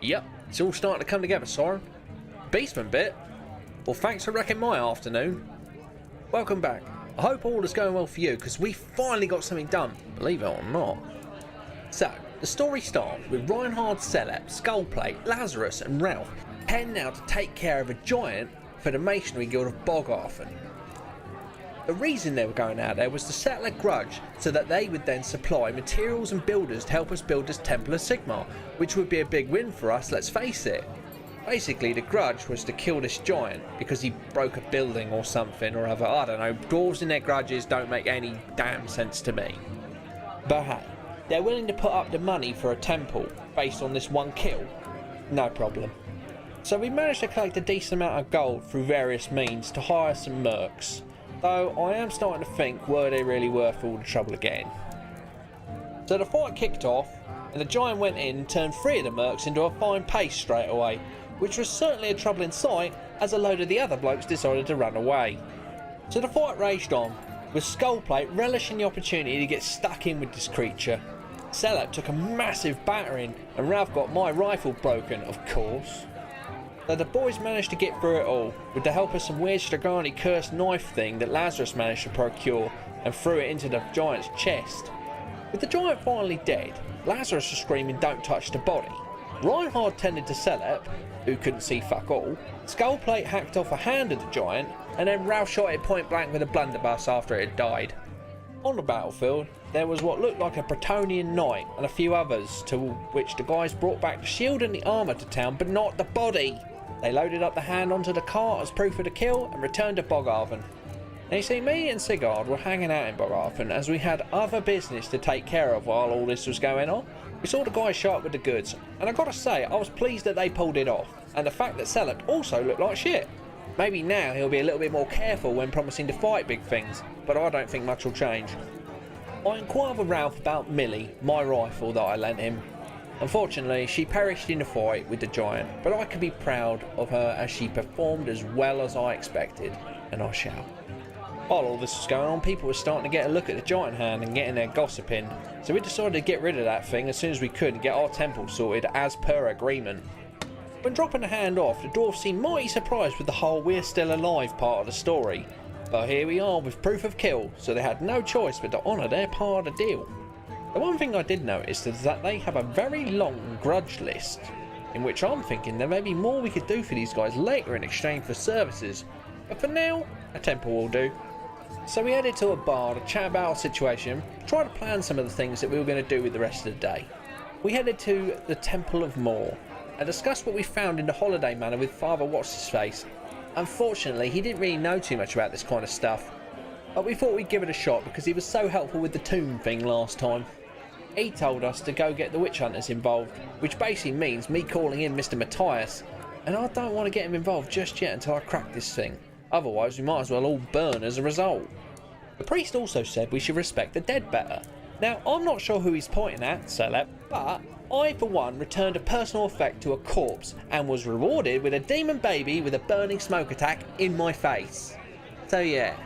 Yep, it's all starting to come together, Soren. Beastman bit? Well, thanks for wrecking my afternoon. Welcome back. I hope all is going well for you, because we finally got something done, believe it or not. So, the story starts with Reinhard Celep, Skullplate, Lazarus and Ralph heading out to take care of a giant for the Masonry Guild of Bogarthen. The reason they were going out there was to settle a grudge so that they would then supply materials and builders to help us build this Temple of Sigmar, which would be a big win for us, let's face it. Basically, the grudge was to kill this giant because he broke a building or something or other. I don't know, dwarves and their grudges don't make any damn sense to me. But hey, they're willing to put up the money for a temple based on this one kill. No problem. So we managed to collect a decent amount of gold through various means to hire some mercs. Though I am starting to think, were they really worth all the trouble again? So the fight kicked off, and the giant went in and turned 3 of the mercs into a fine paste straight away, which was certainly a troubling sight as a load of the other blokes decided to run away. So the fight raged on, with Skullplate relishing the opportunity to get stuck in with this creature. Celep took a massive battering, and Ralph got my rifle broken, of course. So the boys managed to get through it all, with the help of some weird Stragani cursed knife thing that Lazarus managed to procure, and threw it into the giant's chest. With the giant finally dead, Lazarus was screaming don't touch the body. Reinhard tended to Celep, who couldn't see fuck all. Skullplate hacked off a hand of the giant, and then Ralph shot it point blank with a blunderbuss after it had died. On the battlefield, there was what looked like a Bretonnian knight and a few others, to which the guys brought back the shield and the armour to town, but not the body. They loaded up the hand onto the cart as proof of the kill and returned to Bogarthen. Now you see, me and Sigurd were hanging out in Bogarthen as we had other business to take care of while all this was going on. We saw the guys show up with the goods, and I gotta say, I was pleased that they pulled it off, and the fact that Celep also looked like shit. Maybe now he'll be a little bit more careful when promising to fight big things, but I don't think much will change. I inquired with Ralph about Millie, my rifle that I lent him. Unfortunately, she perished in the fight with the giant, but I can be proud of her as she performed as well as I expected, and I shall. While all this was going on, people were starting to get a look at the giant hand and getting their gossip in, so we decided to get rid of that thing as soon as we could and get our temple sorted as per agreement. When dropping the hand off, the dwarf seemed mighty surprised with the whole we're still alive part of the story, but here we are with proof of kill, so they had no choice but to honour their part of the deal. The one thing I did notice is that they have a very long grudge list, in which I'm thinking there may be more we could do for these guys later in exchange for services, but for now, a temple will do. So we headed to a bar to chat about our situation, try to plan some of the things that we were going to do with the rest of the day. We headed to the Temple of Moor and discussed what we found in the holiday manor with Father What's-His-Face. Unfortunately, he didn't really know too much about this kind of stuff, but we thought we'd give it a shot because he was so helpful with the tomb thing last time. He told us to go get the witch hunters involved, which basically means me calling in Mr. Matthias, and I don't want to get him involved just yet until I crack this thing. Otherwise, we might as well all burn as a result. The priest also said we should respect the dead better. Now, I'm not sure who he's pointing at, Celep, but I, for one, returned a personal effect to a corpse and was rewarded with a demon baby with a burning smoke attack in my face. So yeah.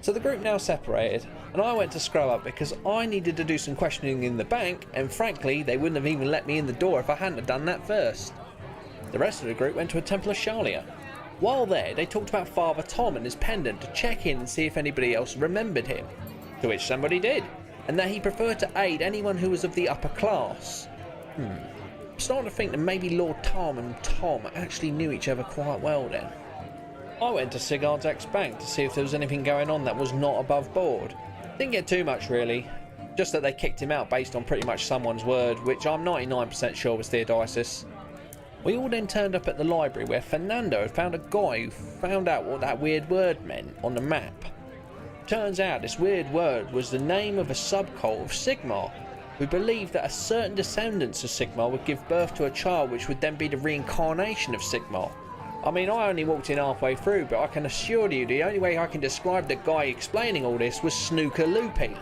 So the group now separated, and I went to scrub up because I needed to do some questioning in the bank, and frankly, they wouldn't have even let me in the door if I hadn't have done that first. The rest of the group went to a Temple of Shalia. While there, they talked about Father Tom and his pendant to check in and see if anybody else remembered him, to which somebody did, and that he preferred to aid anyone who was of the upper class. I'm starting to think that maybe Lord Tom and Tom actually knew each other quite well then. I went to Sigurd's ex-bank to see if there was anything going on that was not above board. Didn't get too much really, just that they kicked him out based on pretty much someone's word, which I'm 99% sure was Theodosius. We all then turned up at the library where Fernando had found a guy who found out what that weird word meant on the map. Turns out this weird word was the name of a subcult of Sigmar, who believed that a certain descendants of Sigmar would give birth to a child which would then be the reincarnation of Sigmar. I mean, I only walked in halfway through, but I can assure you the only way I can describe the guy explaining all this was snooker loopy,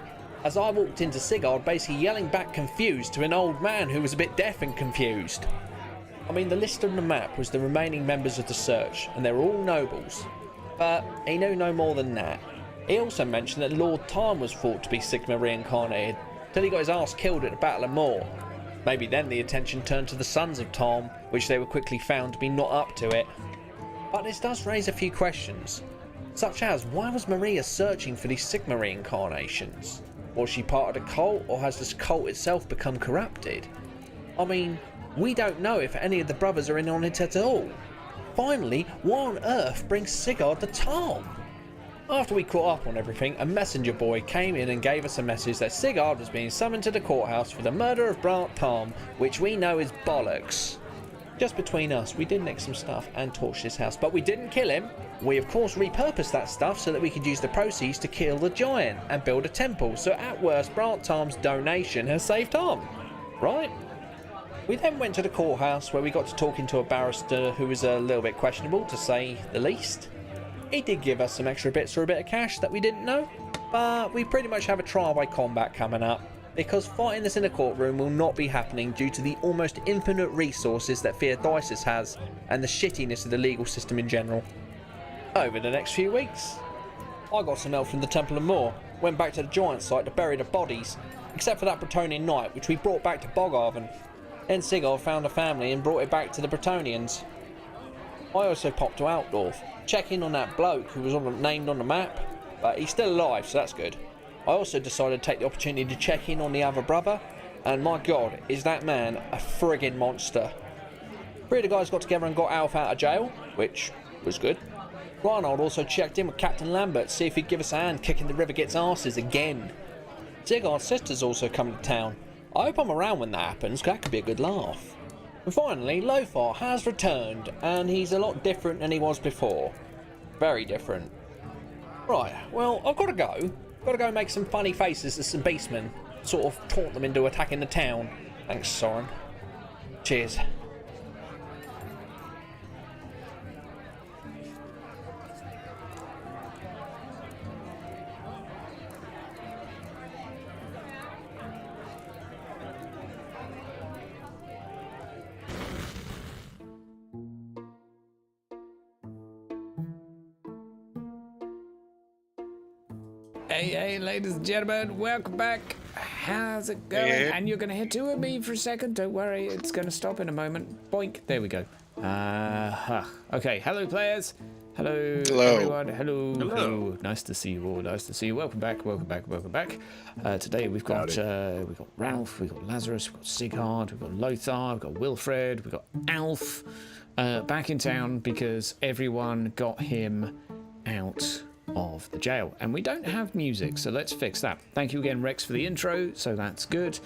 as I walked into Sigurd basically yelling back confused to an old man who was a bit deaf and confused. I mean, the list on the map was the remaining members of the search, and they were all nobles. But he knew no more than that. He also mentioned that Lord Tarn was thought to be Sigma reincarnated, till he got his ass killed at the Battle of Moor. Maybe then the attention turned to the sons of Tom, which they were quickly found to be not up to it. But this does raise a few questions, such as why was Maria searching for these Sigma reincarnations? Was she part of the cult, or has this cult itself become corrupted? I mean, we don't know if any of the brothers are in on it at all. Finally, why on earth bring Sigurd to Tom? After we caught up on everything, a messenger boy came in and gave us a message that Sigurd was being summoned to the courthouse for the murder of Brant Tom, which we know is bollocks. Just between us, we did nick some stuff and torch his house, but we didn't kill him. We of course repurposed that stuff so that we could use the proceeds to kill the giant and build a temple, so at worst Brant Tom's donation has saved Tom, right? We then went to the courthouse where we got to talking to a barrister who was a little bit questionable to say the least. He did give us some extra bits for a bit of cash that we didn't know, but we pretty much have a trial by combat coming up, because fighting this in a courtroom will not be happening due to the almost infinite resources that Theodosius has and the shittiness of the legal system in general. Over the next few weeks, I got some help from the Temple of Moor, went back to the giant site to bury the bodies, except for that Bretonian knight which we brought back to Boghaven. Then Sigurd found a family and brought it back to the Bretonians. I also popped to Outdorf, check in on that bloke who was named on the map, but he's still alive, so that's good. I also decided to take the opportunity to check in on the other brother, and my god, is that man a friggin' monster. Three of the guys got together and got Alf out of jail, which was good. Reinhold also checked in with Captain Lambert to see if he'd give us a hand kicking the Rivergate's asses again. Sigurd's sister's also come to town. I hope I'm around when that happens, because that could be a good laugh. And finally, Lothar has returned, and he's a lot different than he was before. Very different. Right, well, I've got to go. Got to go make some funny faces to some beastmen, sort of taunt them into attacking the town. Thanks, Soren. Cheers. Hey, ladies and gentlemen, welcome back. How's it going? Yeah. And you're going to hear two of me for a second. Don't worry, it's going to stop in a moment. Boink. There we go. Okay, hello, players. Hello, everyone. Hello. Nice to see you all. Nice to see you. Welcome back. Today we've got Ralph, we've got Lazarus, we've got Sigurd, we've got Lothar, we've got Wilfred, we've got Alf back in town because everyone got him out of the jail, and we don't have music, so let's fix that. Thank you again, Rex, for the intro, so that's good.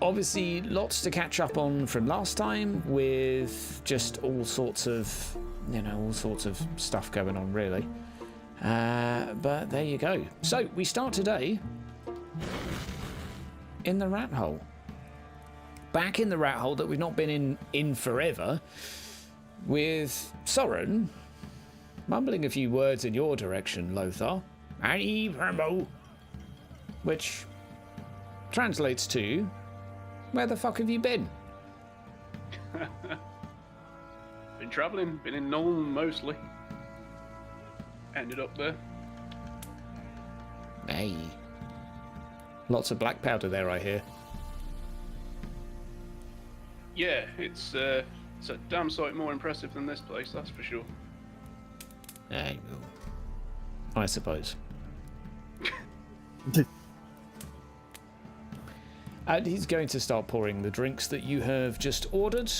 Obviously lots to catch up on from last time, with just all sorts of stuff going on, really. But there you go. So we start today in the rat hole, back in the rat hole that we've not been in forever, with Soren mumbling a few words in your direction, Lothar, which translates to, where the fuck have you been? Been travelling, been in Nuln mostly. Ended up there. Hey. Lots of black powder there, I hear. Yeah, it's a damn sight more impressive than this place, that's for sure. Hey, I suppose. And he's going to start pouring the drinks that you have just ordered.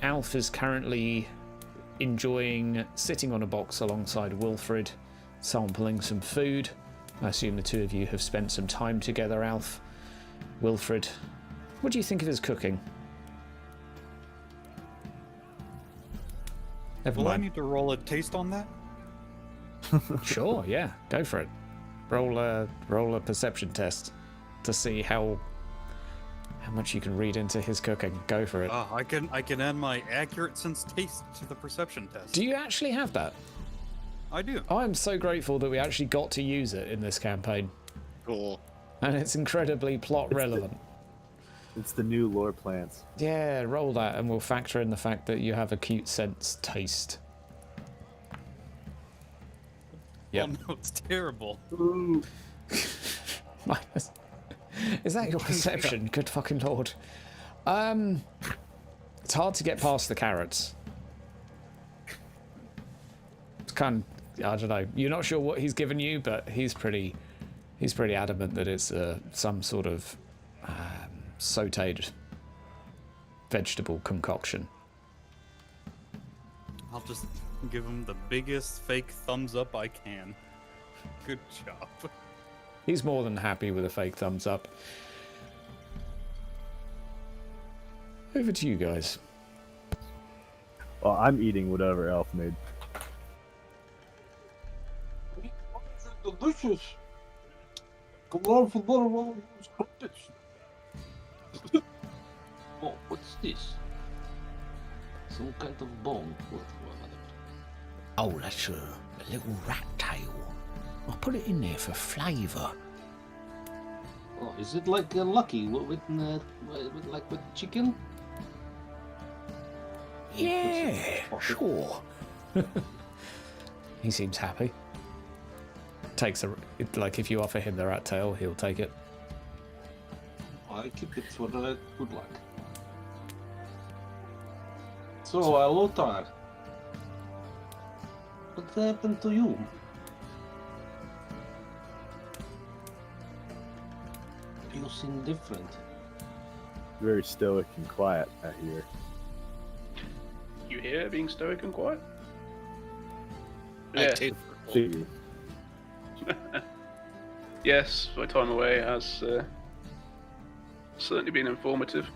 Alf is currently enjoying sitting on a box alongside Wilfred, sampling some food. I assume the two of you have spent some time together, Alf. Wilfred, what do you think of his cooking? Never Will I mind. need to roll a taste on that? Sure, yeah, go for it. Roll a perception test to see how much you can read into his cooking. Go for it. I can add my accurate sense taste to the perception test. Do you actually have that? I do. I'm so grateful that we actually got to use it in this campaign, Cool. and it's incredibly plot relevant. It's the new lore plants. Yeah, roll that, and we'll factor in the fact that you have acute sense taste. Yep. Oh no, it's terrible. Ooh. Minus. Is that your perception? Good fucking lord. It's hard to get past the carrots. It's kind of, I don't know. You're not sure what he's given you, but he's pretty adamant that it's some sort of sautéed vegetable concoction. I'll just give him the biggest fake thumbs up I can. Good job. He's more than happy with a fake thumbs up. Over to you guys. Well, I'm eating whatever Elf made. Delicious. Come on for little cottage. Oh, what's this? Some kind of bone. Oh, that's a little rat tail. I'll put it in there for flavour. Oh, is it like Lucky with chicken? Yeah, sure. He seems happy. Like if you offer him the rat tail, he'll take it. I keep it for the good luck. So, Lothar, what happened to you? You seem different. Very stoic and quiet, I hear. You here being stoic and quiet? I Yeah. did. Figure. Yes, my time away has certainly been informative.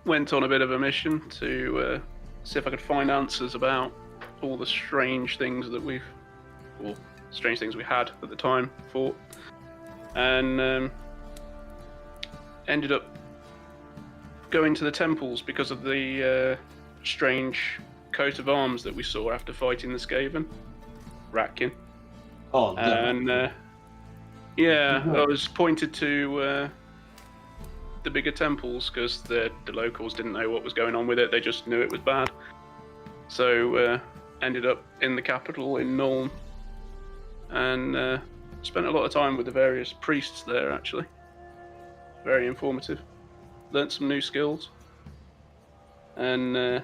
Went on a bit of a mission to see if I could find answers about all the strange things that we had at the time fought, and ended up going to the temples because of the strange coat of arms that we saw after fighting the Skaven, Ratkin. Oh, And I was pointed to the bigger temples because the locals didn't know what was going on with it. They just knew it was bad. So ended up in the capital in Nuln and spent a lot of time with the various priests there, actually. Very informative. Learnt some new skills and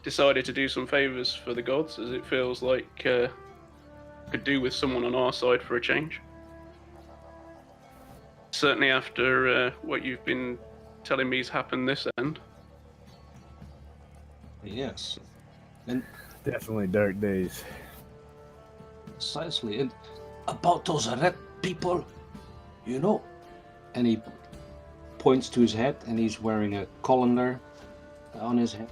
decided to do some favors for the gods, as it feels like could do with someone on our side for a change. Certainly after what you've been telling me's happened this end. yes. And Definitely dark days. precisely. And about those red people, you know. And he points to his head, and he's wearing a colander on his head.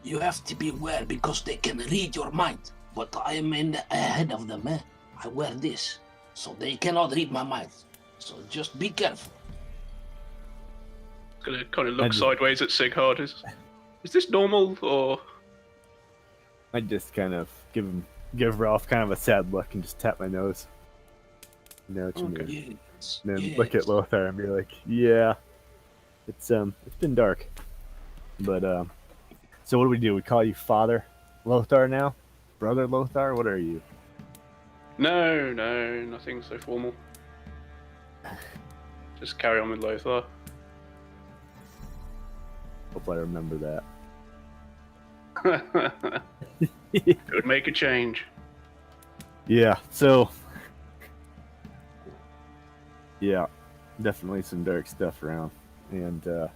You have to beware because they can read your mind. But I am ahead of them, eh? I wear this, so they cannot read my mind. So just be careful. Gonna kind of look sideways at Sighard. Is this normal or? I just kind of give Ralph kind of a sad look and just tap my nose. You know what you mean? Yes. And then look at Lothar and be like, yeah, it's been dark. But so what do? We call you Father Lothar now? Brother Lothar? What are you? No, nothing so formal. Just carry on with Lothar. Hope I remember that. Could make a change. Yeah, so yeah, definitely some dark stuff around. And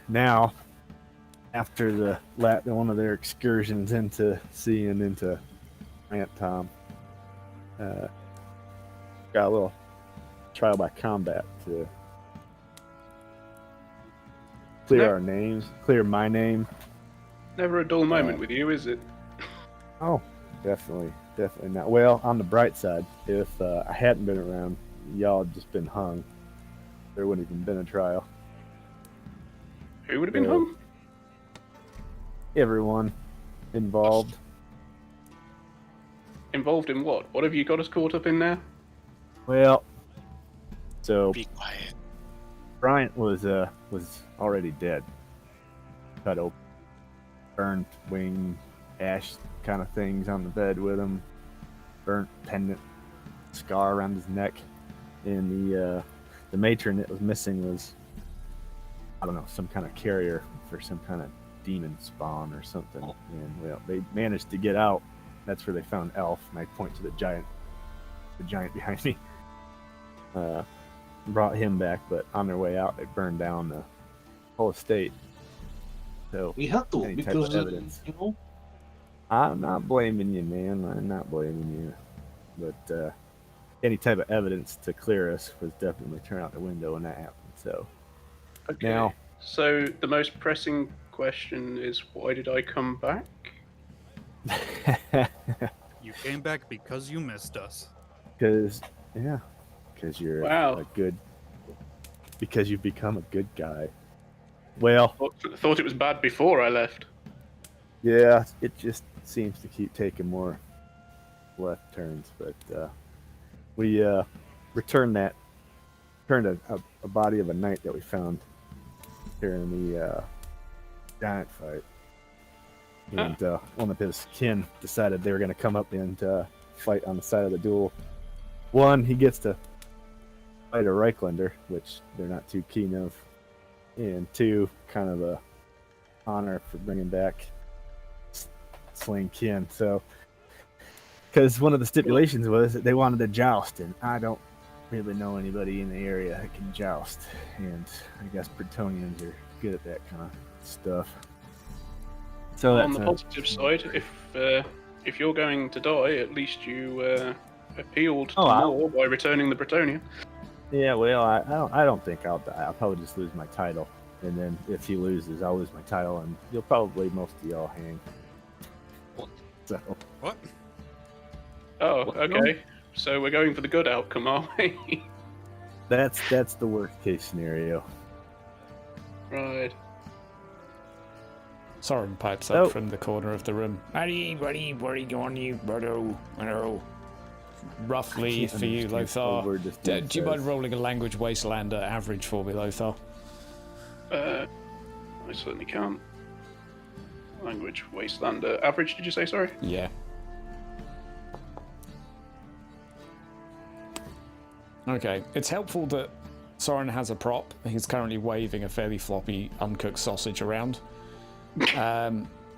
now after one of their excursions into seeing into Aunt Tom, got a little trial by combat to clear our names, clear my name. Never a dull moment with you, is it? Oh, definitely not. Well, on the bright side, if I hadn't been around, y'all had just been hung. There wouldn't even been a trial. Who would have been hung? Everyone involved. Involved in what? What have you got us caught up in now? Well, so Be quiet. Bryant was already dead. Cut open, burned wing, ash kind of things on the bed with him. burnt pendant scar around his neck, and the matron that was missing was, I don't know, some kind of carrier for some kind of demon spawn or something. And well, they managed to get out. That's where they found Elf, and I point to the giant behind me. Brought him back, but on their way out, they burned down the whole estate. So We had to, any type because, of evidence. you know, I'm not blaming you, man. I'm not blaming you. But any type of evidence to clear us was definitely thrown out the window when that happened. So Okay. now, So the most pressing question is, why did I come back? You came back because you missed us. because you're Wow. because you've become a good guy. Well, Thought it was bad before I left. yeah, it just seems to keep taking more left turns. But we returned a body of a knight that we found here in the giant fight. And one of his kin decided they were going to come up and fight on the side of the duel. One, he gets to fight a Reiklander, which they're not too keen of. And two, kind of a honor for bringing back slain kin. So, because one of the stipulations was that they wanted to joust, and I don't really know anybody in the area that can joust. And I guess Bretonians are good at that kind of stuff. So On the positive side, if you're going to die, at least you appealed to more by returning the Bretonia. Yeah, well, I don't think I'll die. I'll probably just lose my title, and then if he loses, I'll lose my title, and you'll probably most of y'all hang. So What? Oh, okay. So we're going for the good outcome, are we? that's the worst case scenario. Right. Soren pipes up from the corner of the room. Buddy, where are you going, you birdo? Roughly for you, Lothar. Do you mind rolling a language wastelander average for me, Lothar? I certainly can. Language wastelander average, did you say, sorry? Yeah. Okay, it's helpful that Soren has a prop. He's currently waving a fairly floppy, uncooked sausage around.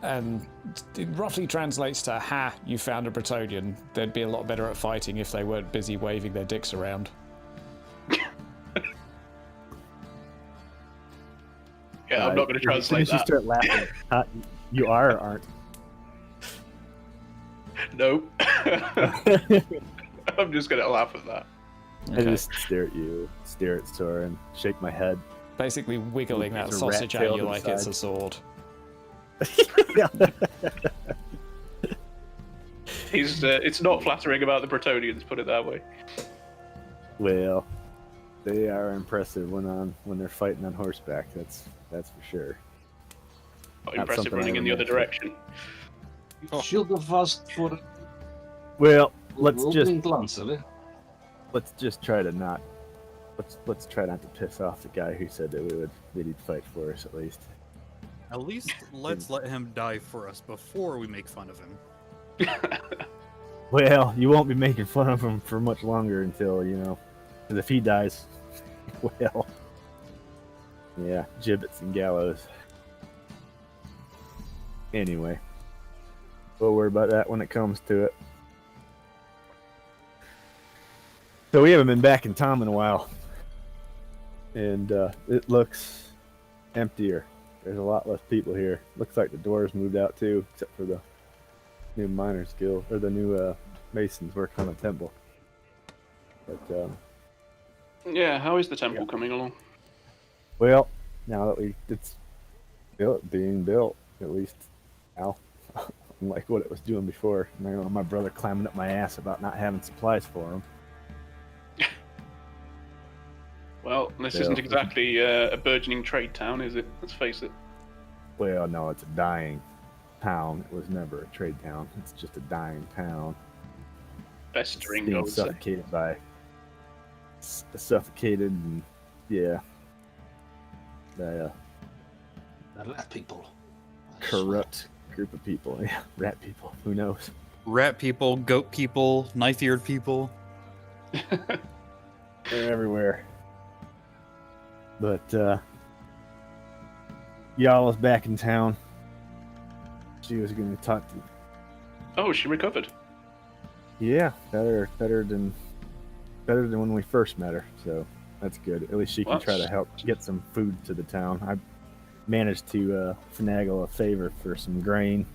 And it roughly translates to, ha, you found a Bretonian. They'd be a lot better at fighting if they weren't busy waving their dicks around. Yeah, I'm not going to translate that. You start laughing. You are or aren't? Nope. I'm just going to laugh at that. Okay. I just stare at you, stare at Soren, shake my head. Basically wiggling that It's a sausage rat at tail you to the like it's side. a sword. It's not flattering about the Bretonians, put it that way. Well, they are impressive when they're fighting on horseback. That's for sure. Not Not impressive something I running in the ever other direction. shield of vast for Well, let's just try to not. Let's try not to piss off the guy who said that he'd fight for us at least. At least let's let him die for us before we make fun of him. Well, you won't be making fun of him for much longer until, because if he dies, well, yeah, gibbets and gallows. Anyway, we'll worry about that when it comes to it. So we haven't been back in Tom in a while, and it looks emptier. There's a lot less people here. Looks like the dwarves moved out too, except for the new miners guild, or the new masons working on the temple. But Yeah, how is the temple coming along? well, now that it's being built, at least now, unlike what it was doing before. And I know my brother climbing up my ass about not having supplies for him. Well, this isn't exactly a burgeoning trade town, is it? Let's face it. Well, no, it's a dying town. It was never a trade town. It's just a dying town. Festering, I Being would say. suffocated, and yeah, the the rat people. corrupt group of people. Yeah, rat people. Who knows? Rat people, goat people, knife-eared people. They're everywhere. But y'all is back in town. She was going to talk to you. Oh, she recovered. Yeah, better than when we first met her. So that's good. At least she can try to help get some food to the town. I managed to finagle a favor for some grain.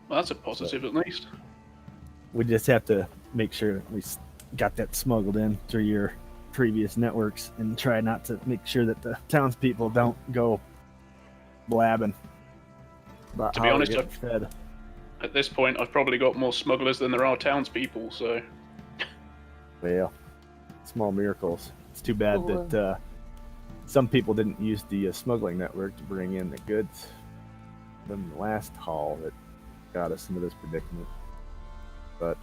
Well, that's a positive at least. We just have to make sure we got that smuggled in through your previous networks and try not to make sure that the townspeople don't go blabbing about To be how honest, they're getting fed. At this point, I've probably got more smugglers than there are townspeople, so... Well, small miracles. It's too bad that some people didn't use the smuggling network to bring in the goods from the last haul that got us into this predicament. But,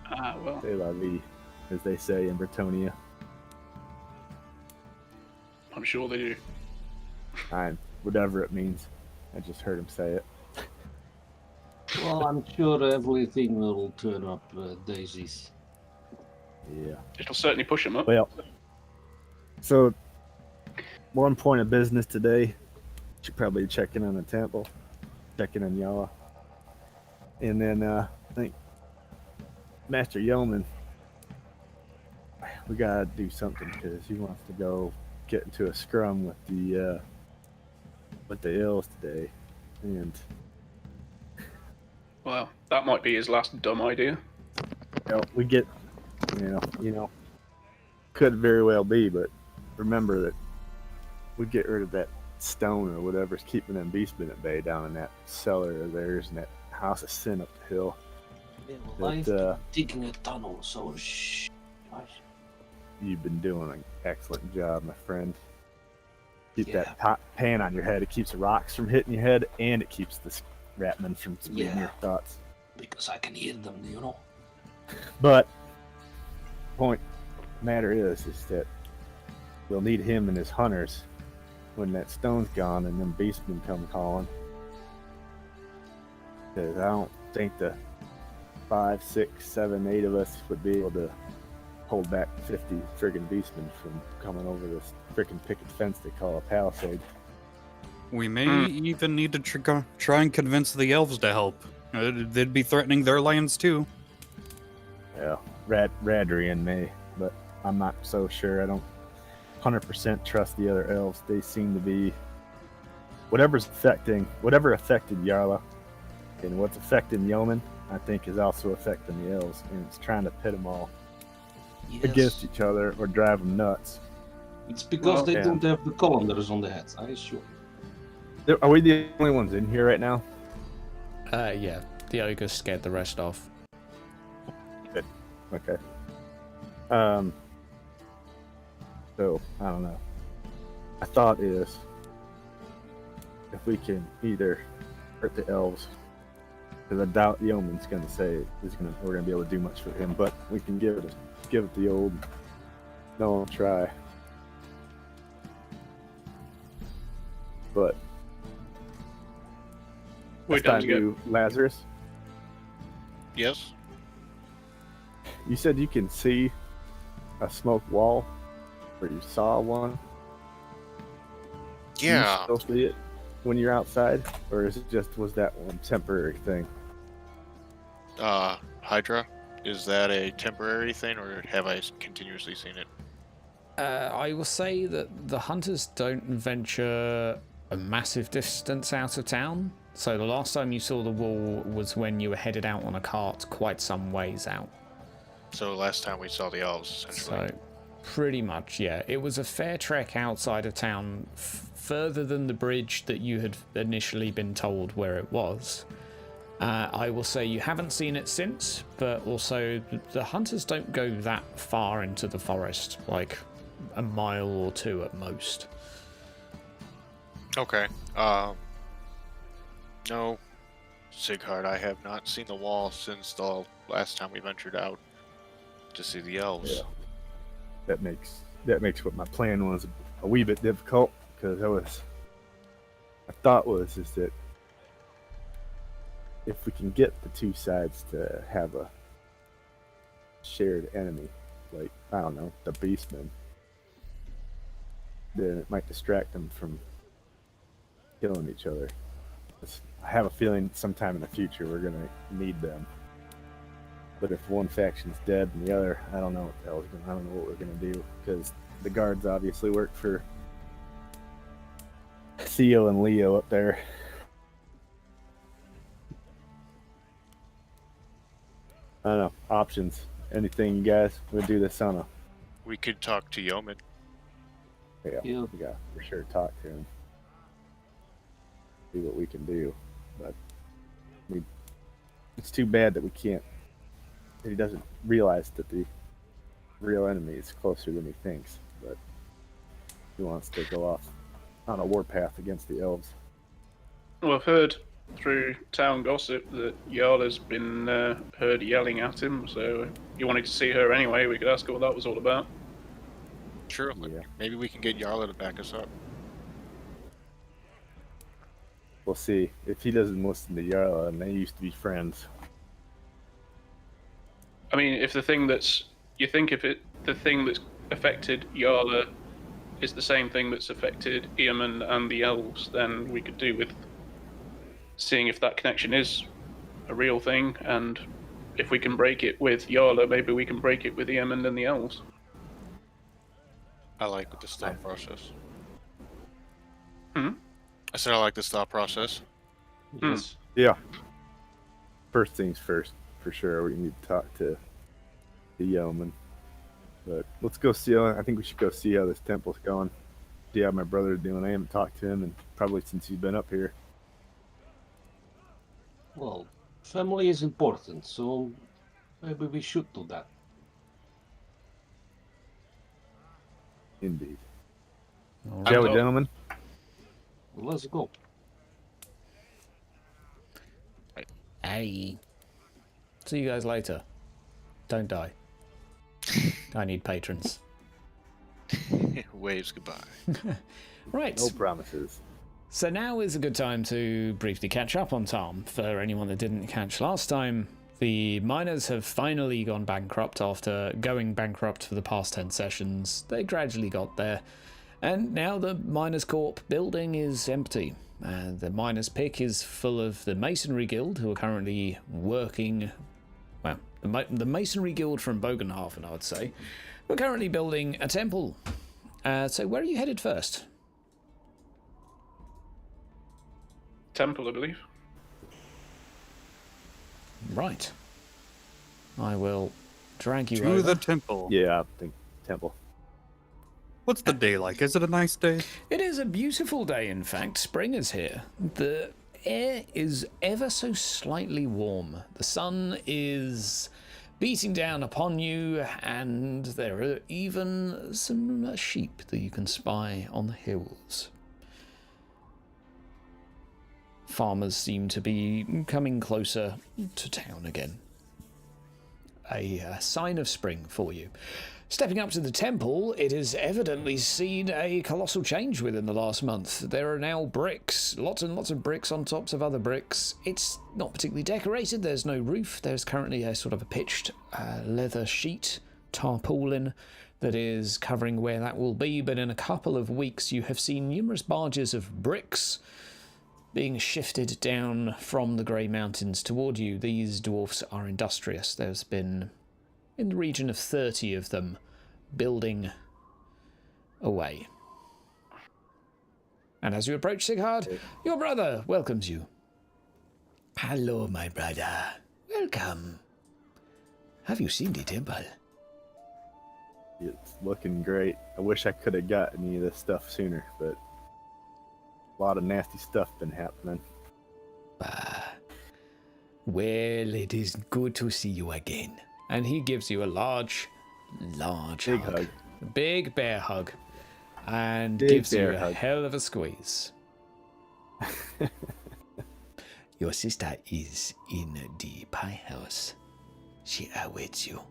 well. c'est la vie, as they say in Bretonia. I'm sure they do. Fine, whatever it means. I just heard him say it. Well, I'm sure everything will turn up daisies. Yeah. It'll certainly push them up. Well, so one point of business today, should probably check in on the temple, check in on Yala, and then I think Master Yeoman, we gotta do something because he wants to go get into a scrum with the ills today, and Well, that might be his last dumb idea. we get, you know, could very well be, but remember that we get rid of that stone or whatever's keeping them beastmen at bay down in that cellar of theirs and that house of sin up the hill. I've digging a tunnel, so shh. You've been doing an excellent job, my friend. Keep that pan on your head. It keeps the rocks from hitting your head, and it keeps the ratmen from reading your thoughts. Because I can hear them, you know. But point matter is that we'll need him and his hunters when that stone's gone and them beastmen come calling. Because I don't think the 5, 6, 7, 8 of us would be able to hold back 50 friggin' beastmen from coming over this frickin' picket fence they call a palisade. We may even need to try and convince the elves to help. They'd be threatening their lands too. Yeah, Radrian may, but I'm not so sure. I don't 100% trust the other elves. They seem to be whatever affected Yarla and what's affecting Yeoman, I think is also affecting the elves, and it's trying to pit them all against each other or drive them nuts. It's because they don't have the colanders on the heads, I assure. Are we the only ones in here right now? Yeah. The ogre scared the rest off. Good. Okay. So, I don't know. My thought is, if we can either hurt the elves, because I doubt Yeoman's going to say we're going to be able to do much for him, but we can give it the old no try. But We're done to go. Lazarus. Yes. You said you can see a smoke wall, or you saw one. Yeah. You still see it when you're outside, or was that one temporary thing? Hydra, is that a temporary thing, or have I continuously seen it? I will say that the hunters don't venture a massive distance out of town. So the last time you saw the wall was when you were headed out on a cart quite some ways out. So last time we saw the elves, essentially. So pretty much, yeah. It was a fair trek outside of town, further than the bridge that you had initially been told where it was. I will say you haven't seen it since, but also the hunters don't go that far into the forest, like a mile or two at most. Okay. No, Sighart, I have not seen the wall since the last time we ventured out to see the elves. Yeah. That makes what my plan was a wee bit difficult, because my thought was that if we can get the two sides to have a shared enemy, like, I don't know, the beastmen, then it might distract them from killing each other. I have a feeling sometime in the future we're going to need them. But if one faction's dead and the other, I don't know what the hell I don't know what we're going to do, because the guards obviously work for Theo and Leo up there. I don't know. Options. Anything, you guys? We'll do this on a... We could talk to Yeoman. Yeah, we got for sure talk to him. See what we can do. But it's too bad that we can't... He doesn't realize that the real enemy is closer than he thinks. But he wants to go off on a warpath against the elves. Well, I've heard through town gossip that Yarla's been heard yelling at him, so if you wanted to see her anyway, we could ask her what that was all about. Sure. Yeah. Maybe we can get Yarla to back us up. We'll see. If he doesn't listen to Yarla, and they used to be friends. I mean, if the thing that's... You think if the thing that's affected Yarla is the same thing that's affected Eamon and the elves, then we could do with seeing if that connection is a real thing, and if we can break it with Yarla, maybe we can break it with Eamon and the elves. I like this thought process. Hmm? I said I like this thought process. Yes. Yeah. First things first, for sure. We need to talk to the yeoman. But let's go see how... I think we should go see how this temple's going. See how my brother's doing. I haven't talked to him, and probably since he's been up here. Well, family is important, so maybe we should do that. Indeed. All Shall we, right. gentlemen? Let's go. Aye. See you guys later. Don't die. I need patrons. Waves goodbye. Right. No promises. So now is a good time to briefly catch up on Tom. For anyone that didn't catch last time, the miners have finally gone bankrupt after going bankrupt for the past 10 sessions. They gradually got there. And now the Miners' Corp building is empty. The Miners' Pick is full of the Masonry Guild, who are currently working... Well, the Masonry Guild from Bogenhafen, I would say. We're currently building a temple. So where are you headed first? Temple, I believe. Right. I will drag you To over. the temple. Yeah, I think temple. What's the day like? Is it a nice day? It is a beautiful day, in fact. Spring is here. The air is ever so slightly warm. The sun is beating down upon you, and there are even some sheep that you can spy on the hills. Farmers seem to be coming closer to town again. A sign of spring for you. Stepping up to the temple, it has evidently seen a colossal change within the last month. There are now bricks, lots and lots of bricks on tops of other bricks. It's not particularly decorated, there's no roof, there's currently a sort of a pitched leather sheet, tarpaulin, that is covering where that will be, but in a couple of weeks you have seen numerous barges of bricks being shifted down from the Grey Mountains toward you. These dwarfs are industrious. There's been in the region of 30 of them building away. And as you approach Sighard, your brother welcomes you. Hello, my brother. Welcome. Have you seen the temple? It's looking great. I wish I could have got any of this stuff sooner, but a lot of nasty stuff been happening. Well, it is good to see you again. And he gives you a large Big hug. A big bear hug. And Big gives you bear a hug. hell of a squeeze. Your sister is in the pie house. She awaits you.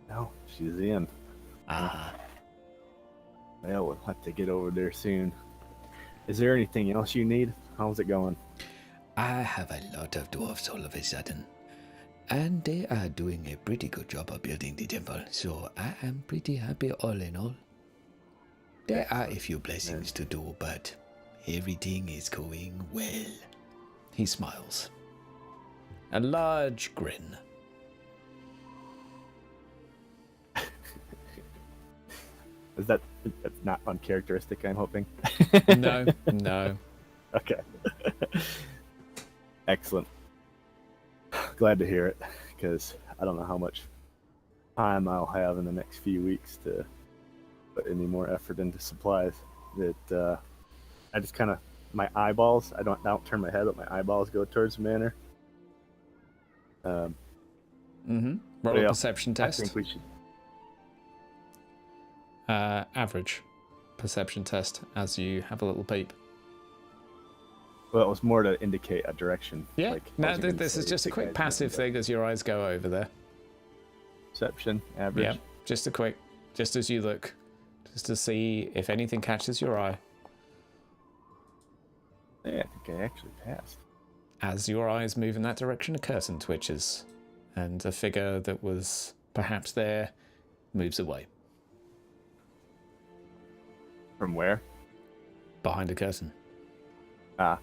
No, she's in. Ah, Well, we'll have to get over there soon. Is there anything else you need? How's it going? I have a lot of dwarfs all of a sudden. And they are doing a pretty good job of building the temple, so I am pretty happy all in all. There are a few blessings to do, but everything is going well. He smiles. A large grin. That's not uncharacteristic, I'm hoping. No. Okay. Excellent. Glad to hear it, because I don't know how much time I'll have in the next few weeks to put any more effort into supplies. That I just kind of, my eyeballs, I don't turn my head, but my eyeballs go towards the manor. Roll a perception I test. think we should. Average perception test as you have a little peep. Well, it was more to indicate a direction. Yeah, like, no, this is just a quick passive thing as your eyes go over there. Perception, average. Yeah, just a quick, just as you look, just to see if anything catches your eye. Yeah, I think I actually passed. As your eyes move in that direction, a curtain twitches, and a figure that was perhaps there moves away. From where? Behind a curtain. Ah.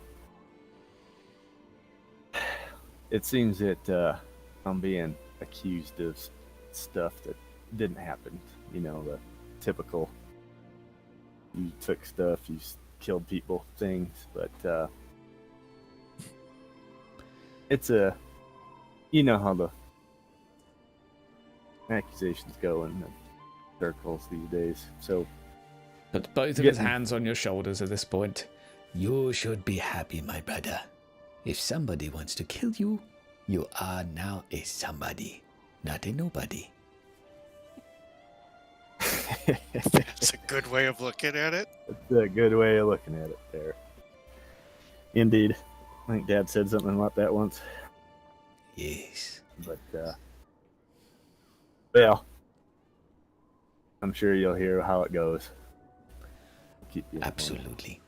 It seems that I'm being accused of stuff that didn't happen. You know, the typical you took stuff, you killed people things, but it's a, you know how the accusations go in the circles these days. So Put both of his hands on your shoulders at this point. You should be happy, my brother. If somebody wants to kill you, you are now a somebody, not a nobody. That's a good way of looking at it. That's a good way of looking at it there. Indeed. I think Dad said something like that once. Yes. But, well, I'm sure you'll hear how it goes. Keep you informed. Absolutely.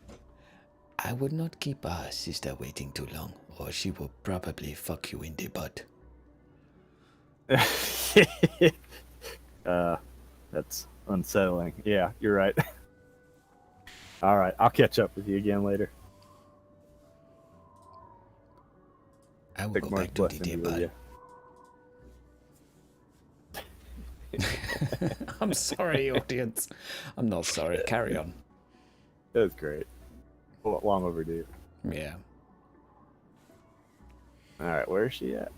I would not keep our sister waiting too long, or she will probably fuck you in the butt. That's unsettling. Yeah, you're right. All right, I'll catch up with you again later. I will Big go Mark's back to the blessing be with debut. you. I'm sorry, audience. I'm not sorry. Carry on. That was great. Long overdue. Yeah. All right, where is she at?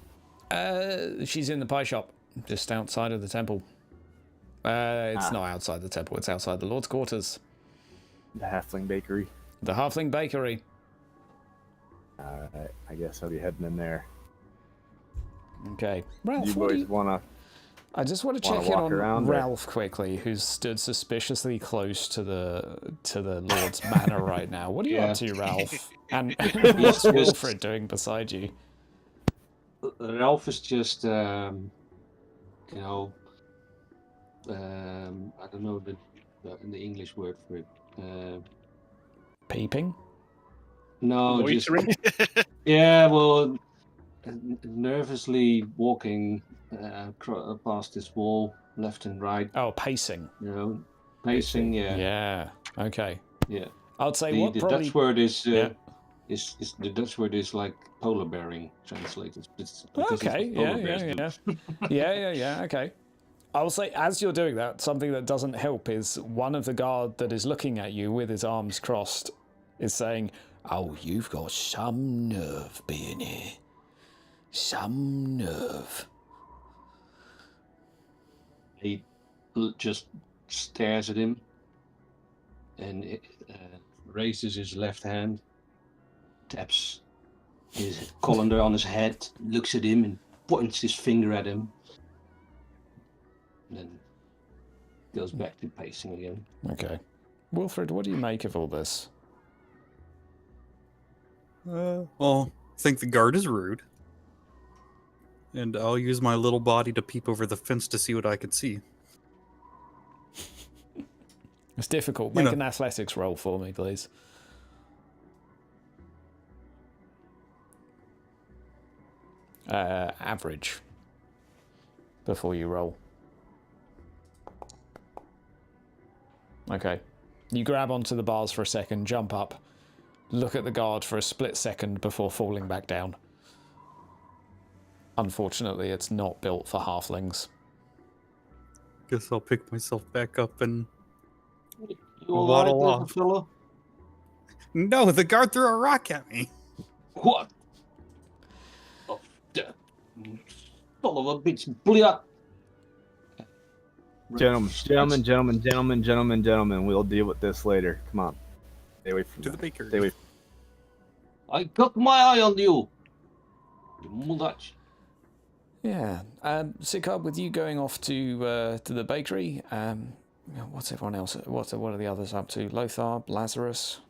She's in the pie shop, just outside of the temple. It's not outside the temple, it's outside the Lord's quarters. The Halfling Bakery. The Halfling Bakery. All right, I guess I'll be heading in there. Okay. Ralph, You what do boys you... want to... I just want to Wanna check in walk on around, or- Ralph quickly, who's stood suspiciously close to the Lord's manor right now. What are you Yeah. up to, Ralph? And what's just- Wilfred doing beside you? Ralph is just, I don't know the English word for it. Peeping? No, just Loitering? yeah. Well, nervously walking past this wall, left and right. Oh, pacing. You know, pacing. Yeah, Yeah. Okay. yeah. I'd say The, what the probably... Dutch word is, Yeah. is the Dutch word is like polar bearing translated. This is Okay, what polar bears do. yeah, okay. I'll say, as you're doing that, something that doesn't help is one of the guard that is looking at you with his arms crossed is saying, Oh, you've got some nerve being here. Some nerve. He just stares at him and raises his left hand, taps his colander on his head, looks at him and points his finger at him, and then goes back to pacing again. okay. Wilfred, what do you make of all this? Well, I think the guard is rude. And I'll use my little body to peep over the fence to see what I can see. It's difficult. You Make know. an athletics roll for me, please. average before you roll. Okay. You grab onto the bars for a second, jump up, look at the guard for a split second before falling back down. Unfortunately, it's not built for halflings. Guess I'll pick myself back up and You all right, waddle little off. fella? No, the guard threw a rock at me. What? Oh, son of a bitch, bleat. Gentlemen, we'll deal with this later. Come on. Stay away from To that. the baker. Stay away. I got my eye on you. You mulatch. Yeah. Sikard, with you going off to the bakery, what's everyone else? What are the others up to? Lothar, Lazarus?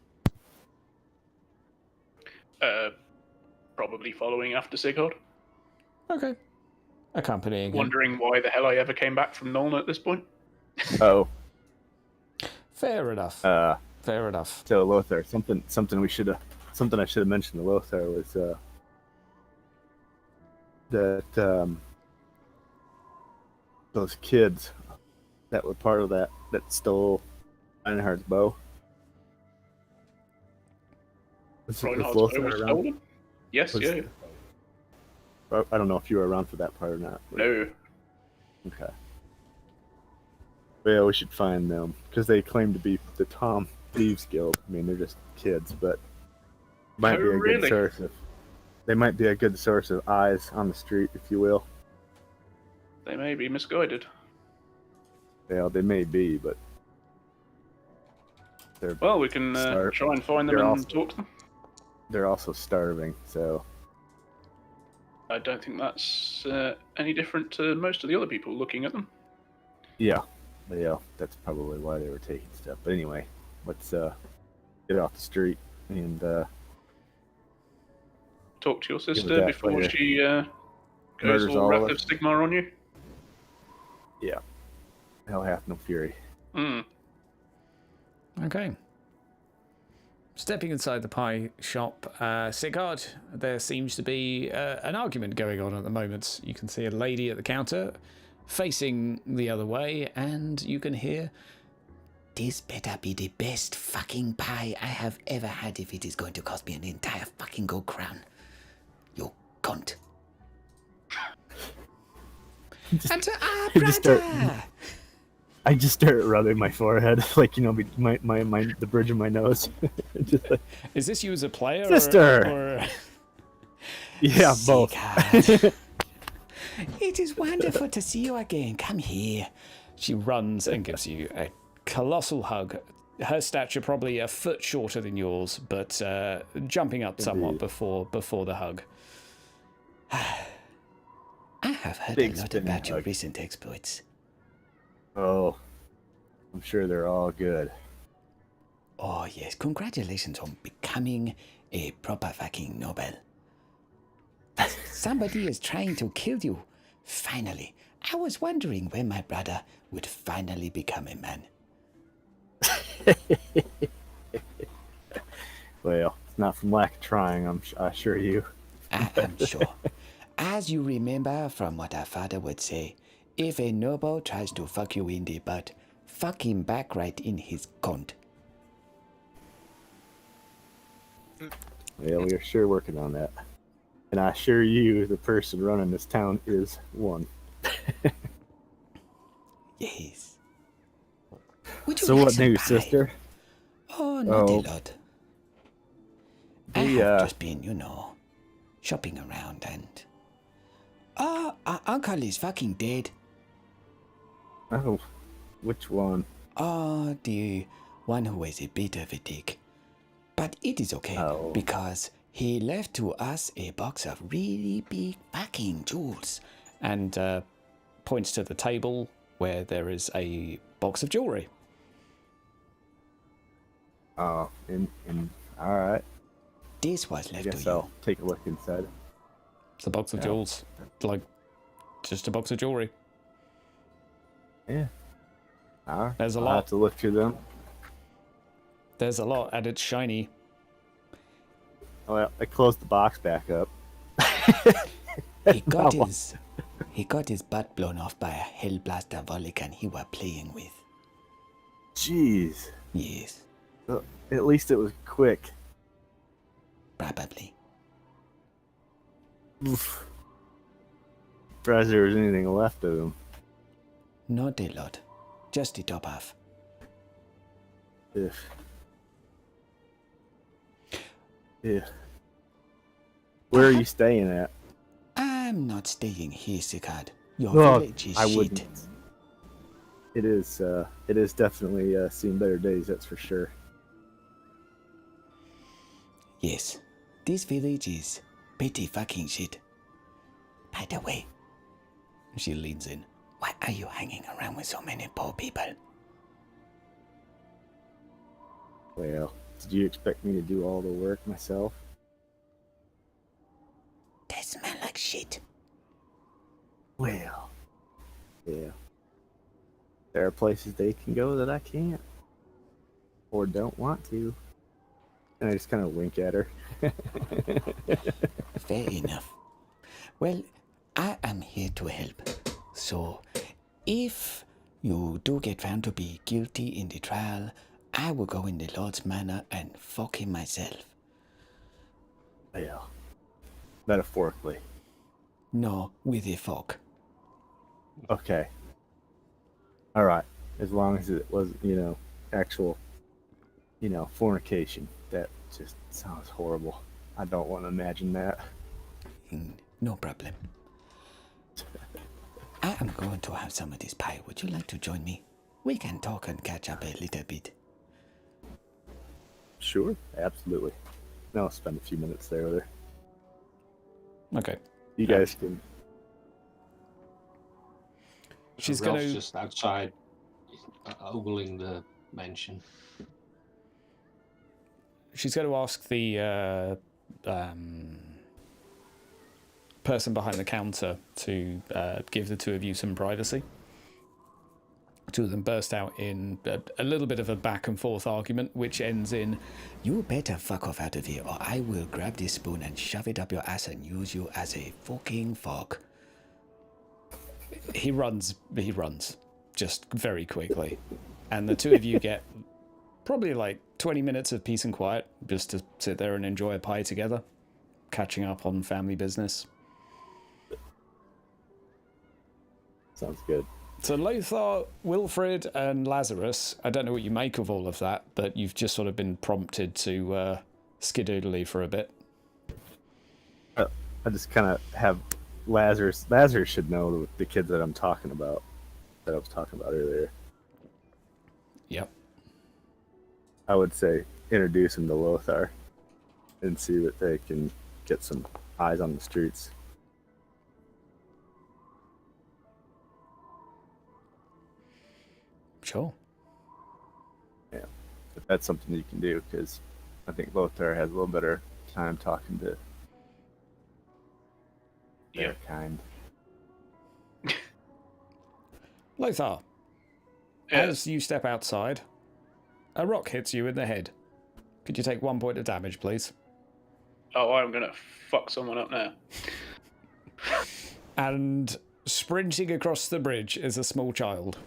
Probably following after Sigurd. Okay. Accompanying him. Wondering why the hell I ever came back from Nolna at this point. Oh. Fair enough. Fair enough. So Lothar, something I should have mentioned to Lothar was that those kids that were part of that stole Reinhardt's bow. Was Reinhardt's bow Lothar was around? stolen? Yes, Was- yeah. I don't know if you were around for that part or not. but- No. Okay. Well, we should find them because they claim to be the Tom Thieves Guild. I mean, they're just kids, but might be a really? good source of. They might be a good source of eyes on the street, if you will. They may be misguided. Well, they may be, but they're Well, we can try and find them They're and also- talk to them. they're also starving. So I don't think that's any different to most of the other people looking at them. yeah, that's probably why they were taking stuff. But anyway, let's get off the street and Talk to your with sister that before later. she goes Murders all all of Wrath us. of Sigmar on you. hell hath no fury. Okay. Stepping inside the pie shop, Sigurd, there seems to be an argument going on at the moment. You can see a lady at the counter facing the other way, and you can hear, This better be the best fucking pie I have ever had if it is going to cost me an entire fucking gold crown. You cunt. and to our just start- brother! I just start rubbing my forehead, like, the bridge of my nose. Just like, Is this you as a player? Sister! Or... yeah, both. Sigurd. It is wonderful to see you again. Come here. She runs and gives you a colossal hug. Her stature probably a foot shorter than yours, but jumping up somewhat Indeed. before the hug. I have heard Big a lot spinning about your hug. recent exploits. Oh, I'm sure they're all good. Oh, yes. Congratulations on becoming a proper fucking noble. Somebody is trying to kill you. Finally. I was wondering when my brother would finally become a man. Well, it's not from lack of trying, I assure you. I am sure. As you remember from what our father would say, if a noble tries to fuck you in the butt, fuck him back right in his cunt. Well, we are sure working on that. And I assure you, the person running this town is one. Yes. Would you So like what some news, pie? sister? Oh, not Oh. a lot. I We, have just been, shopping around and... Oh, our uncle is fucking dead. Oh, which one? Oh, the one who was a bit of a dick. But it is okay, Oh. because he left to us a box of really big fucking jewels. And points to the table where there is a box of jewelry. Oh, all right. This was I left to guess you. I'll take a look inside. It's a box of jewels. Like, just a box of jewelry. Yeah. All right. There's a I'll lot. have to look through them. There's a lot, and it's shiny. Well, I closed the box back up. He got his butt blown off by a hellblaster Volican he were playing with. Jeez. Yes, Well, at least it was quick. probably. Oof. Surprised there was anything left of him. Not a lot. Just the top half. Yeah. Yeah. Where are you staying at? I'm not staying here, Achaidh. Your Oh, village is I shit. wouldn't. It is definitely seen better days, that's for sure. Yes, this village is pretty fucking shit. By the way, she leans in. Why are you hanging around with so many poor people? Well, did you expect me to do all the work myself? They smell like shit. Well, yeah. There are places they can go that I can't. Or don't want to. And I just kind of wink at her. Fair enough. Well, I am here to help. So, if you do get found to be guilty in the trial, I will go in the Lord's manor and fuck him myself. Well, metaphorically. No, with a fork. Okay. Alright. As long as it was, actual, fornication. That just sounds horrible. I don't want to imagine that. No problem. I am going to have some of this pie. Would you like to join me? We can talk and catch up a little bit. Sure, absolutely. Now I'll spend a few minutes there with her. Okay. You guys can. She's Ralph's going to... just outside, ogling the mansion. She's going to ask the person behind the counter to give the two of you some privacy. Two of them burst out in a little bit of a back and forth argument, which ends in, You better fuck off out of here, or I will grab this spoon and shove it up your ass and use you as a fucking fork. he runs, just very quickly. And the two of you get probably like 20 minutes of peace and quiet, just to sit there and enjoy a pie together, catching up on family business. Sounds good. So Lothar, Wilfred, and Lazarus, I don't know what you make of all of that, but you've just sort of been prompted to skidoodly for a bit. I just kind of have Lazarus. Lazarus should know the kids that I'm talking about, that I was talking about earlier. Yep. I would say introduce him to Lothar and see what they can get some eyes on the streets. Sure. Yeah, if that's something you can do, because I think Lothar has a little better time talking to their kind. Lothar, as you step outside, a rock hits you in the head. Could you take 1 point of damage, please? Oh, I'm gonna fuck someone up now. And sprinting across the bridge is a small child.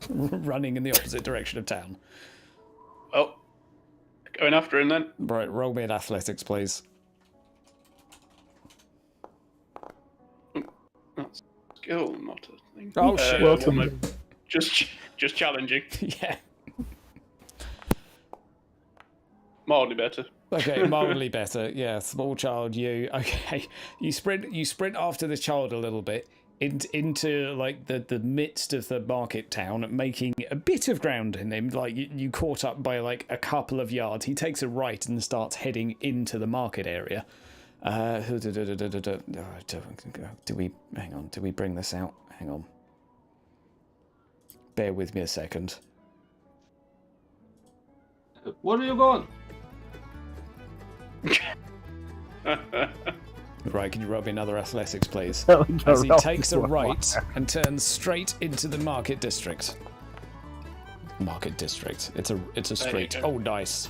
Running in the opposite direction of town. Oh, going after him then. Right, roll me an athletics, please. That's skill, not a thing. Oh, shit. Welcome. Just challenging. Yeah. Mildly better. Okay, mildly better. Yeah, small child, you. Okay, you sprint after the child a little bit into like the midst of the market town, making a bit of ground in him. Like you caught up by like a couple of yards. He takes a right and starts heading into the market area. Do we hang on? Do we bring this out? Hang on. Bear with me a second. Where are you going? Right, can you roll me another athletics, please? Oh, As he no, takes a no. right and turns straight into the market district. Market district. It's a street. There you go. Oh, nice.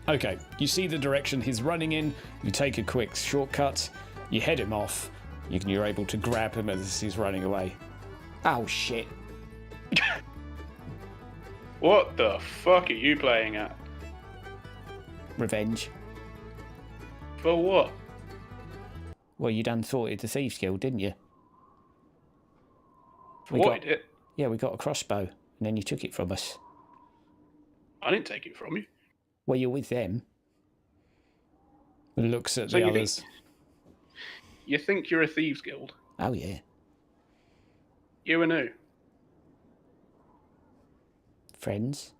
Okay, you see the direction he's running in, you take a quick shortcut, you head him off, you're able to grab him as he's running away. Oh shit. What the fuck are you playing at? Revenge. For what? Well, you done thwarted the Thieves Guild, didn't you? Thwarted it? Yeah, we got a crossbow, and then you took it from us. I didn't take it from you. Well, you're with them. And looks at So the you others. You think you're a thieves guild? Oh, yeah. You and who? Friends.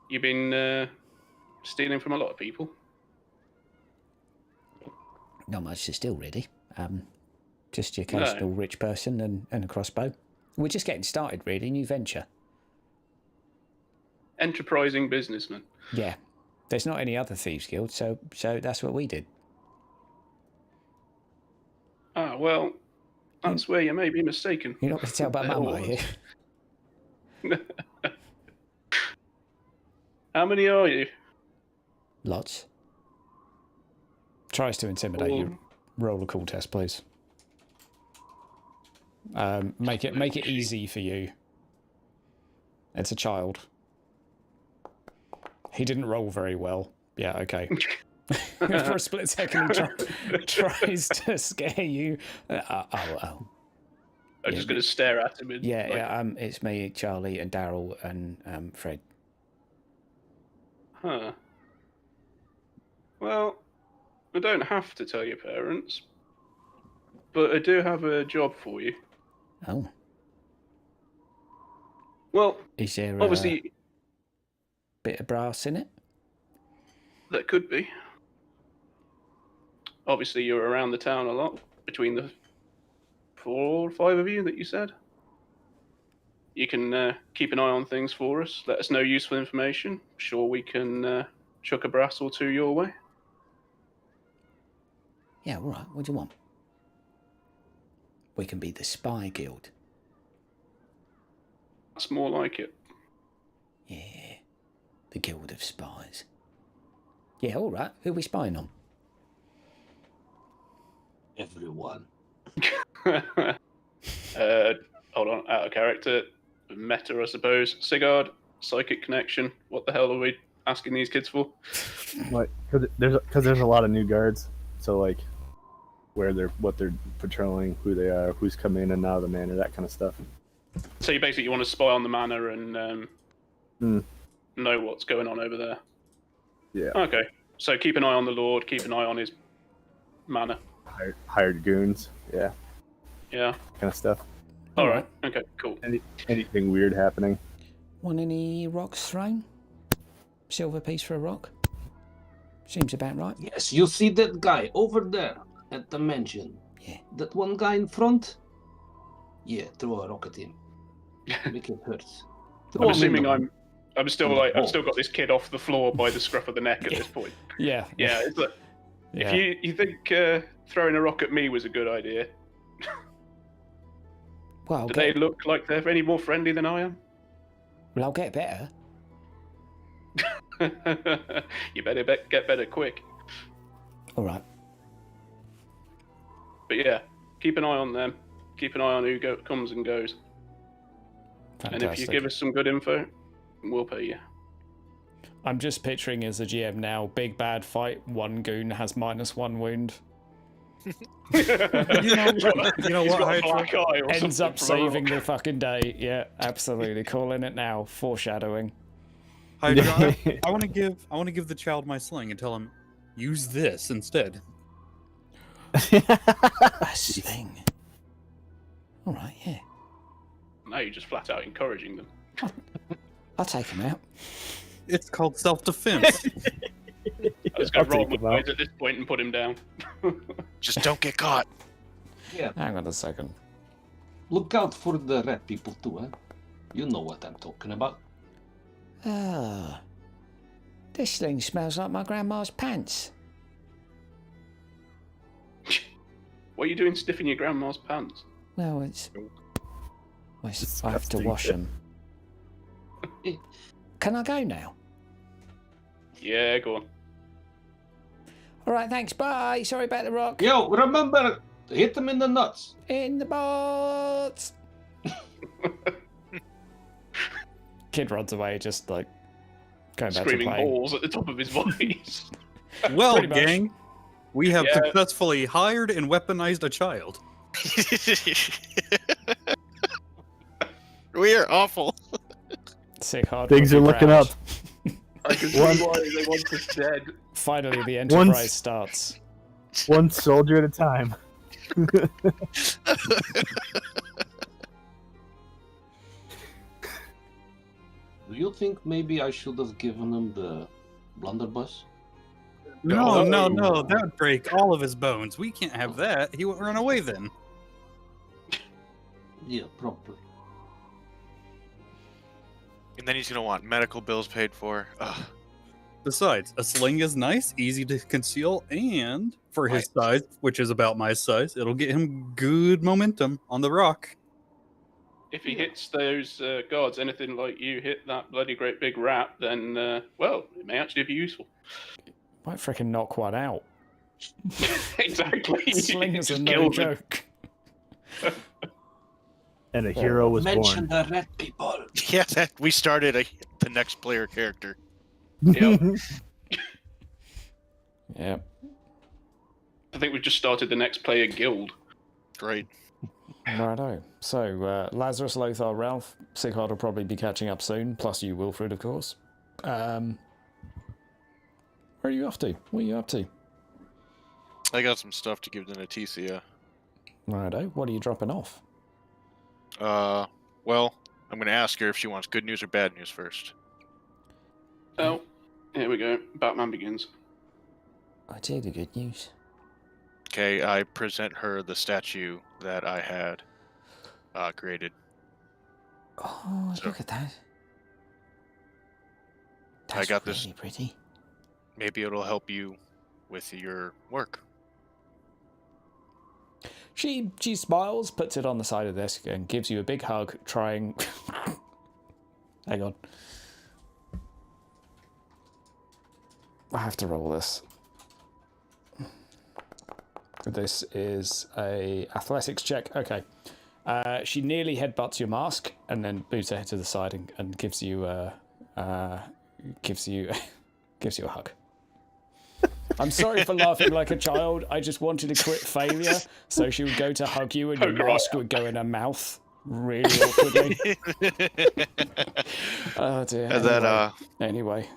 You've been stealing from a lot of people. Not much to steal, really. Just your occasional rich person and a crossbow. We're just getting started, really. New venture. Enterprising businessman. Yeah. There's not any other Thieves Guild, so that's what we did. Ah, well, that's where you may be mistaken. You're not going to tell about Mum, are you? How many are you? Lots. Tries to intimidate you. Roll a cool test, please. Make it easy for you. It's a child. He didn't roll very well. Yeah, okay. For a split second, he tries to scare you. I'm just going to stare at him. It's me, Charlie, and Daryl, and Fred. Huh. Well, I don't have to tell your parents, but I do have a job for you. Oh. Well, is there obviously bit of brass in it? That could be. Obviously, you're around the town a lot, between the 4 or 5 of you that you said. You can keep an eye on things for us, let us know useful information. Sure, we can chuck a brass or 2 your way. Yeah, all right. What do you want? We can be the Spy Guild. That's more like it. Yeah. The Guild of Spies. Yeah, all right. Who are we spying on? Everyone. Hold on, out of character. Meta, I suppose. Sigurd, psychic connection. What the hell are we asking these kids for? Like, because there's a lot of new guards, so like, what they're patrolling, who they are, who's coming in and out of the manor, that kind of stuff. So you want to spy on the manor and know what's going on over there. Yeah. Okay. So keep an eye on the Lord. Keep an eye on his manor. Hired goons. Yeah. Yeah. Kind of stuff. All right. Okay. Cool. Anything weird happening? Want any rocks thrown? Silver piece for a rock? Seems about right. Yes, you see that guy over there at the mansion? Yeah. That one guy in front? Yeah, throw a rock at him. Make it hurt. I'm assuming I've still got this kid off the floor by the scruff of the neck at this point. Yeah. Yeah. It's like, if you think throwing a rock at me was a good idea, well, do they look like they're any more friendly than I am? Well, I'll get better. You better get better quick. All right. But yeah, keep an eye on them. Keep an eye on who comes and goes. Fantastic. And if you give us some good info, we'll pay you. I'm just picturing as a GM now, big bad fight, one goon has -1 wound. You know what? Ends up saving the fucking day. Yeah, absolutely. Calling it now. Foreshadowing. Hydra, I want to give the child my sling and tell him, use this instead. A sling. All right, yeah. Now you're just flat out encouraging them. I'll take him out. It's called self-defense. I was going to roll my eyes at this point and put him down. Just don't get caught. Yeah. Hang on a second. Look out for the red people too, huh? You know what I'm talking about. Ah. This thing smells like my grandma's pants. What are you doing sniffing your grandma's pants? Well, I have to wash them. Can I go now? Yeah, go on. All right, thanks. Bye. Sorry about the rock. Yo, remember, hit them in the nuts. In the boats. Kid runs away, just like going back Screaming to playing. balls at the top of his voice. Well, Pretty much. gang, we have Yeah. successfully hired and weaponized a child. We are awful. Sick hard. Things are looking up. I can see One- why they want us dead. Finally, the Enterprise starts. One soldier at a time. Do you think maybe I should have given him the blunderbuss? No, that would break all of his bones. We can't have that. He won't run away then. Yeah, probably. And then he's gonna want medical bills paid for. Ugh. Besides, a sling is nice, easy to conceal, and for his size, which is about my size, it'll get him good momentum on the rock. If he hits those guards, anything like you hit that bloody great big rat, then, well, it may actually be useful. Might freaking knock one out. Exactly. Slingers are Just no kill them. joke. And a hero was Mention born. the red people. Yeah, we started the next player character. Yep. Yeah. I think we've just started the next player guild. Great. Righto. So, Lazarus, Lothar, Ralph, Sighard will probably be catching up soon, plus you, Wilfred, of course. Where are you off to? What are you up to? I got some stuff to give to Naticia. Righto. What are you dropping off? Well, I'm gonna ask her if she wants good news or bad news first. Oh, here we go. Batman Begins. I tell you the good news. Okay, I present her the statue that I had created. Oh, So- look at that. I That's got this. really pretty. Maybe it'll help you with your work. She smiles, puts it on the side of the desk, and gives you a big hug, trying... Hang on. I have to roll this. This is a athletics check. Okay. She nearly headbutts your mask and then moves her head to the side and gives you a hug. I'm sorry for laughing like a child. I just wanted to crit failure, so she would go to hug you and your mask would go in her mouth really awkwardly. Oh dear. And then, Anyway.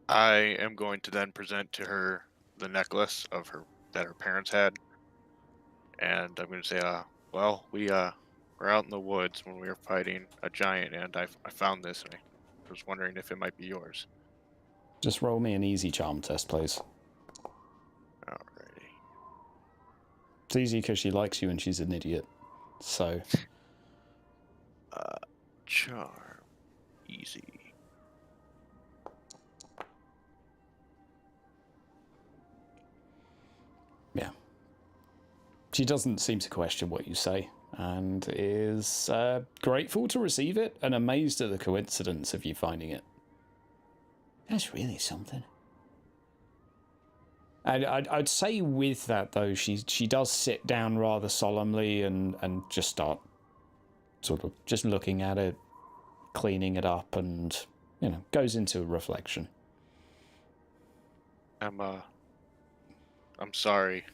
I am going to then present to her the necklace of her that her parents had, and I'm going to say, well, we were out in the woods when we were fighting a giant, and I found this, and I was wondering if it might be yours. Just roll me an easy charm test, please. Alrighty. It's easy because she likes you and she's an idiot. So, Charm. Easy. yeah. She doesn't seem to question what you say and is grateful to receive it and amazed at the coincidence of you finding it. That's really something. And I'd say with that, though, she does sit down rather solemnly and just start sort of just looking at it, cleaning it up, and, you know, goes into reflection. I'm sorry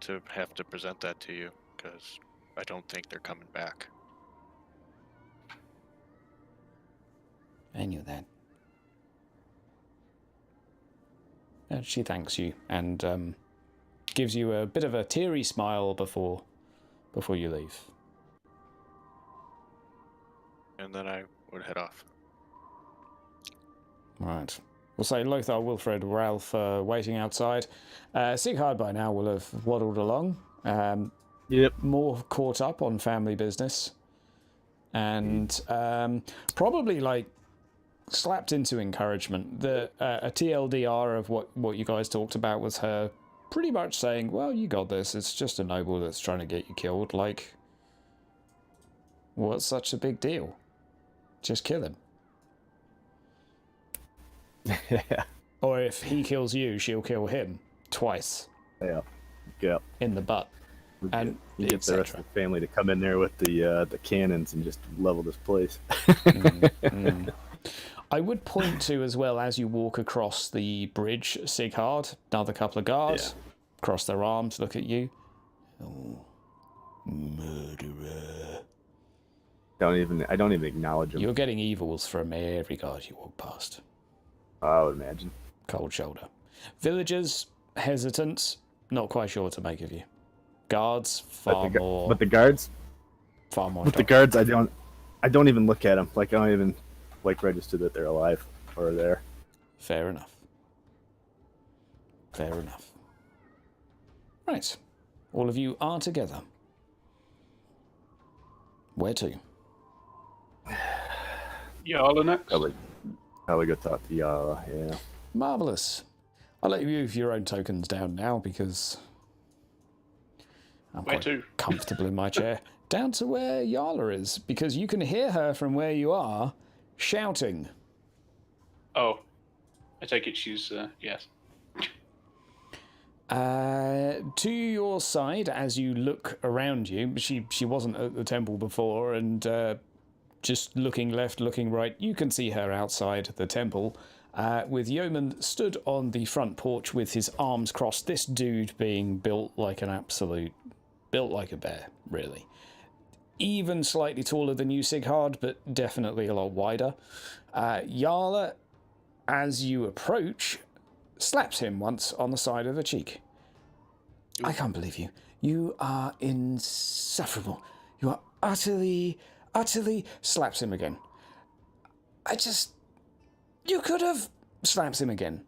to have to present that to you, because I don't think they're coming back. I knew that. And she thanks you and gives you a bit of a teary smile before you leave. And then I would head off. Right. We'll say Lothar, Wilfred, Ralph waiting outside. Sighard by now will have waddled along. Yep. More caught up on family business. And probably like slapped into encouragement. A TLDR of what you guys talked about was her pretty much saying, well, you got this. It's just a noble that's trying to get you killed. Like, what's such a big deal? Just kill him. Yeah. Or if he kills you, she'll kill him twice Yeah. in the butt. And you get the rest of the family to come in there with the cannons and just level this place. I would point to, as well, as you walk across the bridge, Sighard, another couple of guards, cross their arms, look at you. Oh, murderer. I don't even acknowledge them. You're getting evils from every guard you walk past. I would imagine. Cold shoulder. Villagers, hesitant, not quite sure what to make of you. Guards, far more. But the guards? Far more. With the guards, I don't even look at them. Like, I don't even, register that they're alive or there. Fair enough. Fair enough. Right. All of you are together. Where to? Yala next. Probably go talk to Yala, yeah. Marvellous. I'll let you move your own tokens down now because I'm quite comfortable in my chair. Down to where Yala is, because you can hear her from where you are shouting. Oh. I take it she's, yes. To your side, as you look around you, she wasn't at the temple before, and just looking left, looking right, you can see her outside the temple, with Yeoman stood on the front porch with his arms crossed. This dude being built like a bear, really. Even slightly taller than you, Sighard, but definitely a lot wider. Yala, as you approach, slaps him once on the side of the cheek. I can't believe you. You are insufferable. You are utterly slaps him again. You could have slaps him again.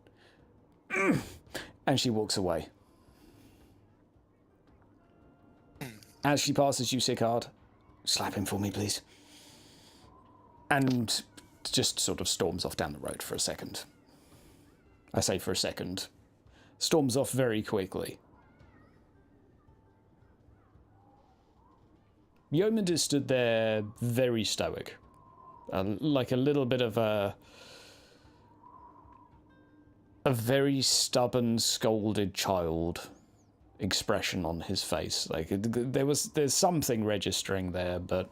And she walks away. As she passes you, Sighard, slap him for me, please. And just sort of storms off down the road for a second. I say for a second. Storms off very quickly. Yeoman is stood there very stoic. Like a little bit of a very stubborn, scolded child expression on his face. Like there's something registering there, but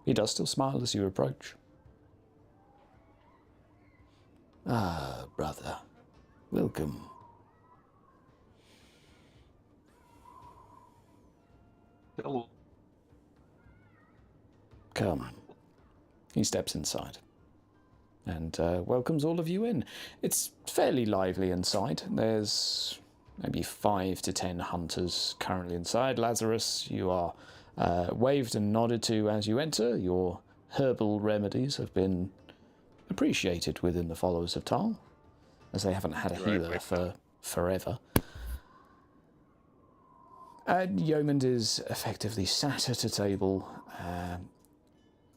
he does still smile as you approach. Ah, brother. Welcome. Hello. Come. He steps inside and welcomes all of you in. It's fairly lively inside. There's maybe 5 to 10 hunters currently inside. Lazarus, you are waved and nodded to as you enter. Your herbal remedies have been appreciated within the followers of Tal, as they haven't had a healer for forever. Yeoman is effectively sat at a table,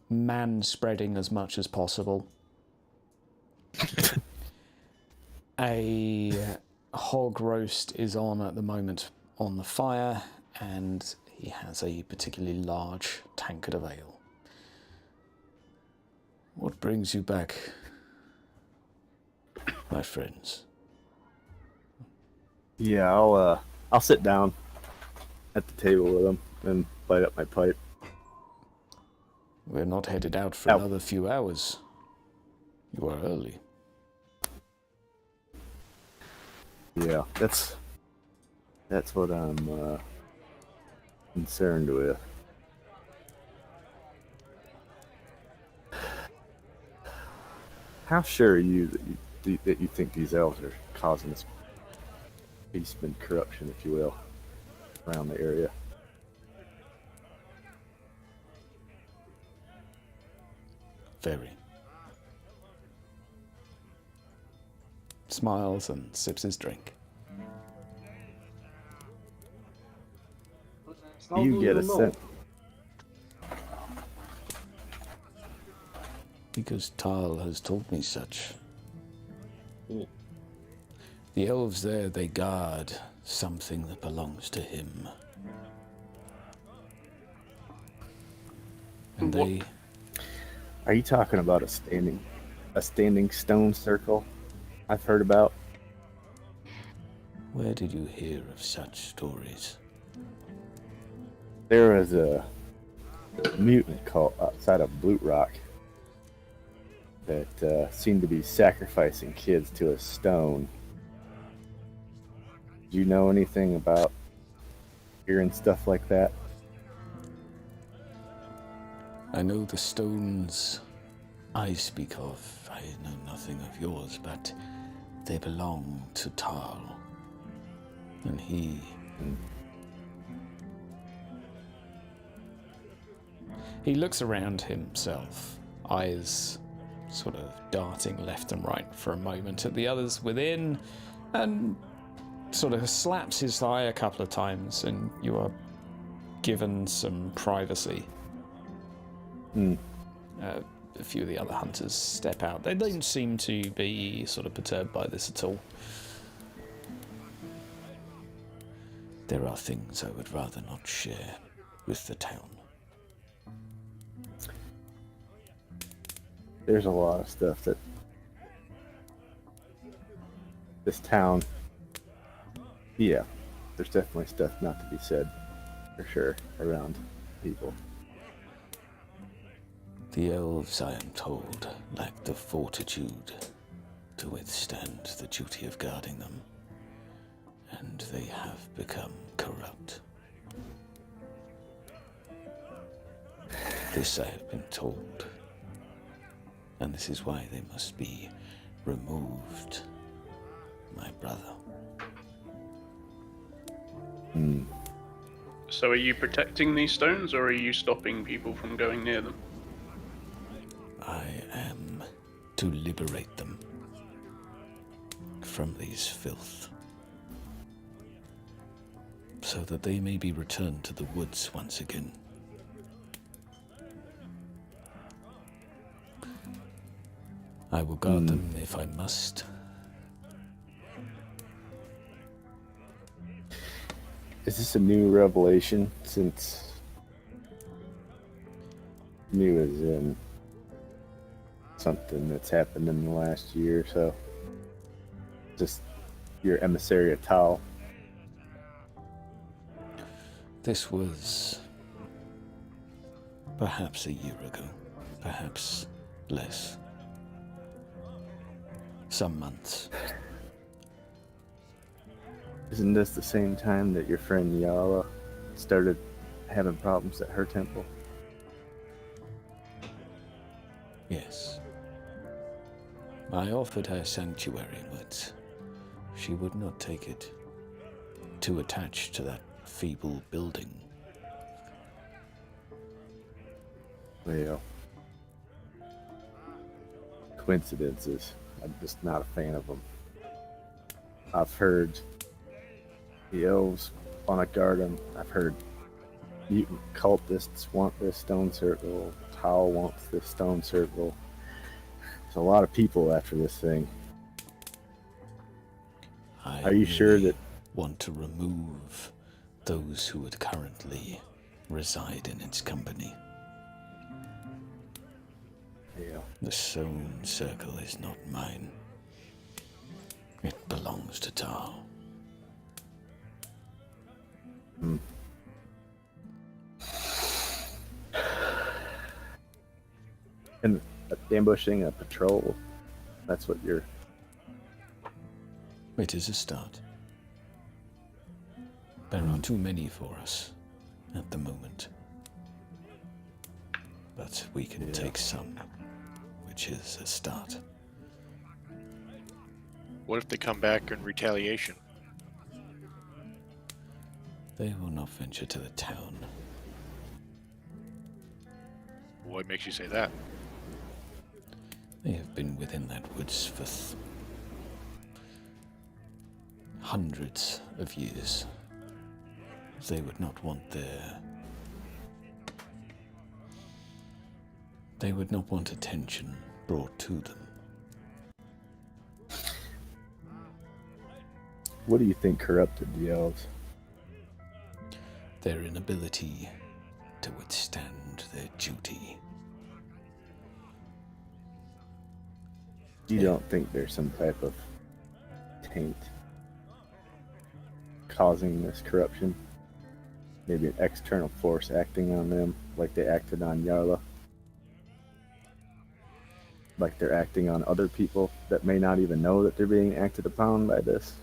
man-spreading as much as possible. A hog roast is on at the moment on the fire, and he has a particularly large tankard of ale. What brings you back, my friends? Yeah, I'll sit down at the table with him and light up my pipe. We're not headed out for another few hours. You are early. Yeah, that's what I'm concerned with. How sure are you that you think these elves are causing this beastman corruption, if you will, around the area? Very. Smiles and sips his drink. You get a sense. Because Tal has told me such. The elves there, they guard something that belongs to him. And they... Are you talking about a standing stone circle I've heard about? Where did you hear of such stories? There was a mutant cult outside of Blutrock that seemed to be sacrificing kids to a stone. Do you know anything about hearing stuff like that? I know the stones I speak of. I know nothing of yours, but they belong to Tal. And he... He looks around himself, eyes sort of darting left and right for a moment at the others within, and sort of slaps his thigh a couple of times, and you are given some privacy. A few of the other hunters step out. They don't seem to be sort of perturbed by this at all. There are things I would rather not share with the town. There's a lot of stuff that this town, yeah, there's definitely stuff not to be said, for sure, around people. The elves, I am told, lack the fortitude to withstand the duty of guarding them, and they have become corrupt. This I have been told, and this is why they must be removed, my brother. So are you protecting these stones, or are you stopping people from going near them? I am to liberate them from these filth, so that they may be returned to the woods once again. I will guard them if I must. Is this a new revelation since new as in something that's happened in the last year or so? Just your emissary of Tal? This was perhaps a year ago, perhaps less. Some months. Isn't this the same time that your friend Yala started having problems at her temple? Yes. I offered her sanctuary, but she would not take it. Too attached to that feeble building. Well, coincidences. I'm just not a fan of them. I've heard the elves want to guard them. I've heard mutant cultists want this stone circle. Tal wants this stone circle. There's a lot of people after this thing. Are you sure that... want to remove those who would currently reside in its company? Yeah. The stone circle is not mine. It belongs to Tal. And ambushing a patrol, that's what you're... It is a start. There are too many for us at the moment. But we can take some, which is a start. What if they come back in retaliation? They will not venture to the town. What makes you say that? They have been within that woods for hundreds of years. They would not want their... They would not want attention brought to them. What do you think corrupted the elves? Their inability to withstand their duty. You don't think there's some type of taint causing this corruption? Maybe an external force acting on them, like they acted on Yarla? Like they're acting on other people that may not even know that they're being acted upon by this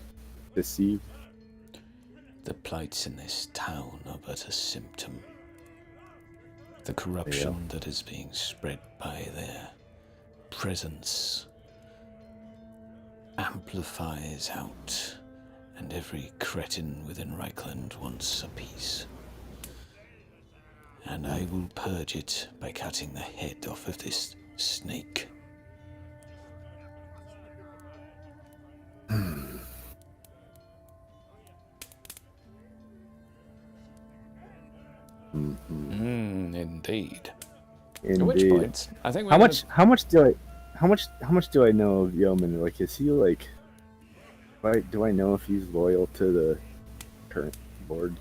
deceived? The plights in this town are but a symptom. The corruption that is being spread by their presence amplifies out, and every cretin within Reichland wants a piece. And I will purge it by cutting the head off of this snake. Indeed. Indeed. At which point, I think how much do I know of Yeoman? Like, is he like? Do I know if he's loyal to the current board?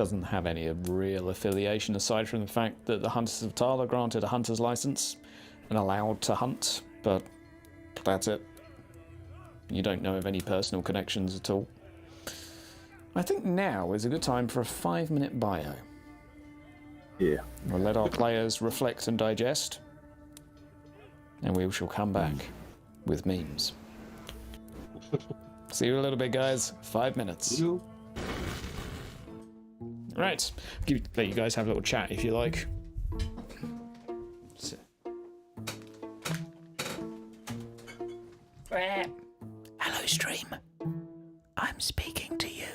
doesn't have any real affiliation aside from the fact that the Hunters of Tal are granted a hunter's license and allowed to hunt, but that's it. You don't know of any personal connections at all. I think now is a good time for a 5-minute bio. Yeah. We'll let our players reflect and digest, and we shall come back with memes. See you in a little bit, guys. 5 minutes. Right. Let you guys have a little chat if you like. Hello, stream. I'm speaking to you.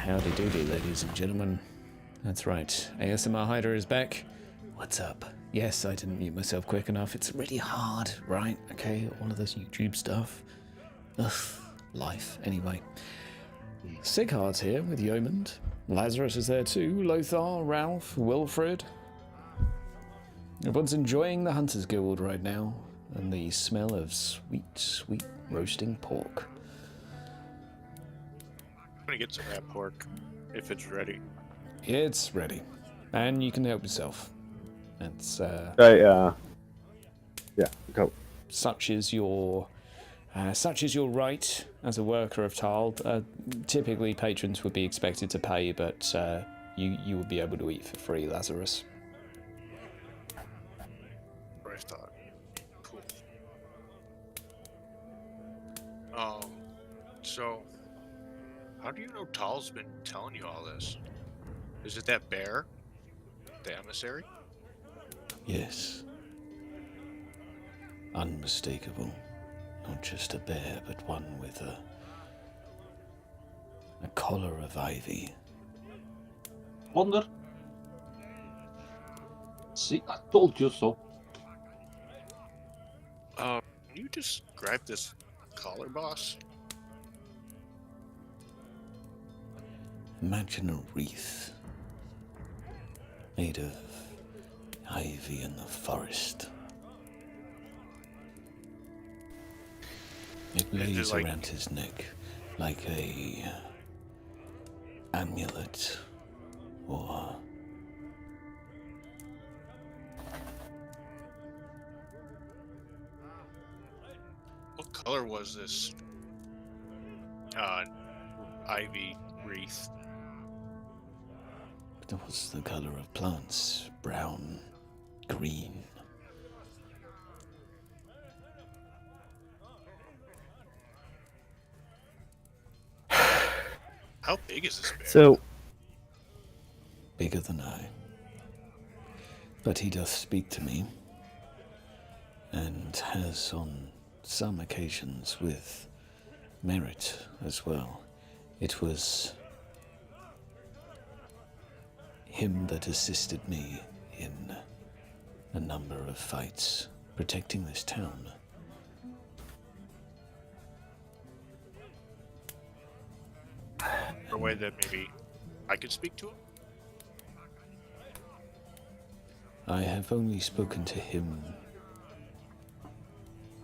Howdy doody, ladies and gentlemen. That's right, ASMR Hider is back. What's up? Yes, I didn't mute myself quick enough. It's really hard, right? Okay, all of this YouTube stuff. Ugh, life. Anyway. Sighard's here with Yeomand. Lazarus is there too. Lothar, Ralph, Wilfred. Everyone's enjoying the Hunters Guild right now, and the smell of sweet, sweet roasting pork. I'm gonna get some of that pork if it's ready. It's ready, and you can help yourself. It's yeah, go. such is your right as a worker of Tile. Typically, patrons would be expected to pay, but you would be able to eat for free, Lazarus. What I thought. Cool. So how do you know Tal's been telling you all this? Is it that bear? The emissary? Yes. Unmistakable. Not just a bear, but one with a collar of ivy. Wonder. See, I told you so. Can you describe this collar, boss? Imagine a wreath made of ivy in the forest. It lays around his neck like a amulet or What color was this ivy wreath? it was the color of plants, brown, green. How big is this bear? So, Bigger than I. But he doth speak to me, and has on some occasions with merit as well. It was him that assisted me in a number of fights protecting this town. Or a way that maybe I could speak to him? I have only spoken to him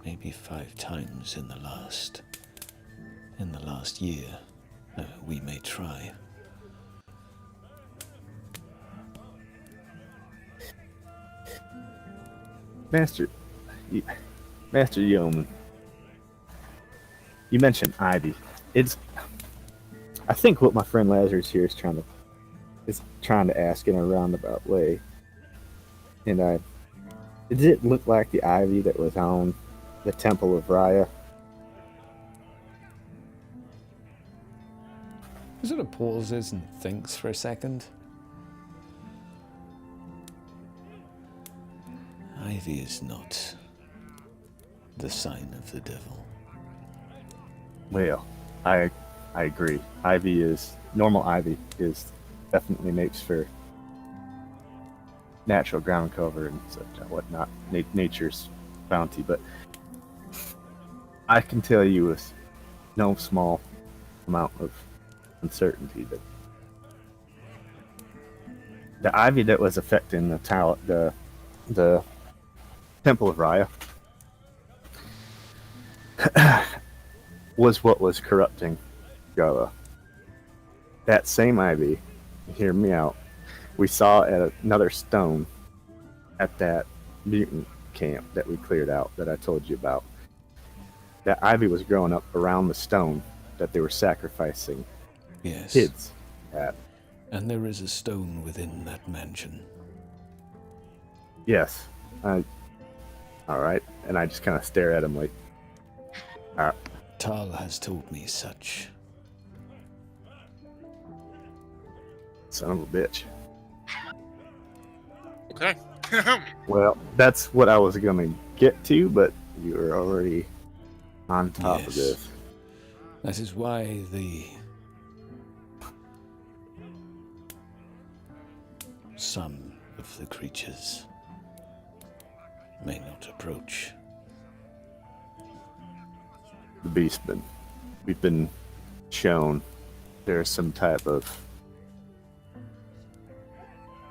maybe 5 times in the last year. We may try. Master Yeoman, you mentioned ivy. I think what my friend Lazarus here is trying to ask in a roundabout way. And did it look like the ivy that was on the Temple of Raya? He sort of pauses and thinks for a second. Ivy is not the sign of the devil. Well, I agree. Normal ivy definitely makes for natural ground cover and such whatnot, nature's bounty. But I can tell you with no small amount of uncertainty that the ivy that was affecting the Temple of Raya was what was corrupting Gala. That same ivy, hear me out, we saw at another stone at that mutant camp that we cleared out that I told you about. That ivy was growing up around the stone that they were sacrificing Yes. kids at. And there is a stone within that mansion. Yes. Alright. And I just kind of stare at him like, alright. Tal has told me such. Son of a bitch. Okay. Well, that's what I was going to get to, but you were already on top of Yes. this. That is why the some of the creatures may not approach. The beastmen. We've been shown there's some type of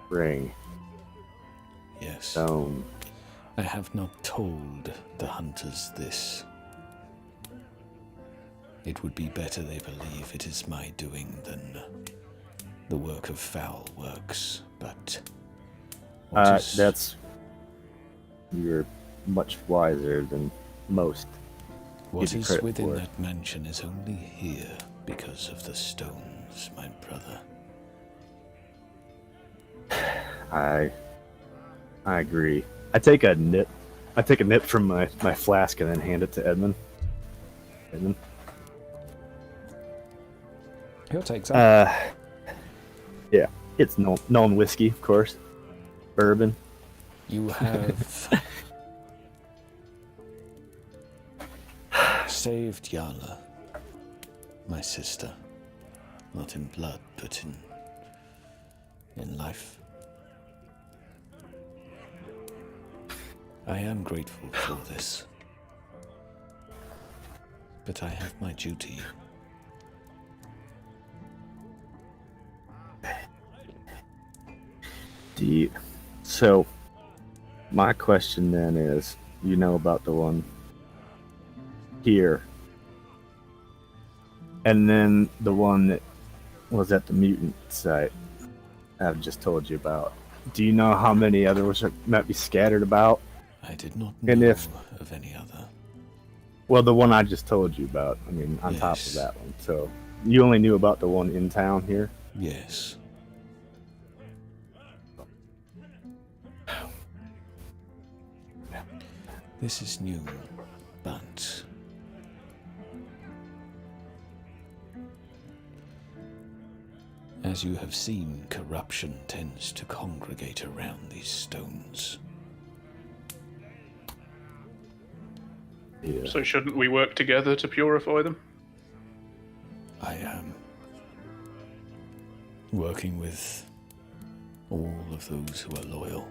ring. Yes. Stone. I have not told the hunters this. It would be better they believe it is my doing than the work of foul works, but... That's... You're much wiser than most. What is within that mansion is only here because of the stones, my brother. I agree. I take a nip from my flask and then hand it to Edmund. Edmund? He'll take some. Yeah. It's known whiskey, of course. Bourbon. You have saved Yala, my sister, not in blood, but in life. I am grateful for this, but I have my duty. So, my question then is, you know about the one here, and then the one that was at the mutant site I've just told you about. Do you know how many others might be scattered about? I did not know of any other. Well, the one I just told you about, I mean, on top of that one. So, you only knew about the one in town here? Yes. This is new, but as you have seen, corruption tends to congregate around these stones. Yeah. So shouldn't we work together to purify them? I am working with all of those who are loyal.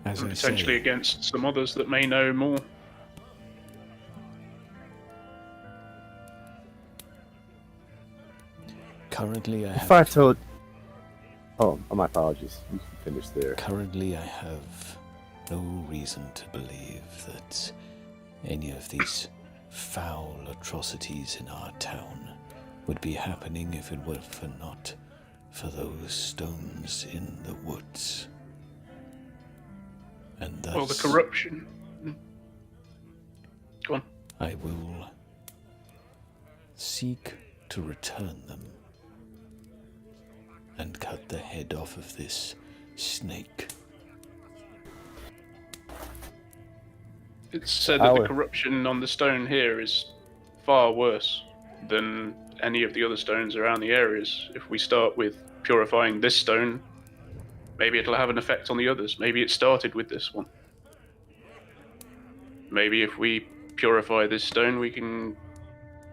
As And I potentially say, against some others that may know more. currently I have... If I told... Oh, my apologies. You can finish there. Currently, I have no reason to believe that any of these foul atrocities in our town would be happening if it were not for those stones in the woods. And thus, Well, the corruption. Go on. I will seek to return them and cut the head off of this snake. It's said that the corruption on the stone here is far worse than any of the other stones around the areas. If we start with purifying this stone, maybe it'll have an effect on the others. Maybe it started with this one. Maybe if we purify this stone, we can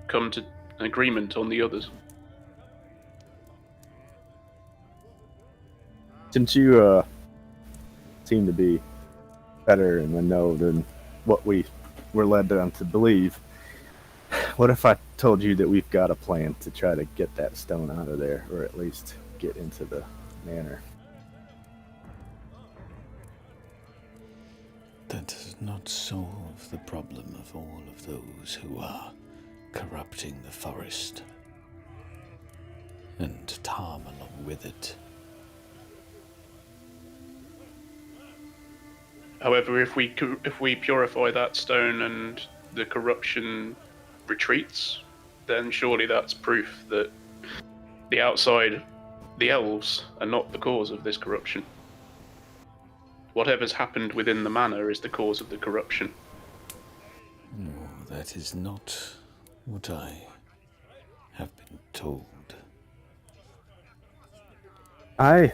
come to an agreement on the others. Since you seem to be better in the know than what we were led on to believe, what if I told you that we've got a plan to try to get that stone out of there, or at least get into the manor? That does not solve the problem of all of those who are corrupting the forest, and Tarm along with it. However, if we purify that stone and the corruption retreats, then surely that's proof that the outside, the elves, are not the cause of this corruption. Whatever's happened within the manor is the cause of the corruption. No, that is not what I have been told. I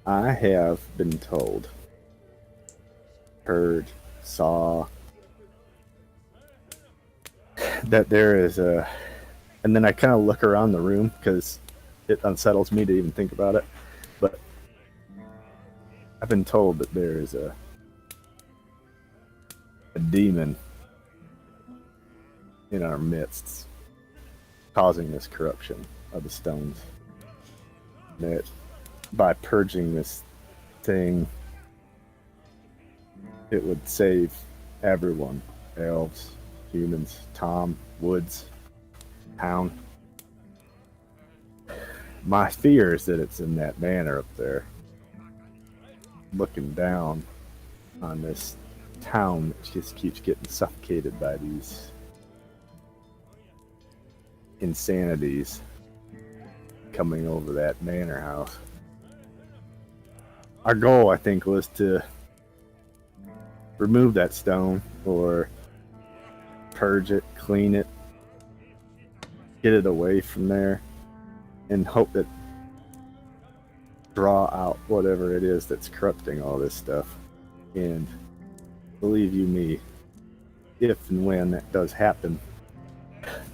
have been told, heard, saw, that there is a... And then I kind of look around the room, because it unsettles me to even think about it. But I've been told that there is a demon in our midst causing this corruption of the stones. That by purging this thing, it would save everyone. Elves, humans, Tom, woods, town. My fear is that it's in that manor up there, looking down on this town that just keeps getting suffocated by these insanities coming over that manor house. Our goal, I think, was to remove that stone or purge it, clean it, get it away from there, and hope that draw out whatever it is that's corrupting all this stuff. And believe you me, if and when that does happen,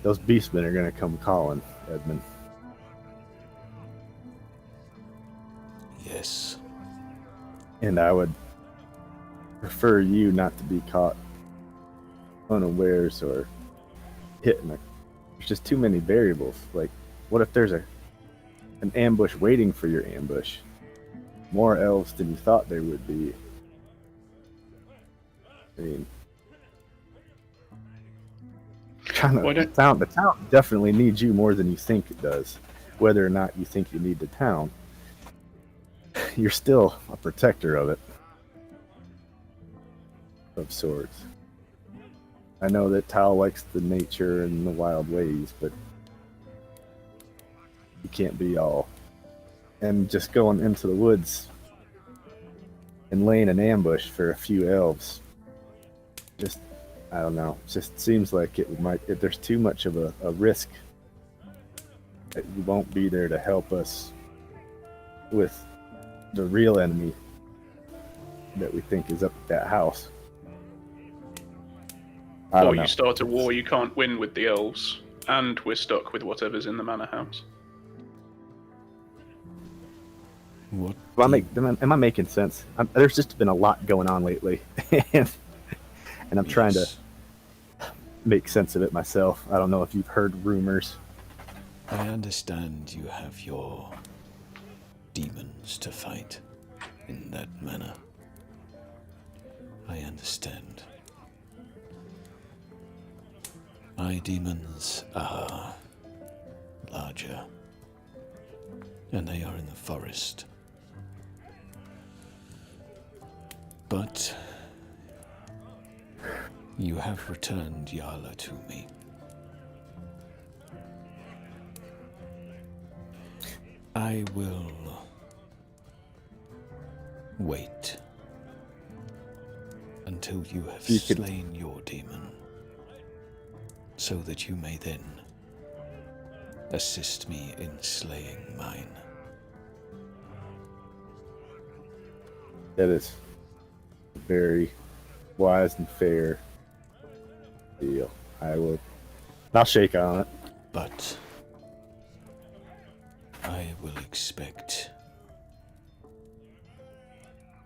those beastmen are going to come calling, Edmund. Yes. And I would prefer you not to be caught unawares or hit there's just too many variables. Like, what if there's an ambush waiting for your ambush? More elves than you thought there would be. I mean, the town definitely needs you more than you think it does. Whether or not you think you need the town, you're still a protector of it. Of sorts. I know that Tal likes the nature and the wild ways, but you can't be all. And just going into the woods and laying an ambush for a few elves, just, I don't know, just seems like if there's too much of a risk that you won't be there to help us with the real enemy that we think is up at that house. Or you start a war you can't win with the elves, and we're stuck with whatever's in the manor house. What? Am I making sense? There's just been a lot going on lately, and I'm trying to make sense of it myself. I don't know if you've heard rumors. I understand you have your demons to fight in that manner. I understand. My demons are larger, and they are in the forest. But you have returned Yala to me. I will wait until you have slain your demon, so that you may then assist me in slaying mine. That is a very wise and fair deal. I'll shake on it. But I will expect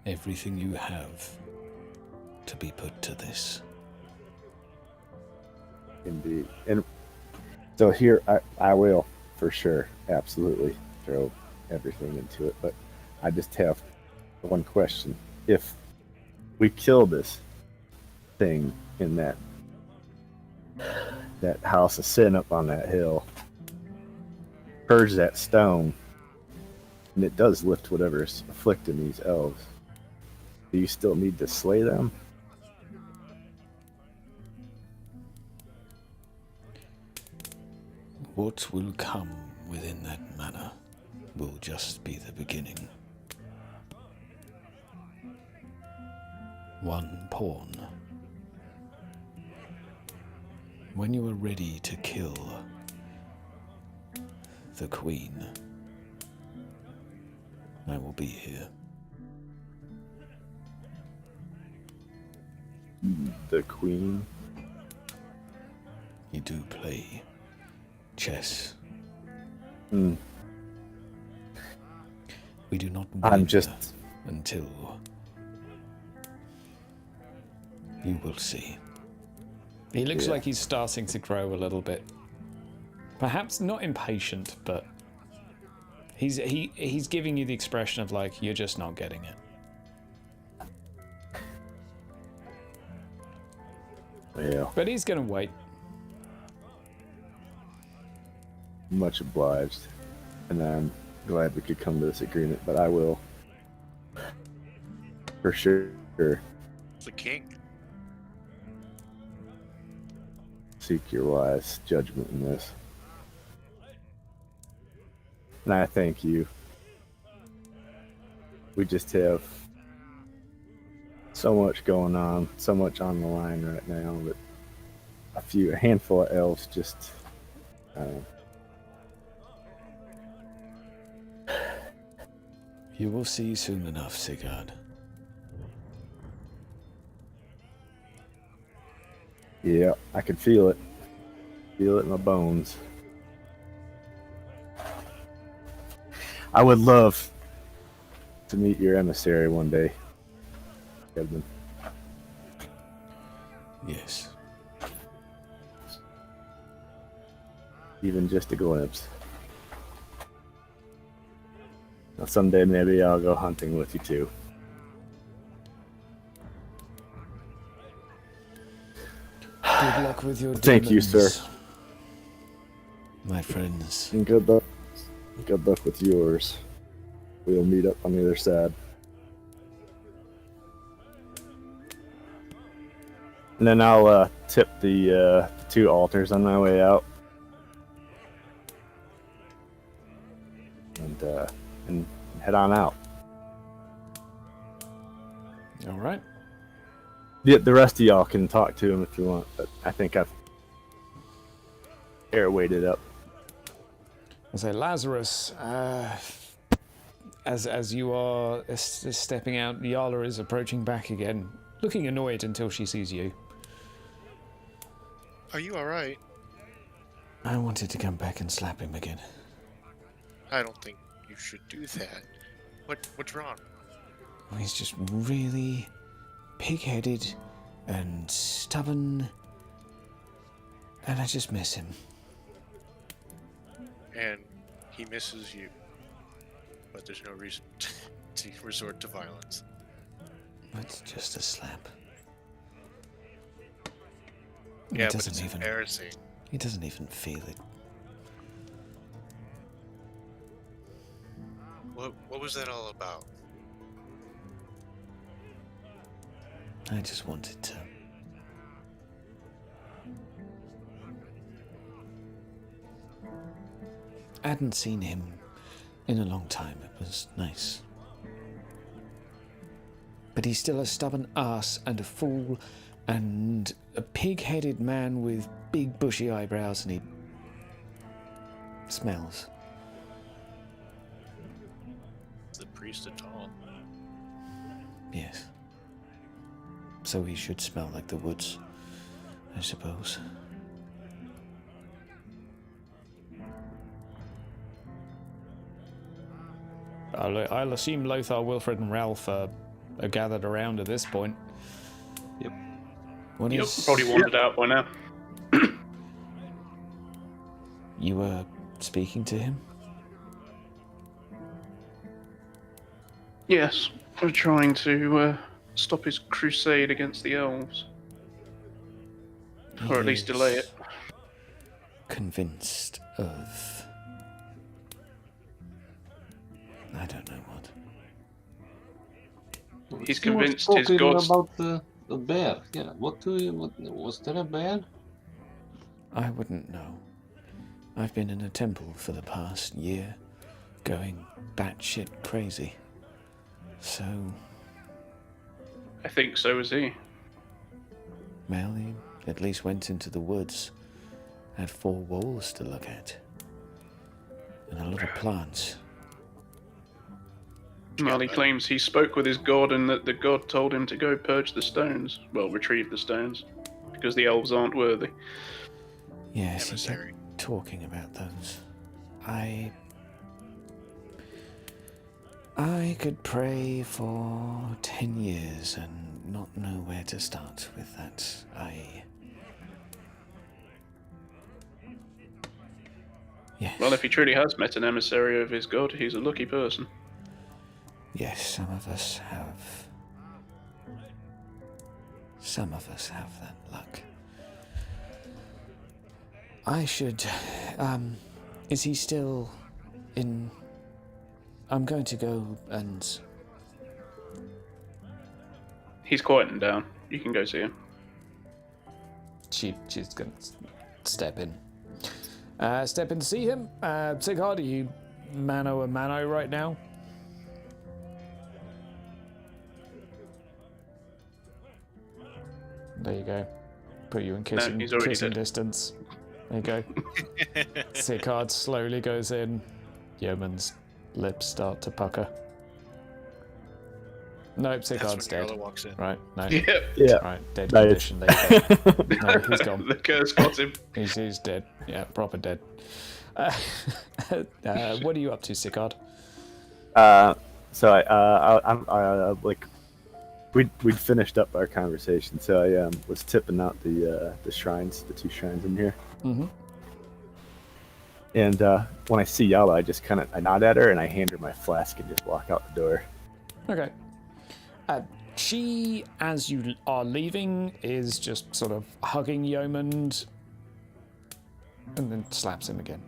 everything you have to be put to this. Indeed. And so here, I will, for sure, absolutely throw everything into it. But I just have one question. If we kill this thing in that house of sin up on that hill, purge that stone, and it does lift whatever's afflicting these elves, do you still need to slay them? What will come within that manor will just be the beginning. One pawn. When you are ready to kill the queen, I will be here. The queen? You do play chess. We do not I'm win just... until you will see. He looks like he's starting to grow a little bit. Perhaps not impatient, but he's giving you the expression of like, you're just not getting it. Yeah. But he's gonna wait. Much obliged. And I'm glad we could come to this agreement, but I will. For sure. The king. Seek your wise judgment in this. And I thank you. We just have so much going on, so much on the line right now that a handful of elves just You will see soon enough, Sigurd. yeah, I can feel it. Feel it in my bones. I would love to meet your emissary one day, Kevin. Yes. Even just a glimpse. Now someday maybe I'll go hunting with you too. Good luck with your Thank you, sir. demons, my friends. And good luck. Good luck with yours. We'll meet up on the other side. And then I'll tip the 2 altars on my way out. And head on out. All right. The rest of y'all can talk to him if you want, but I think I've airwayed it up. I say, Lazarus, as you are stepping out, Yala is approaching back again, looking annoyed until she sees you. Are you alright? I wanted to come back and slap him again. I don't think you should do that. What's wrong? He's just really pig-headed and stubborn, and I just miss him. And he misses you. But there's no reason to resort to violence. It's just a slap. Yeah, but it's embarrassing. He doesn't even feel it. What was that all about? I just wanted to. I hadn't seen him in a long time. It was nice. But he's still a stubborn ass and a fool and a pig-headed man with big bushy eyebrows, and he smells. The priest at all. Yes. So he should smell like the woods, I suppose. I'll assume Lothar, Wilfred, and Ralph are gathered around at this point. Yep. Probably wandered out by now. You were speaking to him? Yes, we're trying to stop his crusade against the elves. Or at least delay it. Convinced of... I don't know what. He's He was convinced his talking gods... about the bear. Yeah, what was there a bear? I wouldn't know. I've been in a temple for the past year, going batshit crazy. So... I think so is he. Well, he at least went into the woods, had 4 walls to look at, and a lot of plants. Well, he claims he spoke with his god and that the god told him to go purge the stones. Well, retrieve the stones. Because the elves aren't worthy. Yes, he Emissary. kept talking about those. I could pray for 10 years and not know where to start with that. Yes. Well, if he truly has met an emissary of his god, he's a lucky person. Yes, some of us have. Some of us have that luck. I should. Is he still in? I'm going to go and. He's quieting down. You can go see him. She's going to step in. Step in to see him. Sighard, are you mano a mano right now? There you go. Put you in kissing distance. There you go. Sighard slowly goes in. Yeoman's lips start to pucker. Nope, Sighard's dead. Walks in. Right, no. Yeah. Right, dead condition. There you go. No, he's gone. The curse got him. He's dead. Yeah, proper dead. What are you up to, Sighard? So I like we'd finished up our conversation, so I was tipping out the shrines, the 2 shrines in here. Mm-hmm. And when I see Yala, I just I nod at her and I hand her my flask and just walk out the door. Okay. She, as you are leaving, is just sort of hugging Yeoman and then slaps him again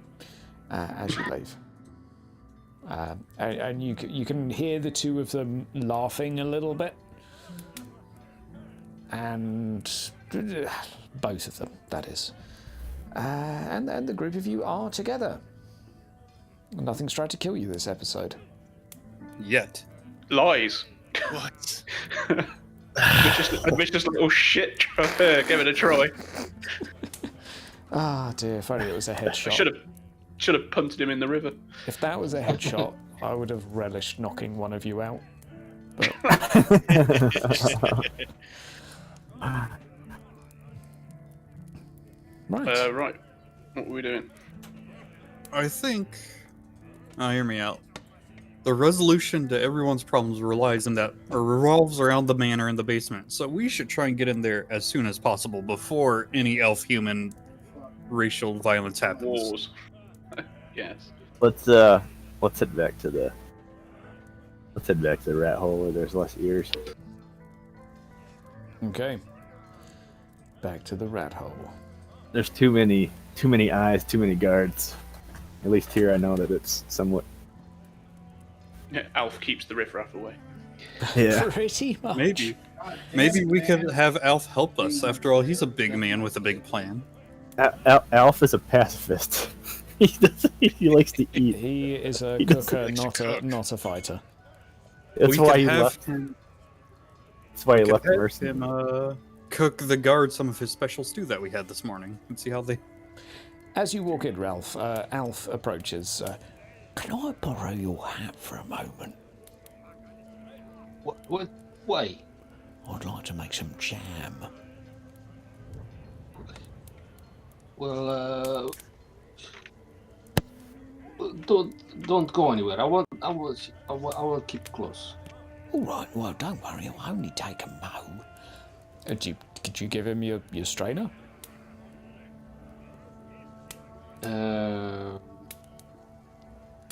as you leave. And you can hear the two of them laughing a little bit. And both of them, that is. And then the group of you are together. Nothing's tried to kill you this episode. Yet. Lies. What? Admit just a little shit. Give it a try. Ah, dear, if only it was a headshot. Should have punted him in the river. If that was a headshot, I would have relished knocking one of you out. But... Right. Right. What were we doing? I think. Oh, hear me out. The resolution to everyone's problems revolves around the manor in the basement. So we should try and get in there as soon as possible before any elf-human racial violence happens. Wars. Yes. Let's head back to the rat hole where there's less ears. Okay. Back to the rat hole. There's too many eyes, too many guards. At least here I know that it's somewhat. Yeah, Alf keeps the riffraff away. Yeah. Pretty much. Maybe we could have Alf help us. After all, he's a big man with a big plan. Alf is a pacifist. He likes to eat. He is a cooker, not a fighter. That's why he left. That's why he left the mercy. Him cook the guard some of his special stew that we had this morning and see how they. As you walk in, Ralph, Alf approaches. Can I borrow your hat for a moment? What? Why? I'd like to make some jam. Well, don't go anywhere. I will keep close. All right. Well, don't worry. I'll only take a mo. Did you give him your strainer?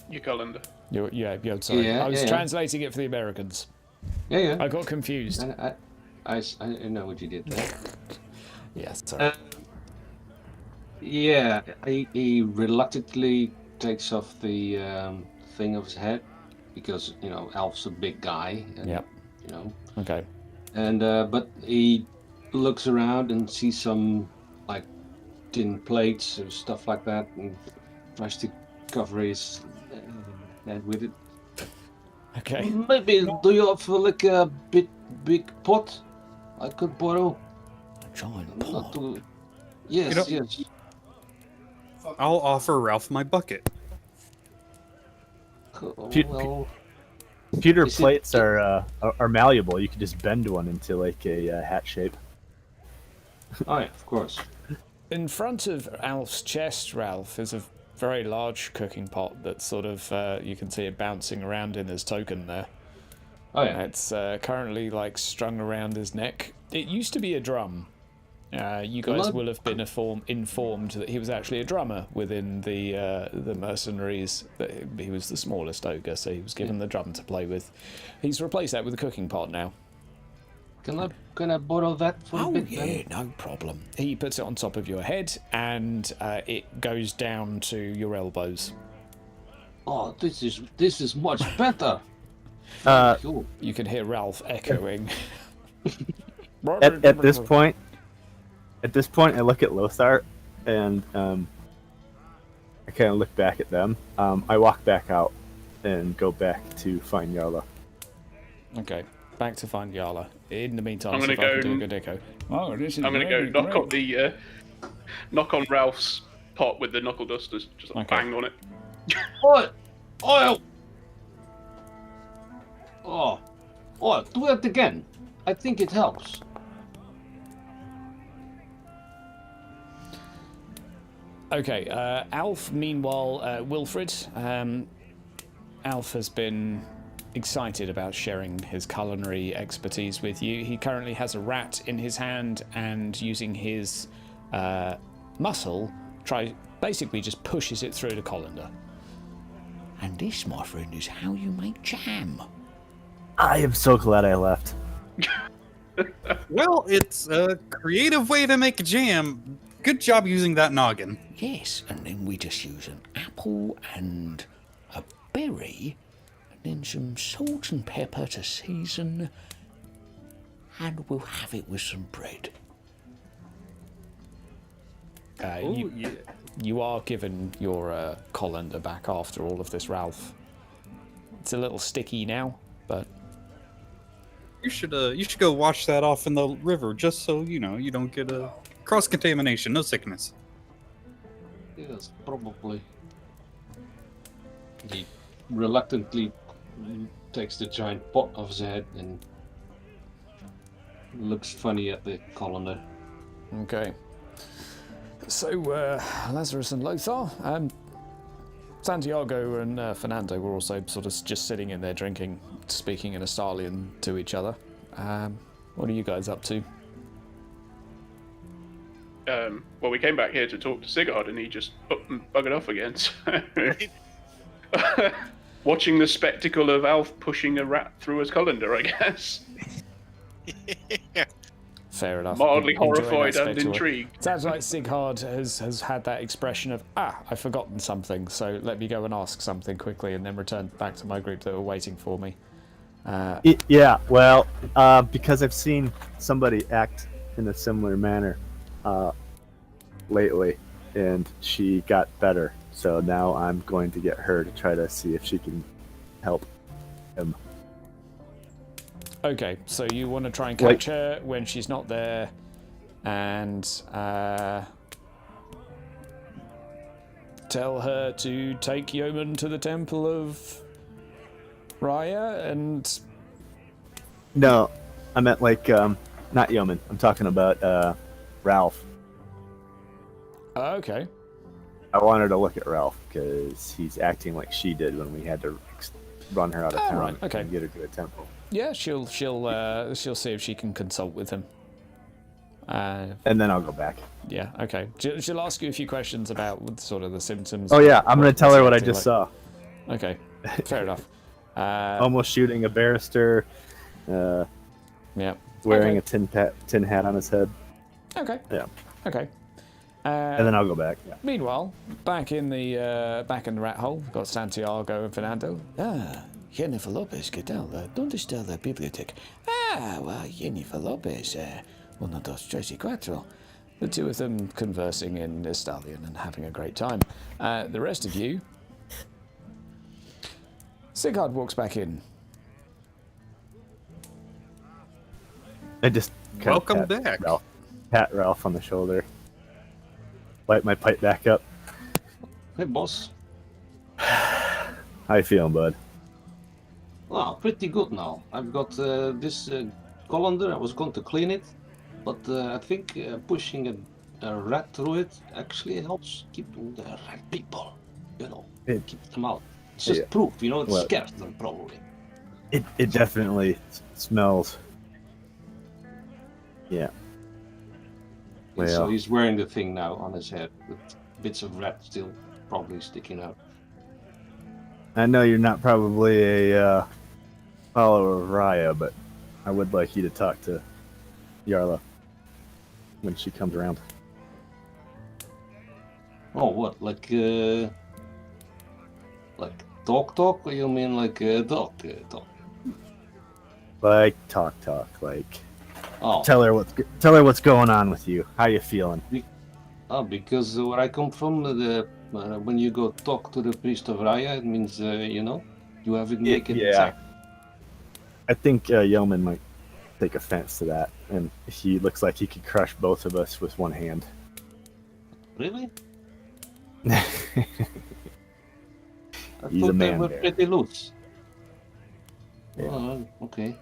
Your calendar. Sorry. I was translating it for the Americans. Yeah. I got confused. I know what you did there. Yes, sorry. Yeah, he reluctantly takes off the thing of his head because Alf's a big guy. And, yep. Okay. And but he looks around and sees some like tin plates or stuff like that, and tries to cover his head with it. Okay. Maybe do you have like a big pot I could borrow? A giant pot. Yes, yes. I'll offer Ralph my bucket. Pewter plates are malleable. You can just bend one into like a hat shape. Oh yeah, of course. In front of Alf's chest, Ralph, is a very large cooking pot that sort of you can see it bouncing around in his token there. Oh yeah. It's currently like strung around his neck. It used to be a drum. You guys will have been informed that he was actually a drummer within the mercenaries. He was the smallest ogre, so he was given the drum to play with. He's replaced that with a cooking pot now. Can I borrow that for a bit? Yeah, no problem. He puts it on top of your head, and it goes down to your elbows. Oh, this is much better. Cool. You can hear Ralph echoing. At this point, I look at Lothar, and I kind of look back at them. I walk back out and go back to find Yarla. Okay, back to find Yarla. In the meantime, I'm see gonna if I go can do a good echo. Oh, this is I'm gonna go knock on Ralph's pot with the knuckle dusters, just like bang on it. Oh, do it again. I think it helps. Okay, Alf, meanwhile, Wilfred. Alf has been excited about sharing his culinary expertise with you. He currently has a rat in his hand and using his muscle, basically just pushes it through the colander. And this, my friend, is how you make jam. I am so glad I left. Well, it's a creative way to make jam. Good job using that noggin. Yes, and then we just use an apple and a berry, and then some salt and pepper to season, and we'll have it with some bread. You are given your colander back after all of this, Ralph. It's a little sticky now, but You should go wash that off in the river, just so you know you don't get a cross-contamination, no sickness. Yes, probably. He reluctantly takes the giant pot off his head and looks funny at the colander. okay. So, Lazarus and Lothar, Santiago and Fernando were also sort of just sitting in there drinking, speaking in Astalian to each other. What are you guys up to? Well, we came back here to talk to Sigurd, and he just buggered off again. So watching the spectacle of Alf pushing a rat through his colander, I guess. Fair enough. Mildly Enjoying horrified that and spectacle. intrigued. Sounds like Sigurd has had that expression of, I've forgotten something, so let me go and ask something quickly and then return back to my group that were waiting for me. Yeah, well, because I've seen somebody act in a similar manner lately, and she got better. So now I'm going to get her to try to see if she can help him. Okay, so you want to try and catch her when she's not there, and tell her to take Yeoman to the Temple of Raya, and... No, I meant not Yeoman. I'm talking about Ralph. Okay. I want her to look at Ralph because he's acting like she did when we had to run her out of town right, okay. and get her to a temple. Yeah, she'll see if she can consult with him. And then I'll go back. Yeah, okay. She'll ask you a few questions about sort of the symptoms. Oh yeah, I'm going to tell her what I just saw. Okay, fair enough. Almost shooting a barrister. Yeah. Wearing a tin hat on his head. Okay. Yeah. Okay. And then I'll go back. Yeah. Meanwhile, back in the rat hole, we've got Santiago and Fernando. Jennifer Lopez, ¿qué tal? ¿Dónde está la biblioteca? Jennifer Lopez, 1, 2, 3, 4. The two of them conversing in Estalian and having a great time. The rest of you... Sigurd walks back in. I just Welcome back. Pat Ralph on the shoulder. Light my pipe back up. Hey, boss. How you feeling, bud? Well, pretty good now. I've got this colander. I was going to clean it, but I think pushing a rat through it actually helps keep the rat people you know, It- keep them out. It's just yeah. proof, you know, it Well- scares them probably. It definitely smells. Yeah. And so Well, he's wearing the thing now on his head with bits of red still probably sticking out. I know you're not probably a follower of Raya, but I would like you to talk to Yarla when she comes around. Oh, what? Like talk? Or you mean like dog talk? Like talk, like Oh, tell her what's going on with you. How you feeling? because where I come from, when you go talk to the priest of Raya, it means you know, you have it make it Yeah. exact. I think Yeoman might take offense to that, and he looks like he could crush both of us with one hand. Really? I He's a thought they man were bear. pretty loose. Yeah. Oh, okay.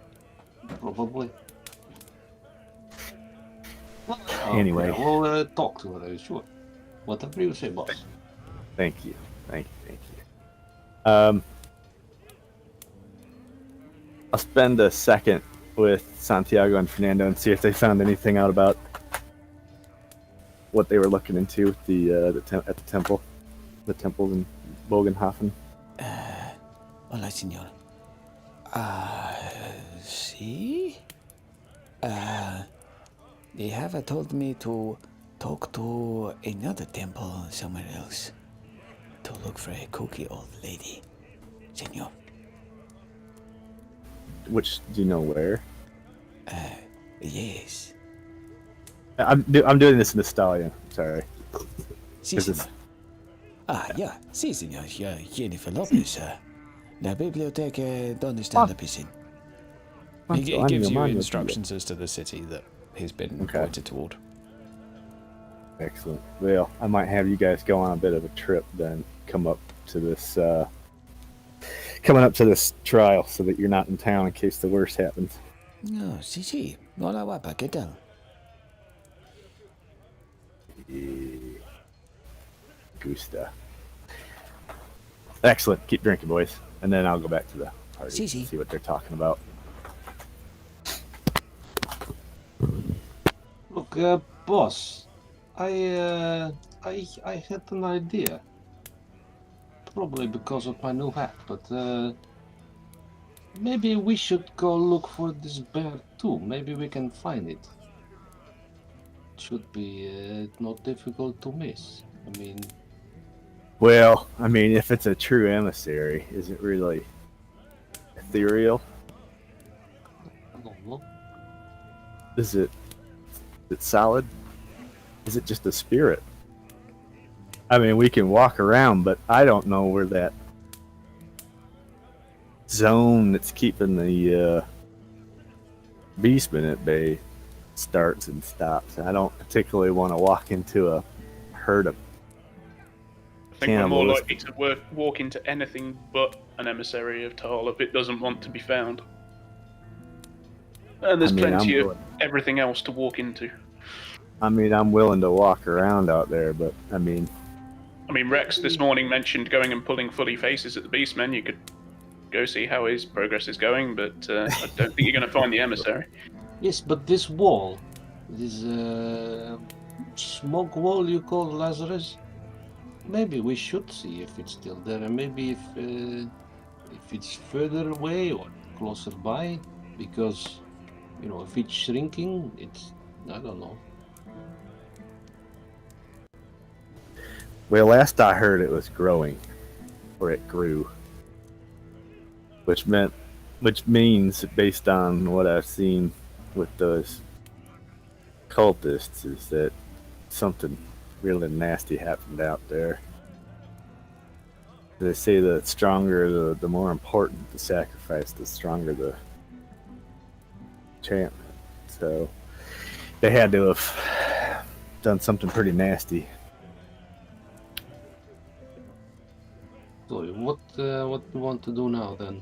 Probably. Well, Anyway. okay, we'll talk to her, sure. Whatever you say, boss. Thank you. I'll spend a second with Santiago and Fernando and see if they found anything out about what they were looking into at the temple, the temples in Bogenhafen. Hola, señor. See? They have told me to talk to another temple somewhere else to look for a cookie old lady, señor. Which do you know where? Yes. I'm doing this in the stallion. Sorry. Sí, This is- señor. Ya. Sí, señor. Ya, Jennifer Lopez. La biblioteca donde está la piscina. He gives you Manio, instructions as to the city that he's been Okay. pointed toward. Excellent. Well, I might have you guys go on a bit of a trip then, coming up to this trial, so that you're not in town in case the worst happens. No, sí. Hola, guapa. ¿Qué tal? Gusta. Excellent. Keep drinking, boys, and then I'll go back to the party Sí. and see what they're talking about. Look, boss, I had an idea. Probably because of my new hat, but maybe we should go look for this bear too. Maybe we can find it. Should be not difficult to miss. I mean, Well, I mean, if it's a true emissary, is it really ethereal? I don't know. Is it solid? Is it just a spirit? I mean, we can walk around, but I don't know where that zone that's keeping the beastmen at bay starts and stops. I don't particularly want to walk into a herd of I think we're more cannibals. likely to walk into anything but an emissary of Tal if it doesn't want to be found. And there's I mean, plenty I'm of willing- everything else to walk into. I mean, I'm willing to walk around out there, but I mean, Rex this morning mentioned going and pulling fully faces at the Beastmen. You could go see how his progress is going, but I don't think you're going to find the emissary. Yes, but this wall, this smoke wall you call Lazarus, maybe we should see if it's still there, and maybe if it's further away or closer by, because you know if it's shrinking, I don't know. well, last I heard it was growing, or it grew, which means, based on what I've seen with those cultists, is that something really nasty happened out there. They say the stronger, the more important the sacrifice, the stronger the enchantment. So they had to have done something pretty nasty. So what do you want to do now then?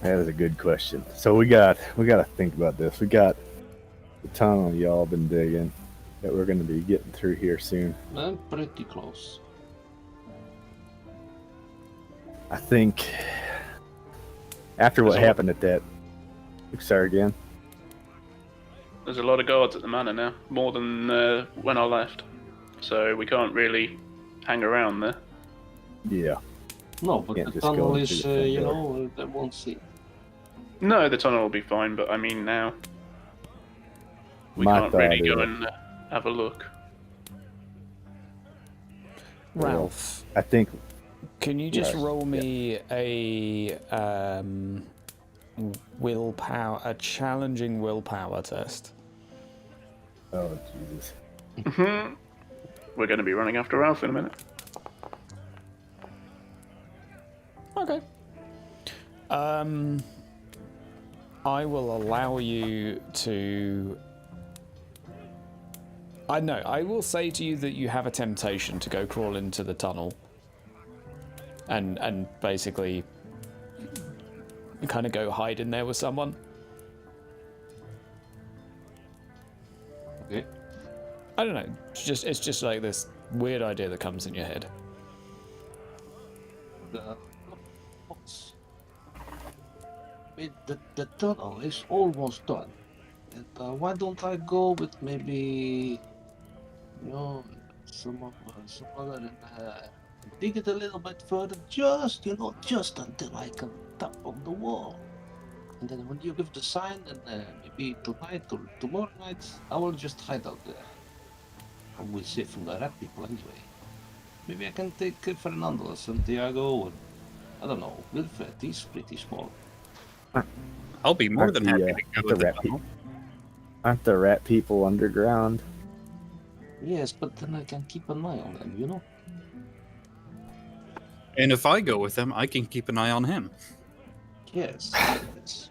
That is a good question. So we got to think about this. We got the tunnel y'all been digging that we're going to be getting through here soon. I'm pretty close. I think after what happened at that. Sorry again. There's a lot of guards at the manor now, more than when I left. So we can't really hang around there. Yeah. No, but Can't the just go tunnel into is, the front you door. know, they won't see. No, the tunnel will be fine, but I mean now. We My can't thought really go is- and have a look. Ralph, I think can you just Yes, roll me a a challenging willpower test? oh Jesus. We're going to be running after Ralph in a minute. Okay. I will allow you to. I will say to you that you have a temptation to go crawl into the tunnel and basically kind of go hide in there with someone. Okay. I don't know. It's just like this weird idea that comes in your head. The tunnel is almost done. And why don't I go with maybe, you know, some other and dig it a little bit further, just until I can tap on the wall. And then when you give the sign, then maybe tonight or tomorrow night, I will just hide out there. I will save from the rat people anyway. Maybe I can take Fernando or Santiago, or I don't know, Wilfred. He's pretty small. I'll be more than happy to go aren't with the the rat tunnel. people? Aren't the rat people underground? Yes, but then I can keep an eye on them, you know? And if I go with him, I can keep an eye on him. Yes. Yes.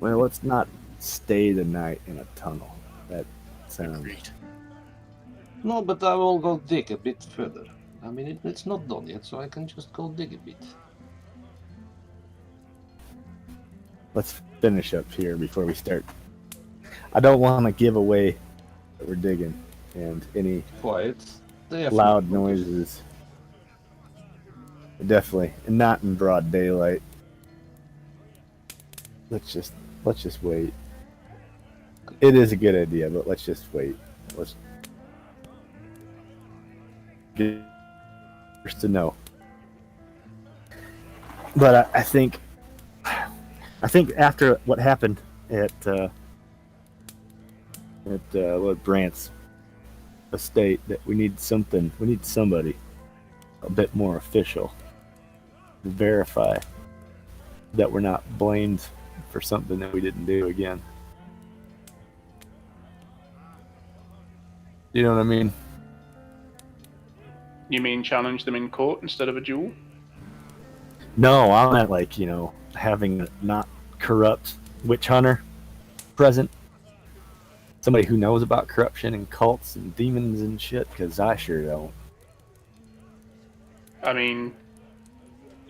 Well, let's not stay the night in a tunnel. That sounds. Agreed. No, but I will go dig a bit further. I mean, it's not done yet, so I can just go dig a bit. Let's finish up here before we start. I don't want to give away that we're digging and any Quiet. They have loud no focus. noises. Definitely, and not in broad daylight. Let's just wait. It is a good idea, but let's just wait. Let's get first to know. But I think after what happened at Lord Brant's estate, that we need somebody a bit more official to verify that we're not blamed for something that we didn't do again. You know what I mean? You mean challenge them in court instead of a duel? No, I'm not like, having a not corrupt witch hunter present. Somebody who knows about corruption and cults and demons and shit, because I sure don't. I mean,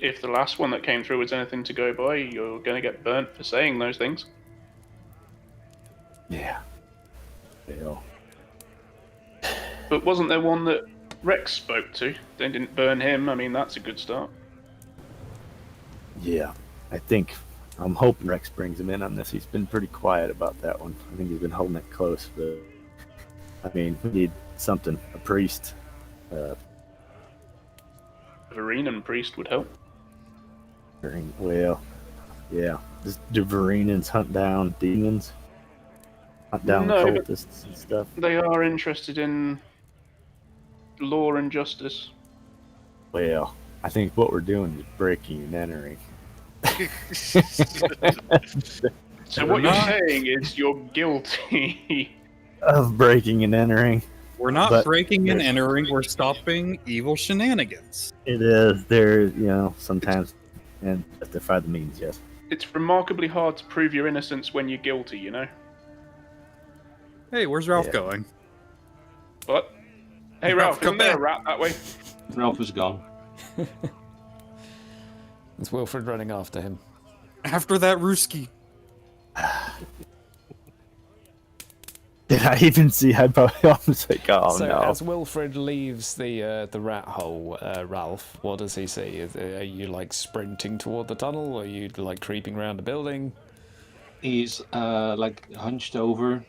if the last one that came through was anything to go by, you're going to get burnt for saying those things. Yeah. Hell. But wasn't there one that Rex spoke to? They didn't burn him. I mean, that's a good start. Yeah. I'm hoping Rex brings him in on this. He's been pretty quiet about that one. I think he's been holding it close, but I mean, we need something. A priest. Varenan priest would help. Well, yeah. Do Varenans hunt down demons? Hunt down No, but cultists and stuff? they are interested in law and justice. Well, I think what we're doing is breaking and entering. So what you're saying is you're guilty. Of breaking and entering. We're not But breaking and there's- entering, we're stopping evil shenanigans. It is. There, sometimes, and justify the means, yes. It's remarkably hard to prove your innocence when you're guilty, you know? Hey, where's Ralph Yeah. going? What? Hey Ralph, Ralph, come isn't there a back. rat that way? Ralph is gone. It's Wilfred running after him. Did I even see, I'd probably almost like, oh So no. as Wilfred leaves the rat hole, Ralph, what does he see? Are you like sprinting toward the tunnel? Or are you like creeping around the building? He's like hunched over,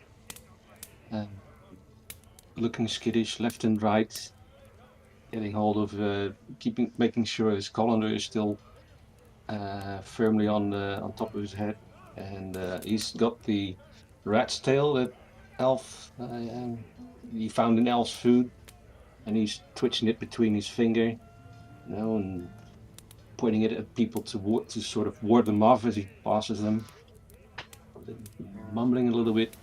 looking skittish left and right, getting hold of making sure his colander is still firmly on top of his head, and he's got the rat's tail that elf he found in elf's food, and he's twitching it between his finger, and pointing it at people to sort of ward them off as he passes them, mumbling a little bit,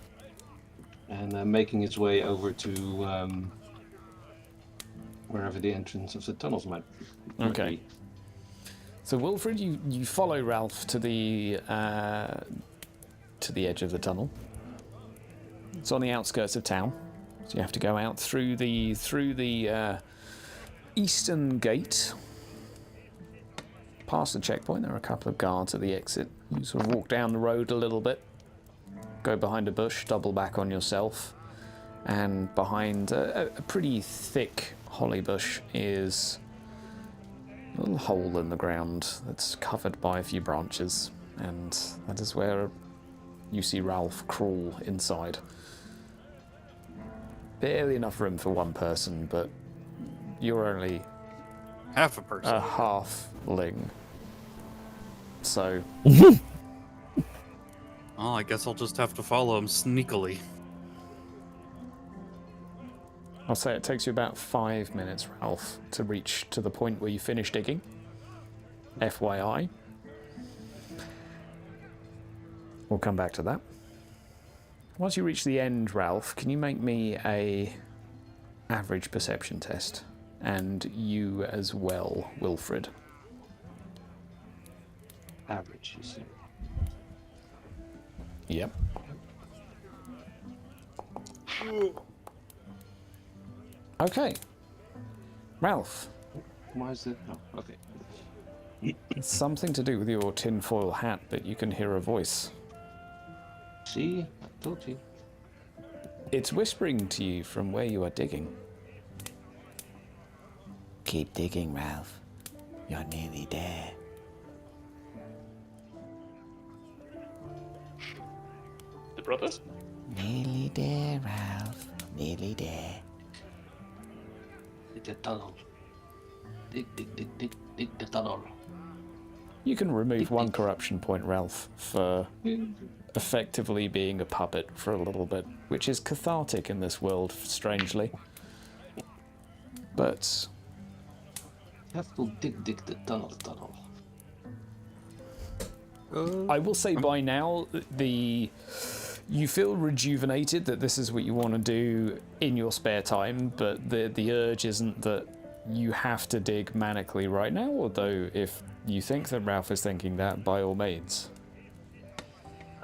and making his way over to wherever the entrance of the tunnels might Okay. be. So Wilfred, you follow Ralph to the edge of the tunnel. It's on the outskirts of town, so you have to go out through the eastern gate. Past the checkpoint, there are a couple of guards at the exit. You sort of walk down the road a little bit, go behind a bush, double back on yourself, and behind a pretty thick holly bush is a little hole in the ground that's covered by a few branches, and that is where you see Ralph crawl inside. Barely enough room for one person, but you're only Half a person. a halfling. So, Oh, I guess I'll just have to follow him sneakily. I'll say it takes you about 5 minutes, Ralph, to reach to the point where you finish digging. FYI. We'll come back to that. Once you reach the end, Ralph, can you make me a average perception test? And you as well, Wilfred. Average, you see. Yep. Okay. Ralph, Why is that? Oh, okay. it's something to do with your tinfoil hat, but you can hear a voice. See, I told you. It's whispering to you from where you are digging. Keep digging, Ralph. You're nearly there. The brothers? Nearly there, Ralph. Nearly there. Dig the tunnel. Dig the tunnel. You can remove one corruption point, Ralph, for effectively being a puppet for a little bit, which is cathartic in this world, strangely. But Have to dig the tunnel. I will say by now, you feel rejuvenated that this is what you want to do in your spare time, but the urge isn't that you have to dig manically right now, although if you think that Ralph is thinking that, by all means.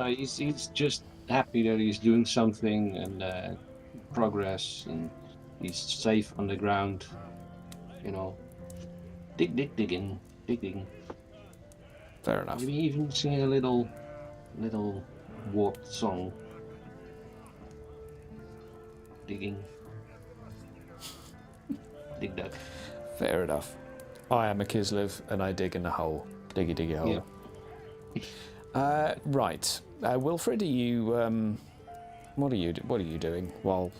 He's just happy that he's doing something and progress, and he's safe on the ground. You know, digging. Fair enough. Maybe even sing a little warped song. Digging. Dig that. Fair enough. I am a Kislev, and I dig in a hole. Diggy hole. Yeah. Right. Wilfred, are you what are you doing while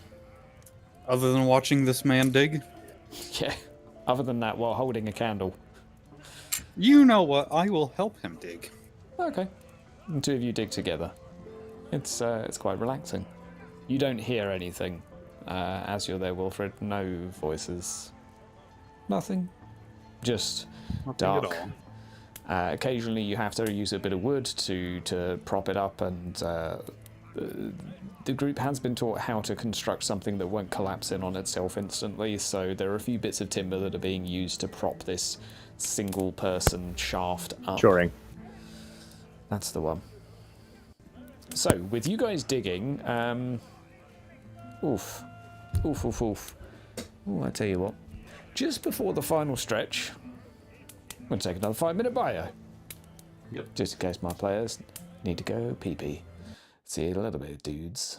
Other than watching this man dig, yeah, other than that, while holding a candle? you know what? I will help him dig. Okay. The two of you dig together. It's quite relaxing. You don't hear anything as you're there, Wilfred. No voices. Nothing. Just Nothing at dark. all. Occasionally you have to use a bit of wood to prop it up, and the group has been taught how to construct something that won't collapse in on itself instantly, so there are a few bits of timber that are being used to prop this single person shaft up. Shoring. That's the one. So, with you guys digging, oof. Oh, I tell you what. Just before the final stretch, I'm going to take another 5-minute bio. Yep. Just in case my players need to go pee-pee. See you in a little bit, dudes.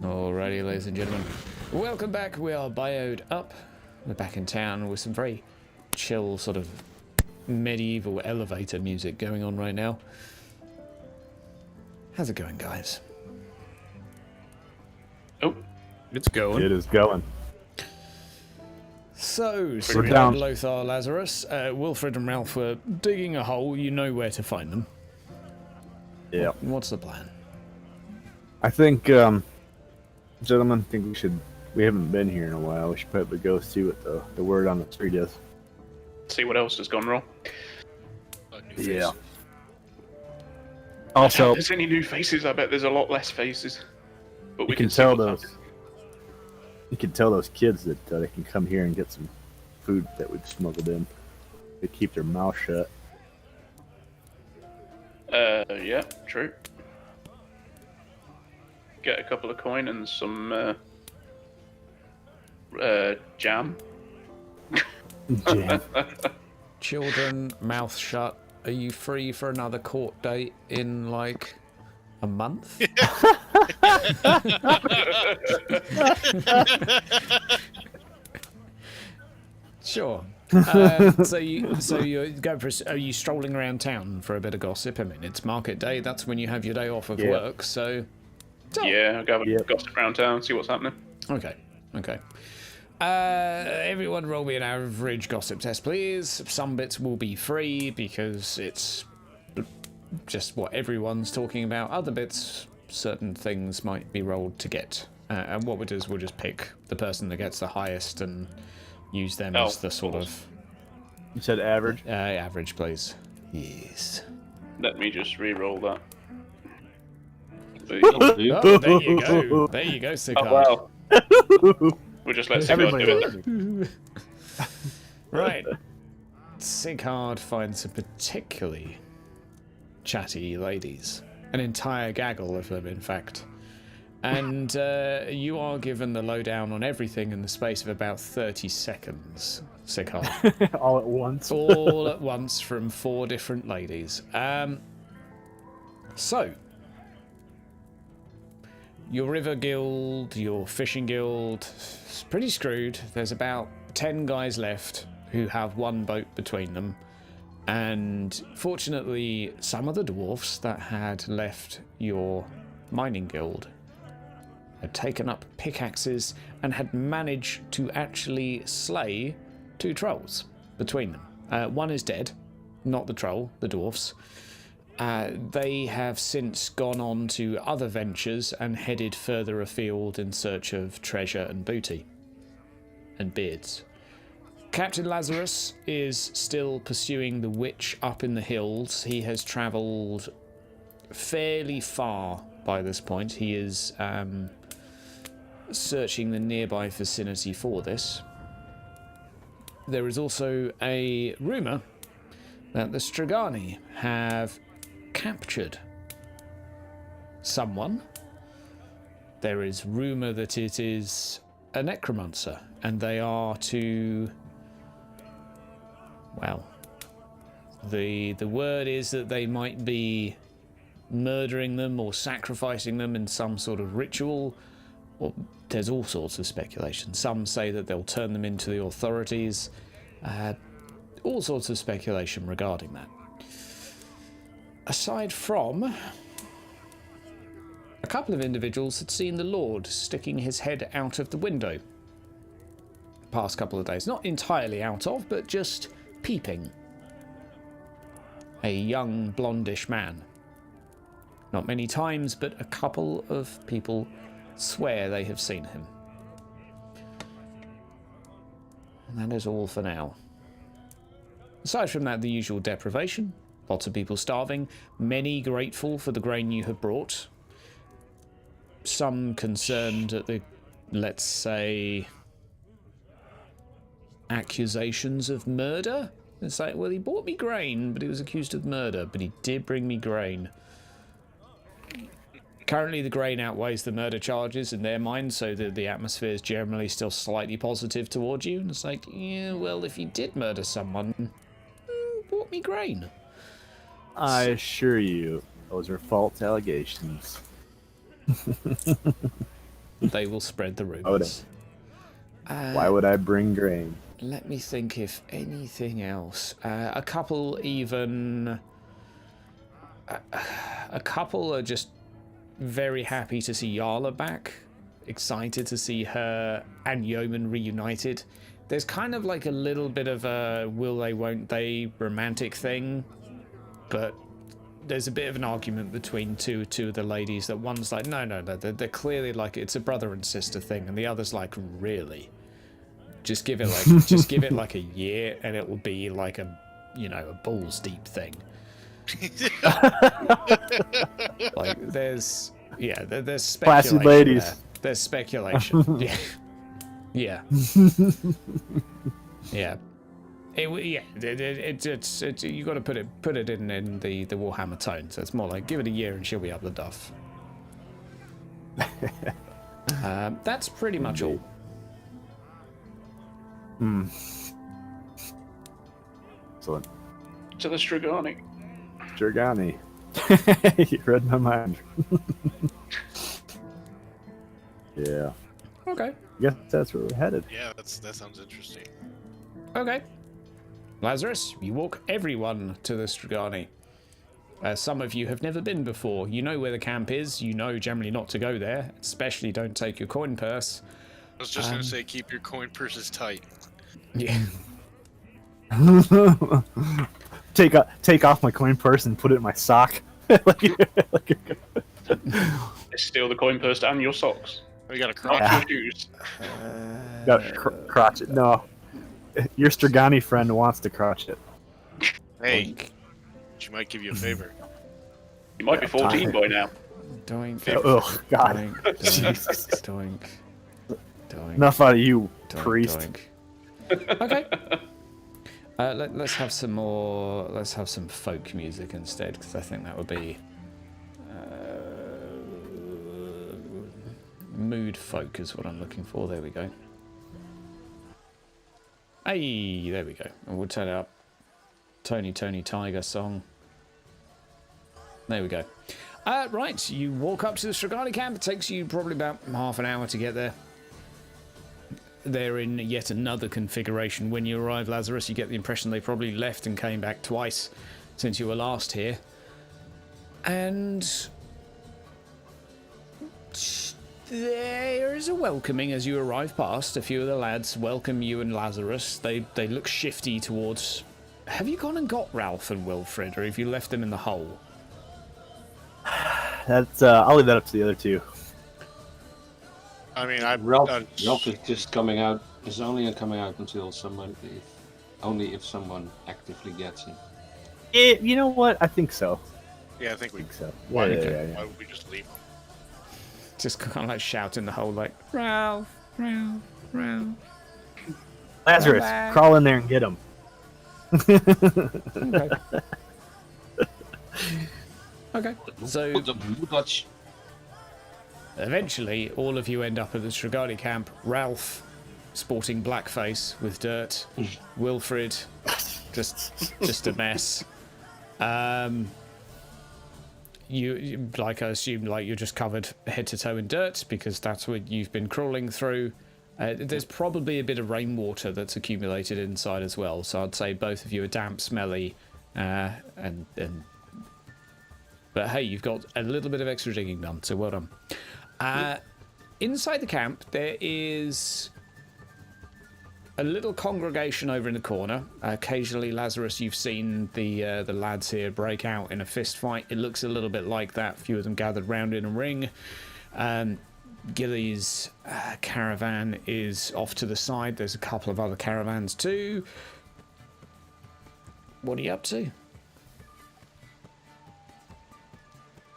Alrighty, ladies and gentlemen. Welcome back. We are bioed up. We're back in town with some very chill sort of medieval elevator music going on right now. How's it going, guys? Oh, It's going. It is going. So, We're down. Lothar, Lazarus, Wilfred and Ralph were digging a hole. You know where to find them. Yeah. What's the plan? I think, gentlemen, I think we haven't been here in a while. We should probably go see what the word on the street is. see what else has gone wrong. Yeah. If Also, there's any new faces, I bet there's a lot less faces. But we you can see tell what's those. You can tell those kids that they can come here and get some food that we've smuggled in. They keep their mouth shut. happening. Yeah, true. Get a couple of coin and some jam. Jam. Children, mouth shut. Are you free for another court date in like a month? Sure. So you're going for? Are you strolling around town for a bit of gossip? I mean, it's market day. That's when you have your day off of Yeah. work. So. Yeah, I'll go have a Yep. gossip around town, see what's happening. Okay. Everyone roll me an average gossip test, please. Some bits will be free because it's just what everyone's talking about. Other bits, certain things might be rolled to get. And what we'll do is we'll just pick the person that gets the highest and use them as the sort of... You said average? average, please. Yes. Let me just re-roll that. Oh, there you go. There you go, Sikard. Oh, wow. We'll just let Sigurd do Everybody it. loves me. Right. Sigurd finds some particularly chatty ladies. An entire gaggle of them, in fact. And you are given the lowdown on everything in the space of about 30 seconds, Sigurd. All at once. All at once from 4 different ladies. So, your river guild, your fishing guild, it's pretty screwed. There's about 10 guys left who have one boat between them. And fortunately, some of the dwarfs that had left your mining guild had taken up pickaxes and had managed to actually slay 2 trolls between them. One is dead, not the troll, the dwarfs. They have since gone on to other ventures and headed further afield in search of treasure and booty. And beards. Captain Lazarus is still pursuing the witch up in the hills. He has travelled fairly far by this point. He is searching the nearby vicinity for this. There is also a rumour that the Strigani have captured someone. There is rumour that it is a necromancer, and they are to... Well, the word is that they might be murdering them or sacrificing them in some sort of ritual. Or there's all sorts of speculation. Some say that they'll turn them into the authorities. All sorts of speculation regarding that. Aside from, a couple of individuals had seen the Lord sticking his head out of the window the past couple of days. Not entirely out of, but just peeping. A young, blondish man. Not many times, but a couple of people swear they have seen him. And that is all for now. Aside from that, the usual deprivation. Lots of people starving. Many grateful for the grain you have brought. Some concerned at the, let's say, accusations of murder. It's like, well, he bought me grain, but he was accused of murder, but he did bring me grain. Currently, the grain outweighs the murder charges in their minds, so the atmosphere is generally still slightly positive towards you. And it's like, yeah, well, if you did murder someone, bought me grain. I assure you, those are false allegations. they will spread the rumors. Why would I bring grain? Let me think if anything else. A couple even... a couple are just very happy to see Yarla back. Excited to see her and Yeoman reunited. There's kind of like a little bit of a will they, won't they romantic thing. But there's a bit of an argument between two of the ladies that one's like, no, they're clearly like, it's a brother and sister thing. And the other's like, really? Just give it like a year and it will be like a, a balls deep thing. Like there's speculation. Placid ladies. There. There's speculation. Yeah. Yeah. It's you got to put it in the Warhammer tone. So it's more like give it a year and she'll be up the duff. That's pretty much all. Excellent. To the Strigani. Strigani. You read my mind. Yeah. Okay. I guess that's where we're headed. Yeah, that sounds interesting. Okay. Lazarus, you walk everyone to the Strigani. Some of you have never been before. You know where the camp is. You know generally not to go there. Especially don't take your coin purse. I was just going to say, keep your coin purses tight. Yeah. Take off my coin purse and put it in my sock. They steal the coin purse and your socks. We got a Not crotch. your shoes. Got crotch it. No, your Strigani friend wants to crotch it. Hey, she might give you a favor. You might be 14 by now. Doink. Oh God. Doink. Jesus. Doink. Doink. Enough out of you, Doink, priest. doink. Okay. Let's have some more. Let's have some folk music instead, because I think that would be mood folk is what I'm looking for. There we go. Hey, there we go. And we'll turn it up. Tony Tiger song. There we go. Right, you walk up to the Strigani camp. It takes you probably about half an hour to get there. They're in yet another configuration. When you arrive, Lazarus, you get the impression they probably left and came back twice since you were last here. And there is a welcoming as you arrive past. A few of the lads welcome you and Lazarus. They look shifty towards... Have you gone and got Ralph and Wilfred, or have you left them in the hole? That's I'll leave that up to the other two. I mean, Ralph is just coming out. Is only coming out until only if someone actively gets him. You know what? I think so. Yeah, I think so. Why, Yeah. why would we just leave him? Just kind of like shout in the hole, like, Ralph, Ralph, Ralph. Lazarus, crawl in there and get him. Okay. So eventually, all of you end up at the Strigani camp. Ralph, sporting blackface with dirt. Wilfred, just a mess. You like, I assume, like you're just covered head to toe in dirt because that's what you've been crawling through. There's probably a bit of rainwater that's accumulated inside as well, so I'd say both of you are damp, smelly, and but hey, you've got a little bit of extra digging done, so well done. Inside the camp, there is a little congregation over in the corner. Occasionally, Lazarus, you've seen the lads here break out in a fist fight. It looks a little bit like that. A few of them gathered round in a ring. Gilly's caravan is off to the side. There's a couple of other caravans too. What are you up to?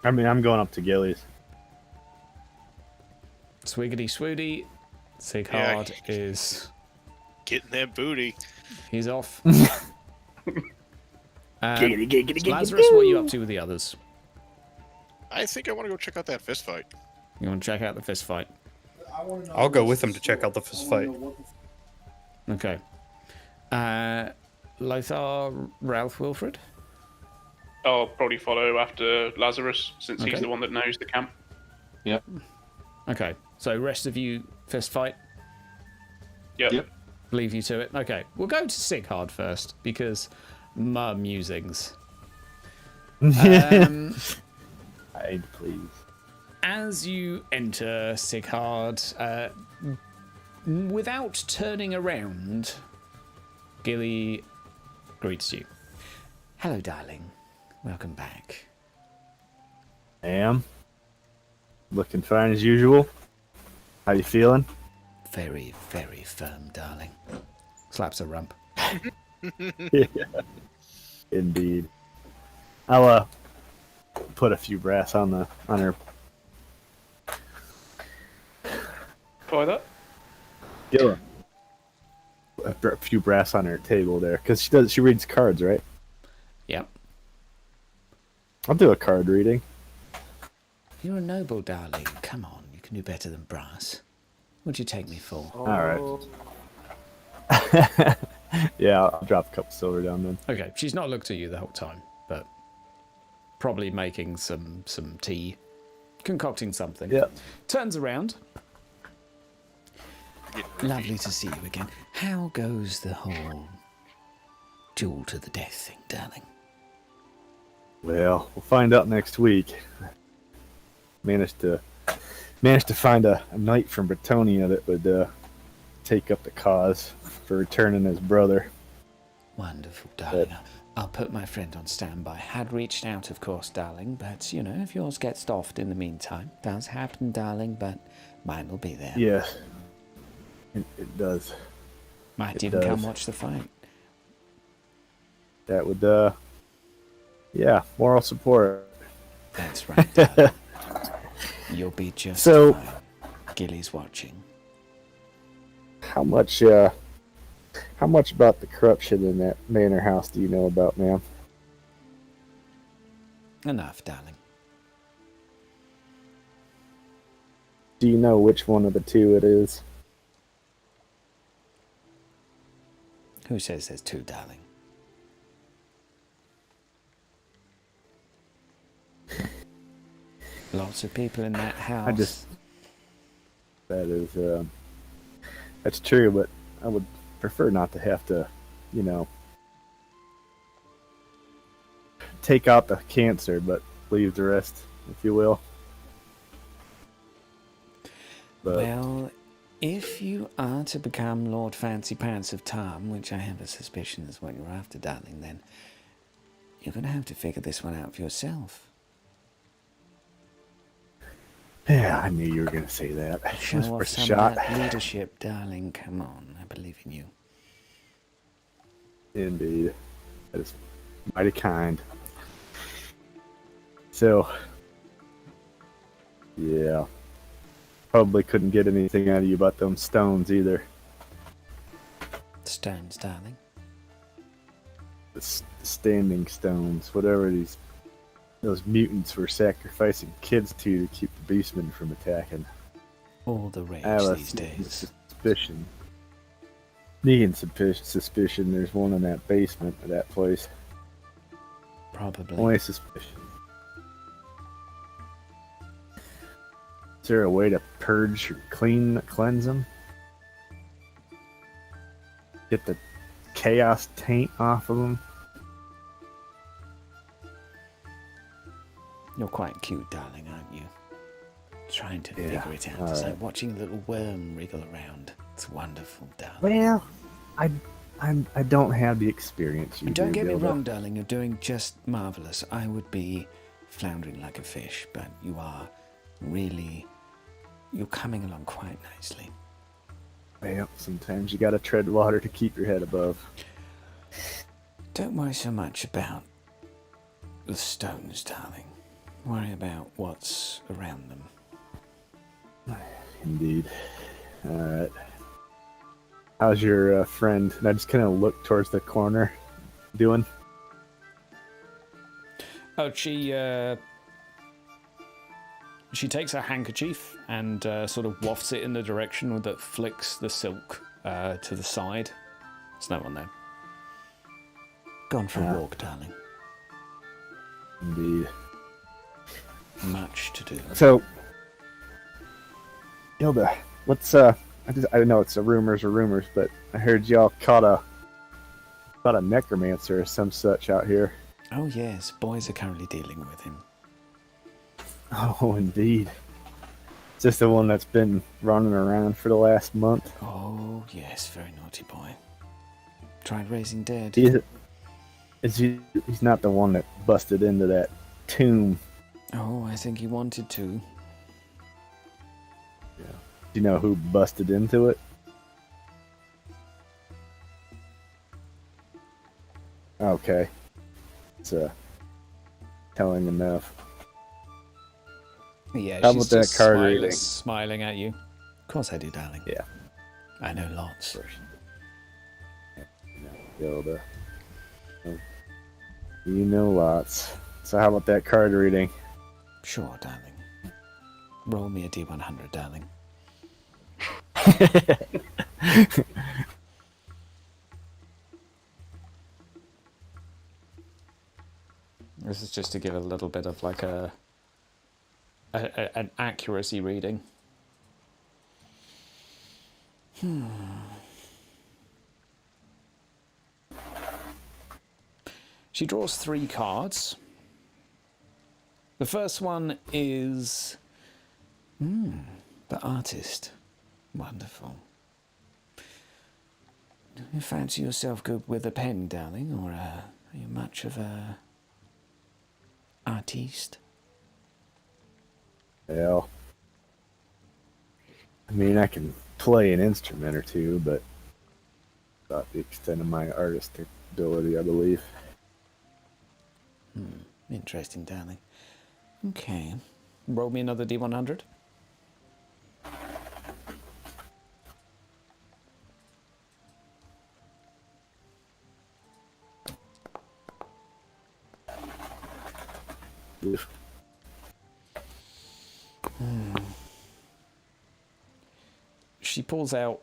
I mean, I'm going up to Gillies. Swiggity swooty. Sighard is getting that booty. He's off. Giggity. Lazarus, what are you up to with the others? I think I want to go check out that fist fight. You want to check out the fist fight? I'll go with him to check out the fist fight. Okay. Lothar, Ralph, Wilfred? I'll probably follow after Lazarus, since he's the one that knows the camp. Yep. Okay, so rest of you fist fight. Yep. Leave you to it. Okay, we'll go to Sighard first because my musings. Hide, please. As you enter Sighard, without turning around, Gilly greets you. Hello, darling. Welcome back. Am looking fine as usual. How you feeling? Very, very firm, darling. Slaps a rump. Yeah. Indeed. I'll put a few brass on her. Try that. Gilla. A few brass on her table there, because she reads cards, right? Yep. I'll do a card reading. You're a noble, darling. Come on, you can do better than brass. What'd you take me for? All right. Yeah, I'll drop a couple silver down then. Okay, she's not looked at you the whole time, but probably making some tea, concocting something. Yeah. Turns around. Lovely to see you again. How goes the whole duel to the death thing, darling? Well, we'll find out next week. Managed to find a knight from Bretonia that would take up the cause for returning his brother. Wonderful, darling. I'll put my friend on standby. Had reached out, of course, darling, but, you know, if yours gets doffed in the meantime, does happen, darling, but mine will be there. Yeah, it does. Might It even does. come watch the fight. That would, yeah, moral support. That's right, darling. You'll be just So- fine. Gilly's watching. How much about the corruption in that manor house do you know about, ma'am? Enough, darling. Do you know which one of the two it is? Who says there's two, darling? Lots of people in that house. That's true, but I would prefer not to have to, you know, take out the cancer, but leave the rest, if you will. But Well, if you are to become Lord Fancy Pants of Tom, which I have a suspicion is what you're after, darling, then you're going to have to figure this one out for yourself. yeah, I knew you were going to say that. Show Just off worth a some shot. of that leadership, darling. Come on, I believe in you. Indeed. That is mighty kind. So, yeah. Probably couldn't get anything out of you about them stones either. Stones, darling. The standing stones, whatever those mutants were sacrificing kids to keep the beastmen from attacking. All the rage I have a these days. suspicion. Sneaking suspicion there's one in that basement of that place. Probably. Only suspicion. Is there a way to purge or cleanse them? Get the chaos taint off of them? You're quite cute, darling, aren't you? Trying to Yeah, figure it out. all It's right. like watching a little worm wriggle around. It's wonderful, darling. Well, I don't have the experience you And don't do, get me Gilda. wrong, darling, you're doing just marvellous. I would be floundering like a fish, but you are really... You're coming along quite nicely. Well, sometimes you gotta tread water to keep your head above. Don't worry so much about the stones, darling. Worry about what's around them. Indeed. Alright. How's your friend? And I just kind of look towards the corner doing. Oh, she takes her handkerchief and sort of wafts it in the direction that flicks the silk to the side. There's no one there. Gone for a walk, darling. Indeed. Much to do. So, Gilda, what's I know it's rumors, but I heard y'all caught a necromancer or some such out here. Oh yes, boys are currently dealing with him. Oh, indeed. Is this the one that's been running around for the last month? Oh yes, very naughty boy. Tried raising dead. He's not the one that busted into that tomb. Oh, I think he wanted to. Yeah. Do you know who busted into it? Okay. It's telling enough. Yeah, How she's about that just card reading? smiling at you. Of course I do, darling. Yeah. I know lots. Gilda. You know lots. So how about that card reading? Sure, darling. Roll me a D100, darling. This is just to give a little bit of like an accuracy reading. She draws 3 cards. The first one is the artist. Wonderful. Do you fancy yourself good with a pen, darling, or are you much of a artiste? Well, I mean, I can play an instrument or two, but about the extent of my artistic ability, I believe. Interesting, darling. Okay. Roll me another D100. Oof. She pulls out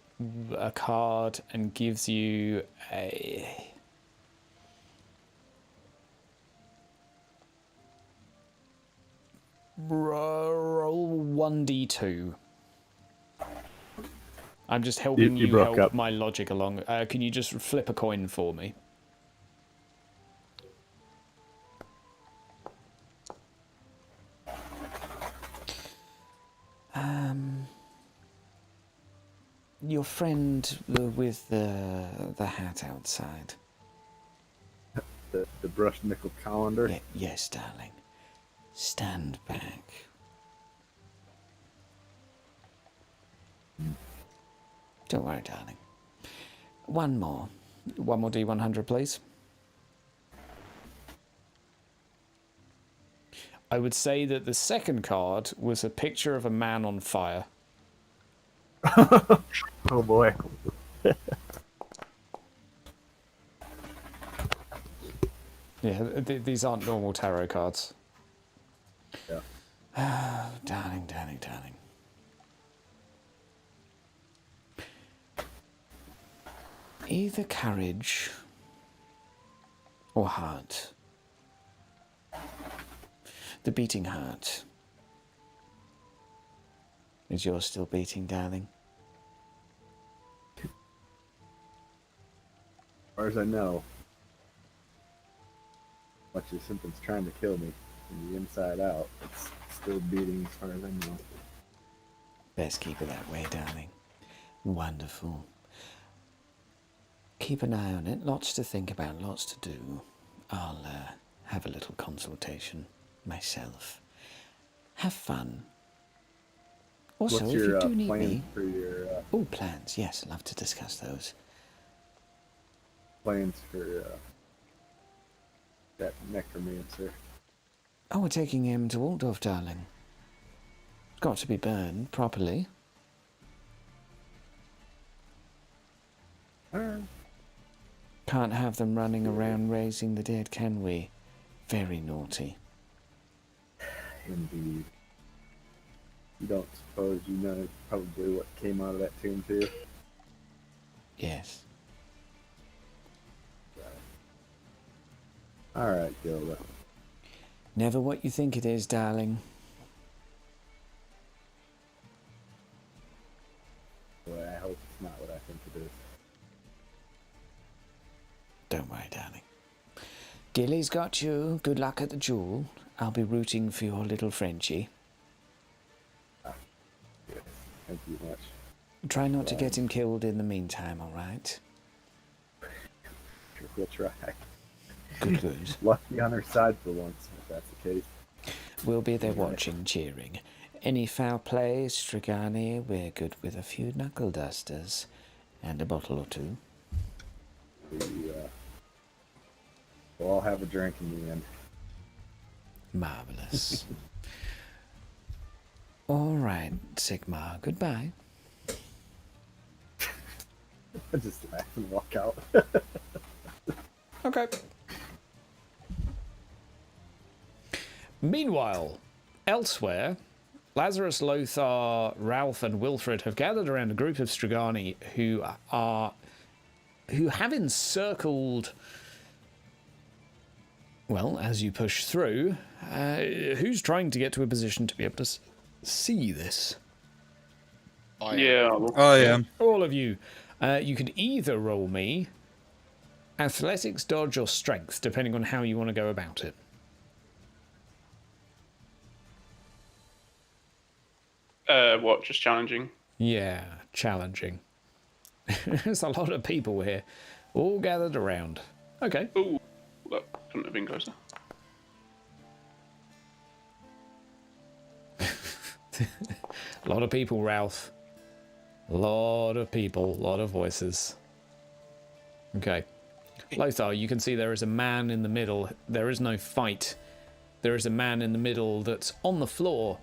a card and gives you a... Roll 1d2. I'm just helping You you broke help up. my logic along. Can you just flip a coin for me? Your friend with the hat outside. The brushed nickel colander. Yes, darling. Stand back. Don't worry, darling. One more D100, please. I would say that the second card was a picture of a man on fire. Oh boy. Yeah, these aren't normal tarot cards. Yeah. Darling, darling, darling. Either courage or heart. The beating heart. Is yours still beating, darling? As far as I know, much as something's trying to kill me from the inside out, it's still beating as far as I know. Best keep it that way, darling. Wonderful. Keep an eye on it. Lots to think about, lots to do. I'll have a little consultation myself. Have fun. Also, What's if your you do need plan me... for your Oh, plans. Yes, love to discuss those. plans for that necromancer? Oh, we're taking him to Waldorf, darling. Got to be burned properly. Can't have them running around raising the dead, can we? Very naughty. Indeed. You don't suppose you know probably what came out of that tomb too? Yes. Alright, Gilda. Never what you think it is, darling. Gilly's got you. Good luck at the duel. I'll be rooting for your little Frenchie. Yes, thank you much. Try not to get him killed in the meantime, all right? Sure, we'll try. Good, good. Lucky on our side for once, if that's the case. We'll be there watching, cheering. Any foul play, Strigani, we're good with a few knuckle dusters and a bottle or two. We'll all have a drink in the end. Marvellous. All right, Sigmar, goodbye. I just laugh and walk out. Okay. Meanwhile, elsewhere, Lazarus, Lothar, Ralph, and Wilfred have gathered around a group of Strigani who have encircled. Well, as you push through, who's trying to get to a position to be able to see this? Yeah. Oh, yeah. All of you. You can either roll me athletics, dodge, or strength, depending on how you want to go about it. What? Just challenging? Yeah, challenging. There's a lot of people here, all gathered around. Okay. Ooh, look, couldn't have been closer. A lot of people, Ralph. A lot of people, a lot of voices. Okay. Lothar, you can see there is a man in the middle. There is no fight. There is a man in the middle that's on the floor.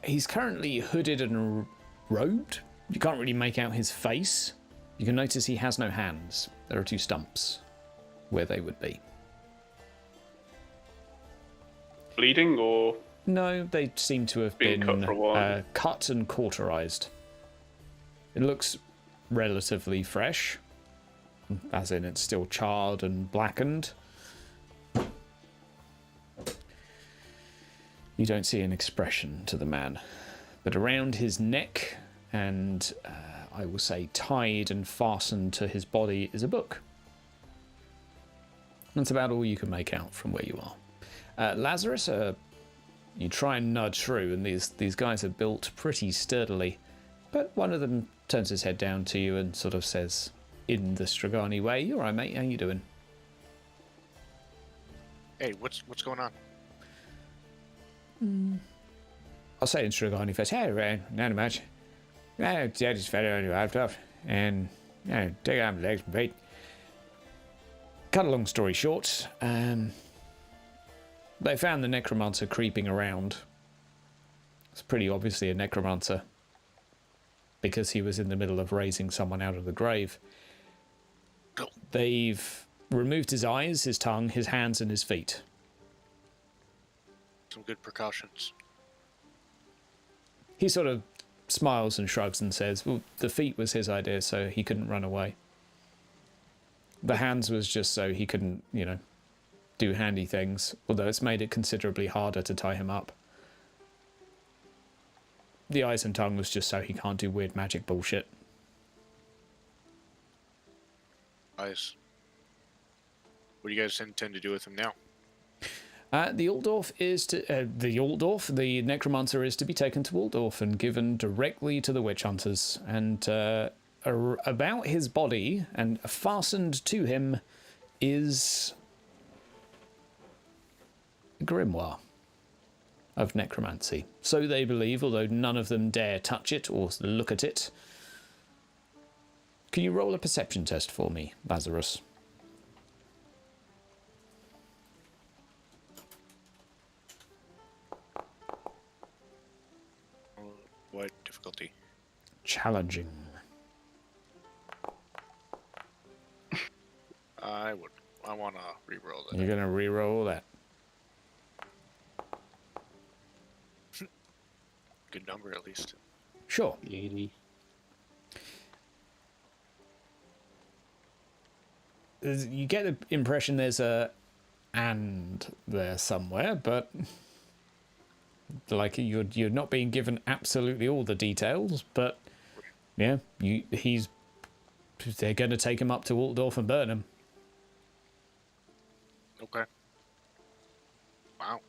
He's currently hooded and robed. You can't really make out his face. You can notice he has no hands. There are two stumps where they would be. Bleeding or? No, they seem to have been cut for a while. Cut and cauterized. It looks relatively fresh, as in it's still charred and blackened. You don't see an expression to the man, but around his neck and I will say tied and fastened to his body is a book. That's about all you can make out from where you are. Lazarus, you try and nudge through, and these guys are built pretty sturdily, but one of them turns his head down to you and sort of says, in the Strigani way, "You all right, mate? How you doing?" Hey, what's going on? I'll say in Strigani first. "Hey, not much. I just fed on you out of, and take out my legs and feet." Cut a long story short, they found the necromancer creeping around. It's pretty obviously a necromancer, because he was in the middle of raising someone out of the grave. They've removed his eyes, his tongue, his hands, and his feet. Some good precautions. He sort of smiles and shrugs and says, well, the feet was his idea, so he couldn't run away. The hands was just so he couldn't, do handy things, although it's made it considerably harder to tie him up. The eyes and tongue was just so he can't do weird magic bullshit. Eyes. What do you guys intend to do with him now? The necromancer is to be taken to Waldorf and given directly to the witch hunters. And about his body and fastened to him is a grimoire of necromancy. So they believe, although none of them dare touch it or look at it. Can you roll a perception test for me, Lazarus? What difficulty? Challenging. I want to re-roll that. You're going to re-roll that. Good number, at least. Sure. 80. You get the impression there's a "and" there somewhere, but like you're not being given absolutely all the details. But yeah, they're going to take him up to Altdorf and burn him. Okay. Wow.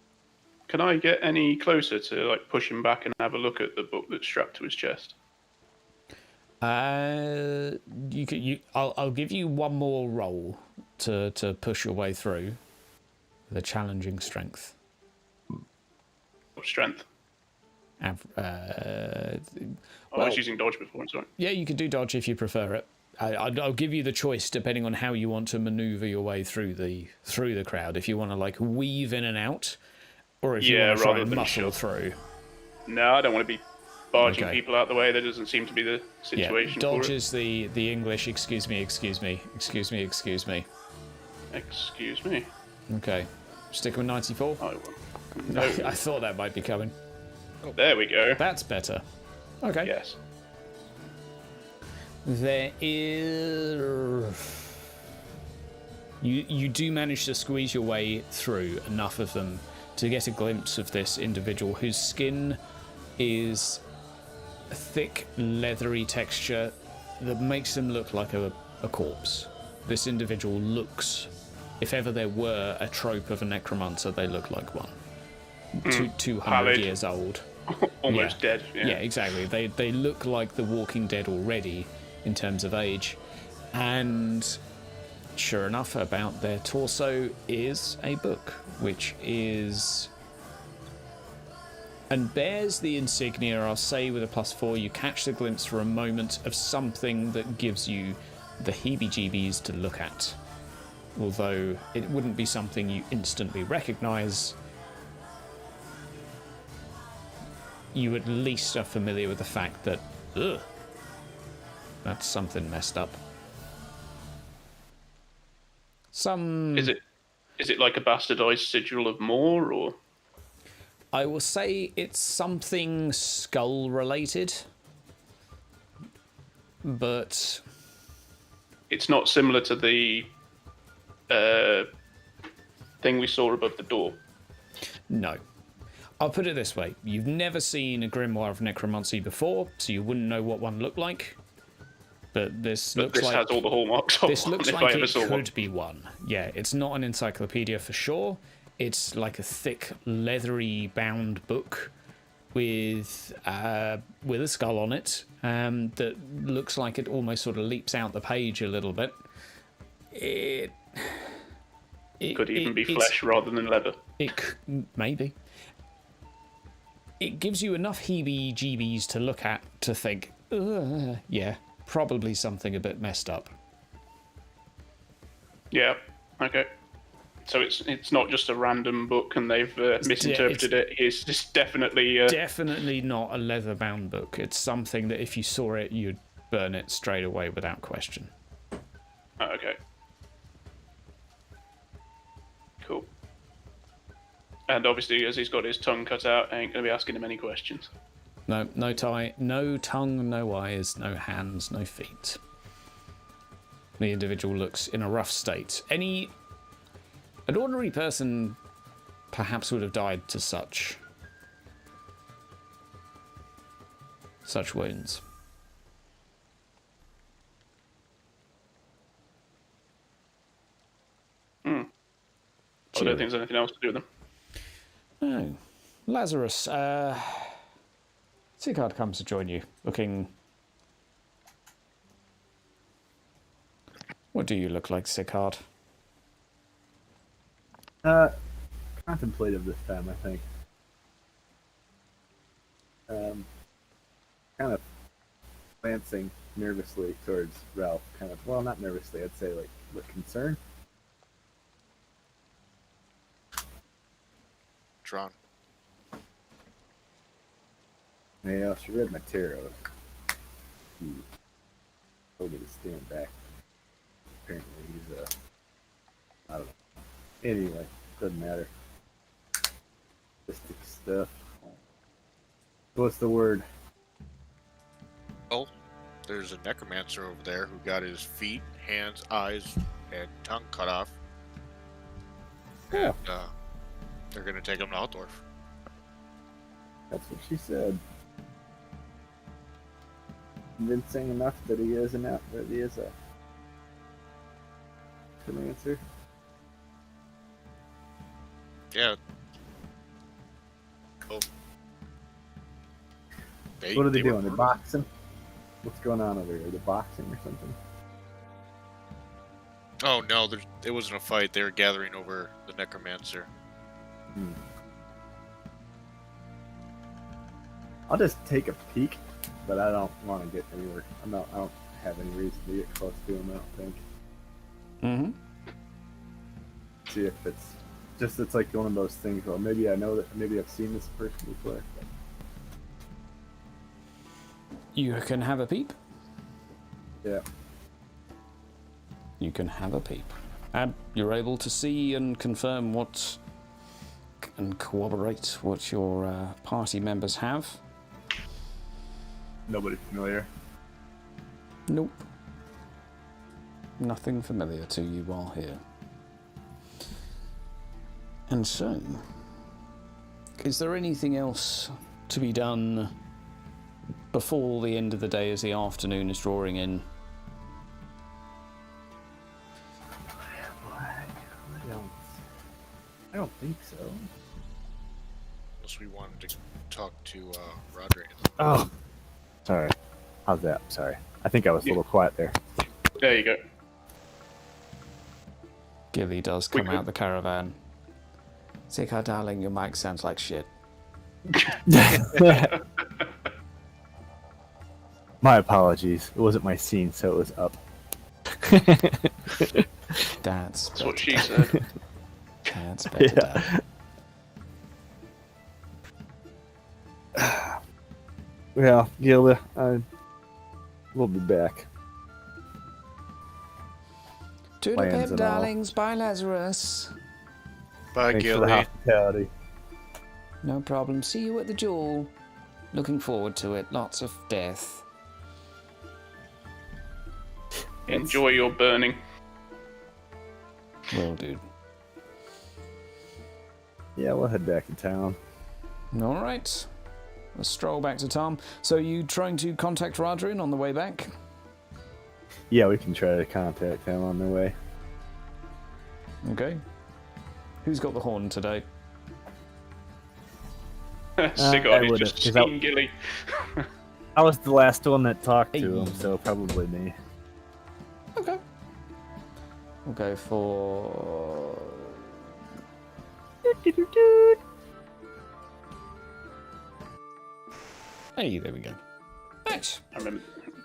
Can I get any closer to like push him back and have a look at the book that's strapped to his chest? I'll give you one more roll to push your way through. The challenging strength. Strength. I was using dodge before, sorry. Yeah, you can do dodge if you prefer it. I'll give you the choice depending on how you want to maneuver your way through the crowd. If you want to like weave in and out, or if you want to try and muscle through. No, I don't want to be barging people out the way. That doesn't seem to be the situation. Yeah, dodge is the English. Excuse me. Okay, stick with 94. No. I thought that might be coming. Oh, there we go. That's better. Okay. Yes. There is... You do manage to squeeze your way through enough of them to get a glimpse of this individual whose skin is a thick, leathery texture that makes them look like a corpse. This individual looks, if ever there were a trope of a necromancer, they look like one. 200 Pallid. years old. Almost dead. Yeah, exactly. They look like the Walking Dead already in terms of age. And sure enough, about their torso is a book, which is... and bears the insignia, I'll say with a +4, you catch the glimpse for a moment of something that gives you the heebie-jeebies to look at. Although it wouldn't be something you instantly recognise, you at least are familiar with the fact that, ugh, that's something messed up. Is it like a bastardized sigil of Moor, or? I will say it's something skull related, but it's not similar to the thing we saw above the door. No. I'll put it this way. You've never seen a grimoire of necromancy before, so you wouldn't know what one looked like. But this looks like... has all the hallmarks of this one, looks if like I ever it saw could one. be one. Yeah, it's not an encyclopedia for sure. It's like a thick, leathery bound book with a skull on it that looks like it almost sort of leaps out the page a little bit. It could even be flesh rather than leather. Maybe. It gives you enough heebie-jeebies to look at to think, yeah, probably something a bit messed up. Yeah, okay. So it's not just a random book and they've misinterpreted it. It's just definitely... definitely not a leather-bound book. It's something that if you saw it, you'd burn it straight away without question. Oh, okay. Cool. And obviously, as he's got his tongue cut out, I ain't going to be asking him any questions. No tie, no tongue, no eyes, no hands, no feet. The individual looks in a rough state. An ordinary person perhaps would have died to such wounds. I don't think there's anything else to do with them. No. Lazarus, Sigurd comes to join you, looking... What do you look like, Sigurd? Contemplative this time, I think. Kind of glancing nervously towards Ralph. Well, not nervously, I'd say like with concern. Drawn. Yeah, she read my tarot. He told me to stand back. Apparently he's I don't know. Anyway, doesn't matter. Mystic stuff. What's the word? Oh, there's a necromancer over there who got his feet, hands, eyes, and tongue cut off. Yeah. And they're going to take him to Altdorf. That's what she said. Convincing enough that he is a necromancer. Yeah. Oh. What are they were doing? They're brutal. boxing? What's going on over here? They're boxing or something? Oh no, it wasn't a fight. They were gathering over the necromancer. I'll just take a peek, but I don't want to get anywhere. I don't have any reason to get close to him, I don't think. Mm-hmm. See if it's like one of those things where maybe I know that, maybe I've seen this person before. But... You can have a peep. Yeah. You can have a peep. And you're able to see and confirm and corroborate what your party members have. Nobody familiar. Nope. Nothing familiar to you while here. And so, is there anything else to be done before the end of the day as the afternoon is drawing in? I don't think so. Unless we wanted to talk to Roderick. Oh, sorry. How's that? Sorry. I think I was a little quiet there. There you go. Gilly does come out the caravan. Sikar, darling, your mic sounds like shit. My apologies. It wasn't my scene, so it was up. That's what she said. That's better. Yeah. Well, Gilda, we'll be back. To the Plans pip, and all. darlings. Bye, Lazarus. Bye, Thanks for the Gilly. hospitality. No problem. See you at the duel. Looking forward to it. Lots of death. Enjoy your burning. Will do. Yeah, we'll head back to town. All right. Let's stroll back to Tom. So you trying to contact Radrin on the way back? Yeah, we can try to contact him on the way. Okay. Who's got the horn today? Cigar is would've, just 'cause I- seen Gilly. I was the last one that talked to Hey. him, so probably me. Okay. We'll go for... Hey, there we go. Nice. I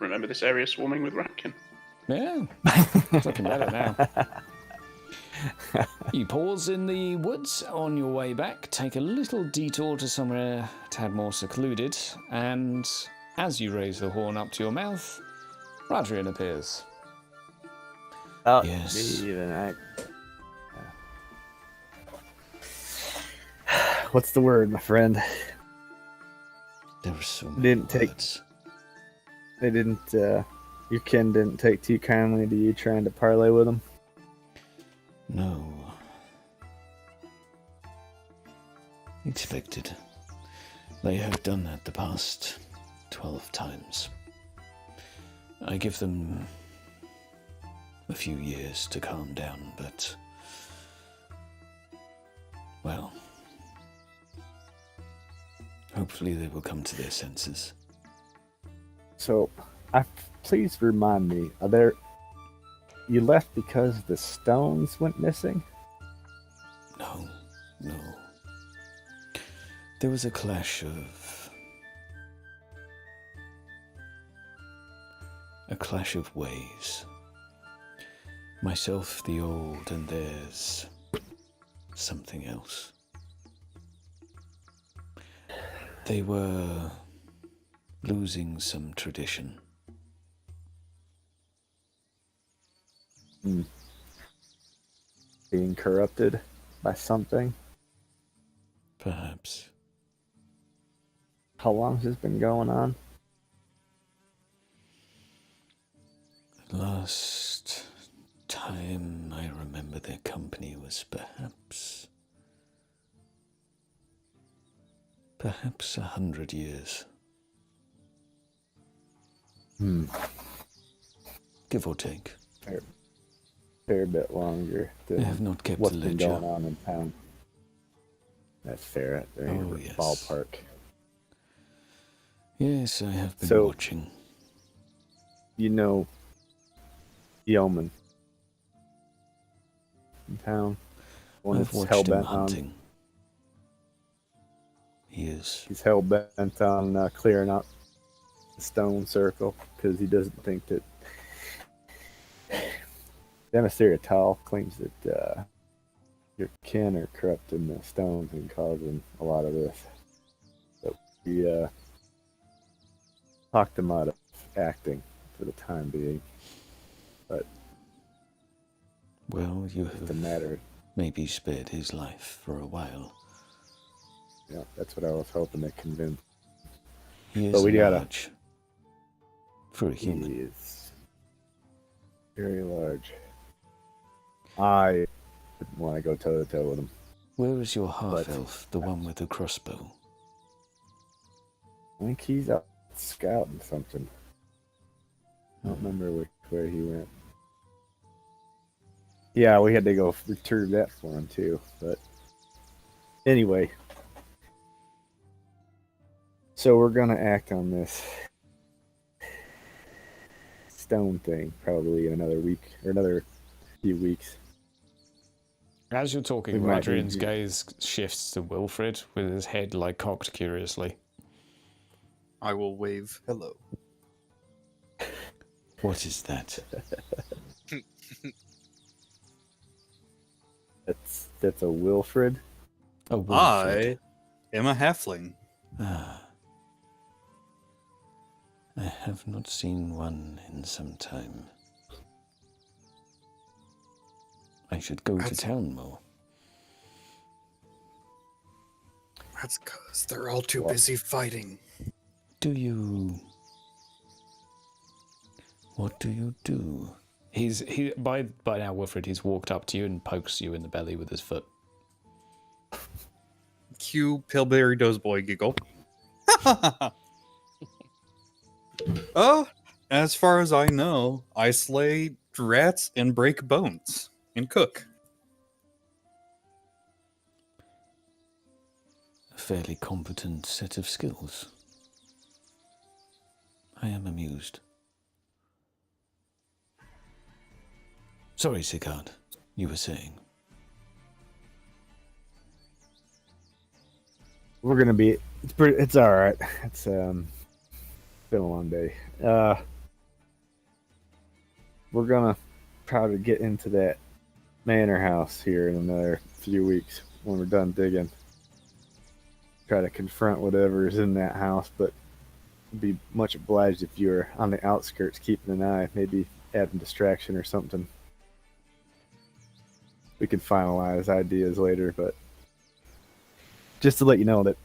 remember this area swarming with ratkin. Yeah. It's looking better now. You pause in the woods on your way back, take a little detour to somewhere a tad more secluded, and as you raise the horn up to your mouth, Radrian appears. Oh, Yes. What's the word, my friend? There were so many Didn't take- words. They didn't, your kin didn't take too kindly to you trying to parlay with them? No. Expected. They have done that the past 12 times. I give them a few years to calm down, but... well... hopefully they will come to their senses. So, please remind me, you left because the stones went missing? No, no. There was a clash of ways. Myself, the old, and there's something else. They were losing some tradition. Being corrupted by something? Perhaps. How long has this been going on? Last time I remember their company was perhaps 100 years. Give or take. Fair bit longer They than have not kept what's the been ledger. going on in town. That's fair. They're in Oh, the yes. ballpark. Yes, I have been So- watching. You know, Yeoman in town. One I've that's watched hell him bent on. hunting. He is. He's hell bent on clearing out the stone circle because he doesn't think that. Denisira Tal claims that your kin are corrupting the stones and causing a lot of this. But we talked him out of acting for the time being. But Well, you it's a have matter. maybe spared his life for a while. Yeah, that's what I was hoping to convince. He But is we gotta- large for a human. He is very large. I didn't want to go toe to toe with him. Where is your half-elf, the one with the crossbow? I think he's out scouting something. I don't remember where he went. Yeah, we had to go retrieve that for him too. But anyway, so we're gonna act on this stone thing probably in another week or another few weeks. As you're talking, We might Adrian's need- gaze shifts to Wilfred with his head like cocked curiously. I will wave hello. What is that? That's a Wilfred. A Wilfred. I am a halfling. Ah. I have not seen one in some time. I should go to That's- town more. That's because they're all too What? busy fighting. What do you do? By now, Wilfred, he's walked up to you and pokes you in the belly with his foot. Cue Pillberry Dozeboy giggle. As far as I know, I slay rats and break bones and cook. A fairly competent set of skills. I am amused. Sorry, Sigurd. You were saying. We're gonna be. It's all right. It's been a long day. We're gonna try to get into that manor house here in another few weeks when we're done digging. Try to confront whatever is in that house, but I'd be much obliged if you're on the outskirts keeping an eye, maybe adding distraction or something. We can finalize ideas later, but just to let you know that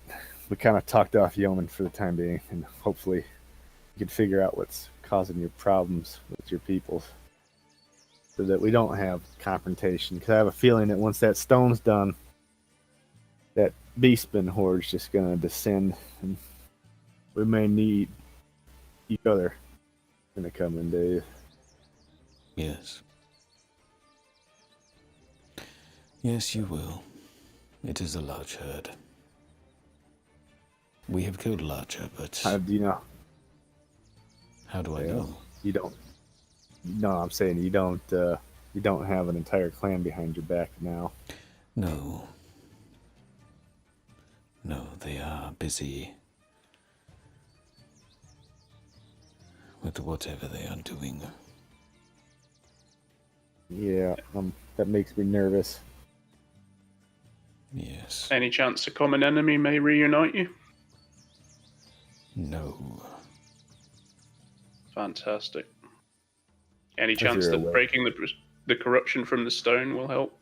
we kind of talked off Yeoman for the time being, and hopefully you can figure out what's causing your problems with your peoples so that we don't have confrontation. Because I have a feeling that once that stone's done, that beastman horde's just going to descend, and we may need each other in the coming days. Yes. Yes, you will. It is a large herd. We have killed larger, but How do you know? how do I Yeah. know? You don't. No, I'm saying you don't. You don't have an entire clan behind your back now. No. No, they are busy with whatever they are doing. Yeah, that makes me nervous. Yes. Any chance a common enemy may reunite you? No. Fantastic. Any As chance you're that aware. breaking the corruption from the stone will help?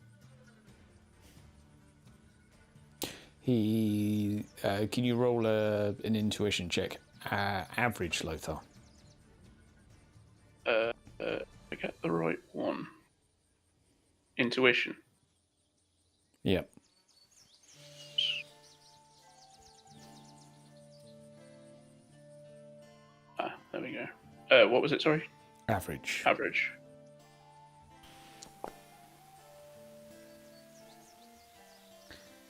Can you roll an intuition check? Average, Lothar. I get the right one. Intuition. Yep. There we go. What was it, sorry? Average. Average.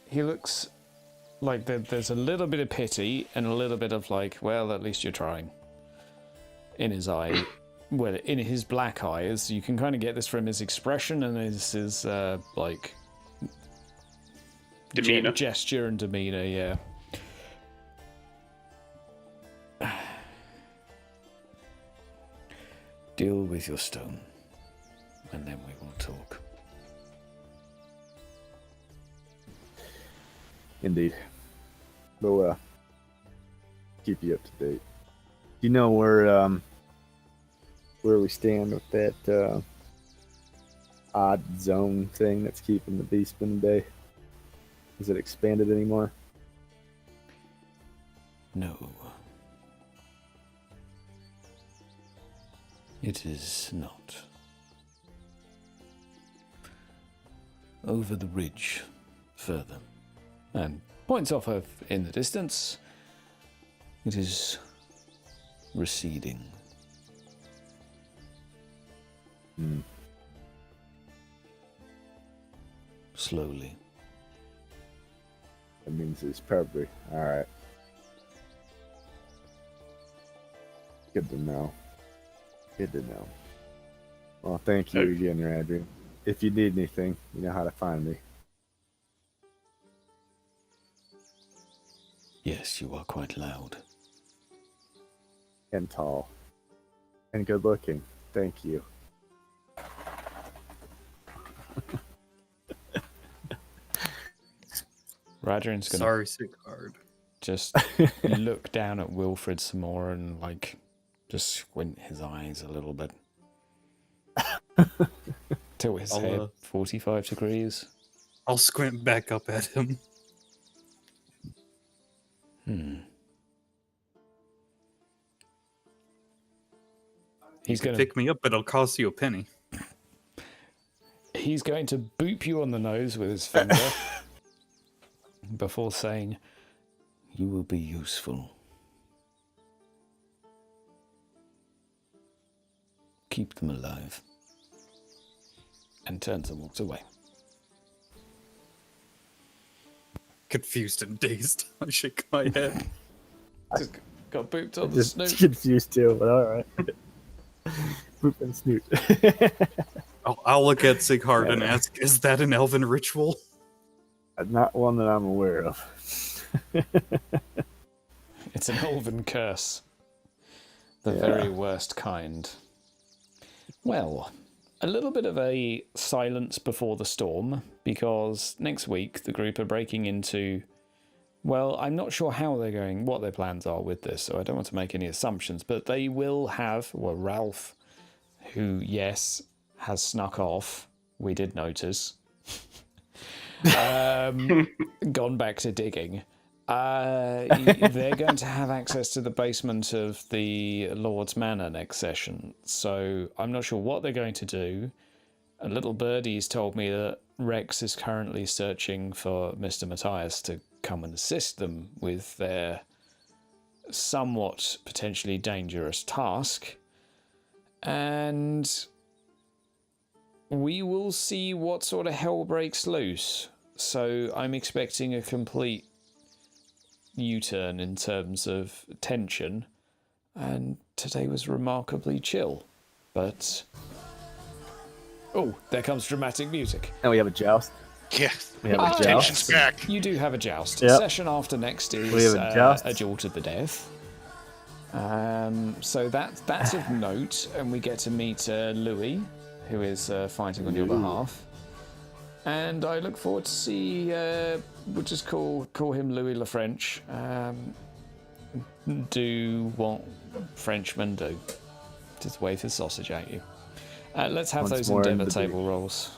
He looks like there's a little bit of pity and a little bit of like, well, at least you're trying. In his eye, well, in his black eyes, you can kind of get this from his expression and his like Demeanor. gesture and demeanor. Yeah. Deal with your stone, and then we will talk. Indeed. We'll keep you up to date. Do you know where we stand with that odd zone thing that's keeping the beastmen bay? Is it expanded anymore? No. It is not. Over the ridge, further. And points off of in the distance. It is receding. Slowly. That means it's probably alright. Good to know. Good to know. Well, thank you again, Radri. If you need anything, you know how to find me. Yes, you are quite loud. And tall. And good looking. Thank you. Radrin's gonna Sorry, Sigurd. just look down at Wilfred some more and like just squint his eyes a little bit. Tilt his head 45 degrees. I'll squint back up at him. He's going to pick me up, but it'll cost you a penny. He's going to boop you on the nose with his finger before saying, "You will be useful. Keep them alive." And turns and walks away. Confused and dazed. I shake my head. Just got booped on the Just snoot. confused too, but alright. Boop and snoot. I'll look at Sigurd and ask, is that an elven ritual? Not one that I'm aware of. It's an elven curse. The very worst kind. Well, a little bit of a silence before the storm, because next week the group are breaking into... Well, I'm not sure how they're going, what their plans are with this, so I don't want to make any assumptions, but they will have... Well, Ralph, who, yes, has snuck off, we did notice, gone back to digging. They're going to have access to the basement of the Lord's Manor next session, so I'm not sure what they're going to do. A little birdie's told me that Rex is currently searching for Mr. Matthias to come and assist them with their somewhat potentially dangerous task, and we will see what sort of hell breaks loose. So I'm expecting a complete U-turn in terms of tension, and today was remarkably chill. But oh, there comes dramatic music. And we have a joust. Yes. We have a joust. Tension's back. You do have a joust. Yep. Session after next is We have a joust. a duel to the death. So that's of note, and we get to meet Louis, who is fighting on your behalf. And I look forward to see, we'll just call him Louis LaFrench. Do what Frenchmen do. Just wave his sausage at you. Let's have Once those more endeavour in the table rolls.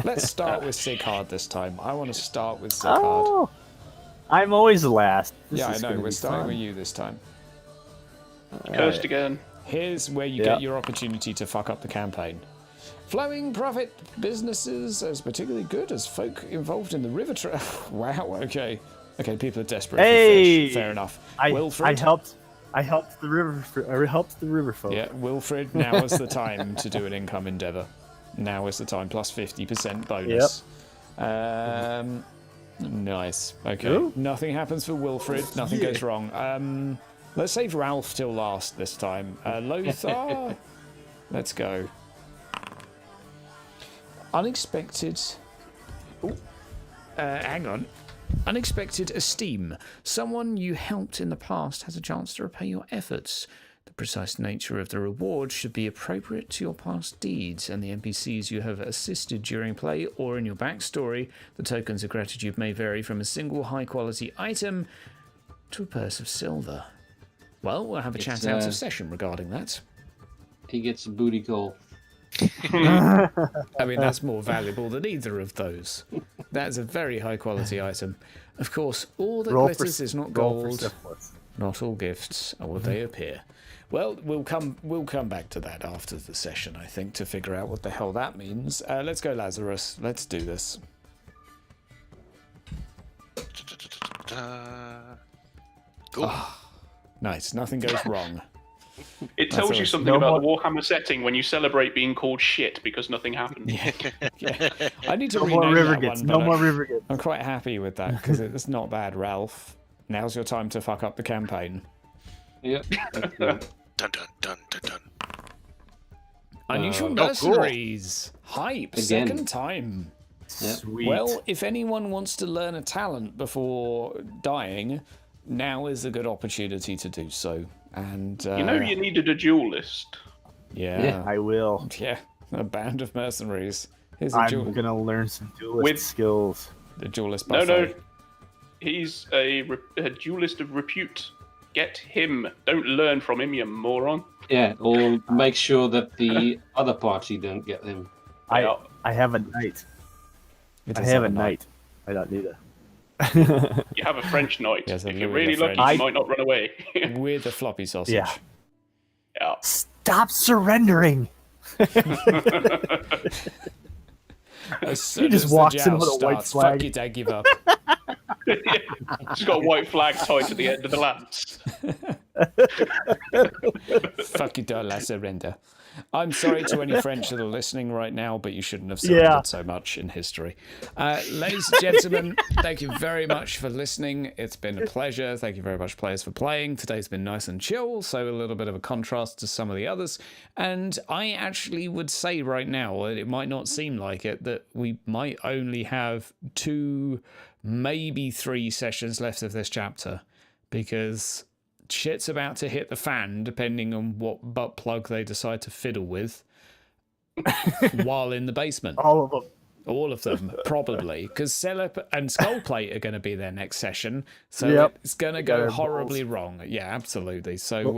Let's start with Sigurd this time. I want to start with Sigurd. Oh, I'm always last. This Yeah, I is know. gonna We're be starting fun. with you this time. Cursed again. Here's where you get your opportunity to fuck up the campaign. Flowing profit businesses as particularly good as folk involved in the river trade. Wow, okay. Okay, people are desperate Hey! for fish. Fair enough. I Wilfred. helped the river folk. Yeah, Wilfred, now is the time to do an income endeavour. Now is the time, plus 50% bonus. Nice. Okay. Ooh. Nothing happens for Wilfred. Nothing goes wrong. Let's save Ralph till last this time. Lothar, let's go. Unexpected. Hang on. Unexpected esteem. Someone you helped in the past has a chance to repay your efforts. The precise nature of the reward should be appropriate to your past deeds and the NPCs you have assisted during play or in your backstory. The tokens of gratitude may vary from a single high-quality item to a purse of silver. Well, we'll have a chat out of session regarding that. He gets a booty call. I mean, that's more valuable than either of those. That's a very high-quality item. Of course, all that glitters is not gold. Not all gifts are what they appear. Well, we'll come back to that after the session, I think, to figure out what the hell that means. Let's go, Lazarus. Let's do this. Cool. Nice. Nothing goes wrong. It tells you something about the Warhammer setting when you celebrate being called shit because nothing happened. Yeah. I need to No rename more river that gets. one. No but more river gets. I'm quite happy with that because it's not bad, Ralph. Now's your time to fuck up the campaign. Yep. Dun dun dun dun dun. Unusual mercenaries. Hype. Again. Second time. Yep. Sweet. Well, if anyone wants to learn a talent before dying, now is a good opportunity to do so. And You know you needed a duelist. yeah, I will. yeah, a band of mercenaries. Here's a I'm gonna learn some duelist skills. the duelist No, buffet. no. He's a duelist of repute. Get him. Don't learn from him, you moron. Yeah, or make sure that the other party don't get him. I have a knight. It I is have a on knight. I don't need a. You have a French knight. Yes, if I you're live with really a lucky, French. you might not run away. with a floppy sausage. Yeah. Yeah. Stop surrendering. As soon He just as the walks in joust with a white starts, flag. Fuck it, I give up. Just got a white flag tied to the end of the lance. Fuck it, I surrender. I'm sorry to any French that are listening right now, but you shouldn't have surrendered so much in history. Ladies and gentlemen, thank you very much for listening. It's been a pleasure. Thank you very much, players, for playing. Today's been nice and chill, so a little bit of a contrast to some of the others. And I actually would say right now, it might not seem like it, that we might only have 2, maybe 3 sessions left of this chapter, because shit's about to hit the fan, depending on what butt plug they decide to fiddle with while in the basement. All of them. All of them, probably. Because Celip and Skullplate are going to be their next session, so it's going to go horribly wrong. Yeah, absolutely. So,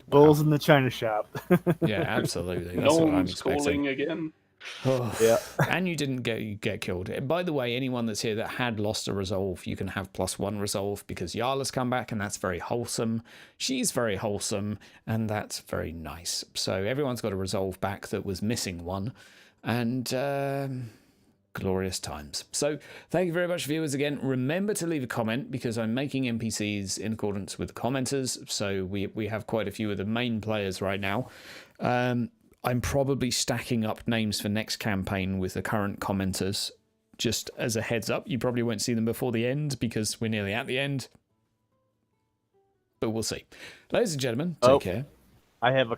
Bulls in the china shop. yeah, absolutely. That's what I'm Nolan's expecting. calling again. Yeah. And you didn't get killed. And by the way, anyone that's here that had lost a resolve, you can have +1 resolve because Yala's come back, and that's very wholesome. She's very wholesome, and that's very nice. So everyone's got a resolve back that was missing one, and glorious times. So thank you very much, viewers. Again, remember to leave a comment because I'm making NPCs in accordance with the commenters. So we have quite a few of the main players right now. I'm probably stacking up names for next campaign with the current commenters. Just as a heads up, you probably won't see them before the end because we're nearly at the end. But we'll see. Ladies and gentlemen, take care. I have a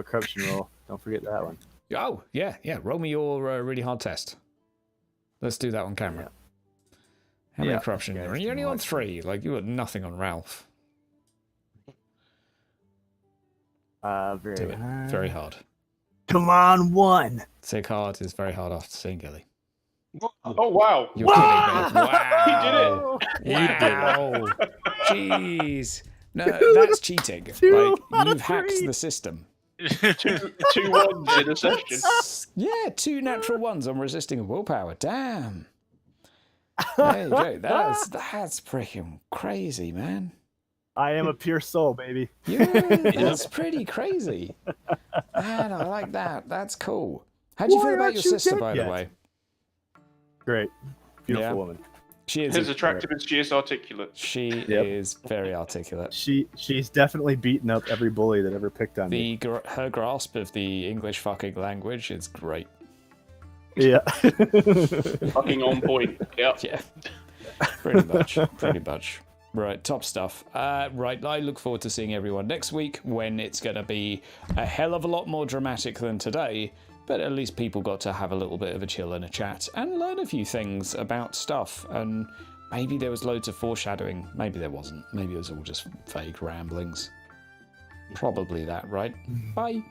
corruption roll. Don't forget that one. Oh, yeah. Roll me your really hard test. Let's do that on camera. Yeah. How many Yeah. corruption? Yeah, You're only on 3. Like, you got nothing on Ralph. Very Do it. hard. Very hard. Come on, 1. Sick hard is very hard after seeing Gilly. Oh, wow. You're kidding me. Wow. He did it. Wow. Jeez. No, that's cheating. Like, you've hacked the system. 2 ones in a session. Yeah, 2 natural ones on resisting of willpower. Damn. There you go. That's freaking crazy, man. I am a pure soul, baby. That's pretty crazy. Man, I like that. That's cool. How'd you Why feel about aren't your you sister, dead by yet? the way? Great. Beautiful Yeah. woman. She is. As attractive as she is articulate. She Yep. is very articulate. She's definitely beaten up every bully that ever picked on me. Her grasp of the English fucking language is great. Yeah. Fucking on point. Yeah. Yeah. Pretty much. Pretty much. Right, top stuff. Right, I look forward to seeing everyone next week when it's going to be a hell of a lot more dramatic than today, but at least people got to have a little bit of a chill and a chat and learn a few things about stuff. And maybe there was loads of foreshadowing. Maybe there wasn't. Maybe it was all just vague ramblings. Probably that, right? Bye.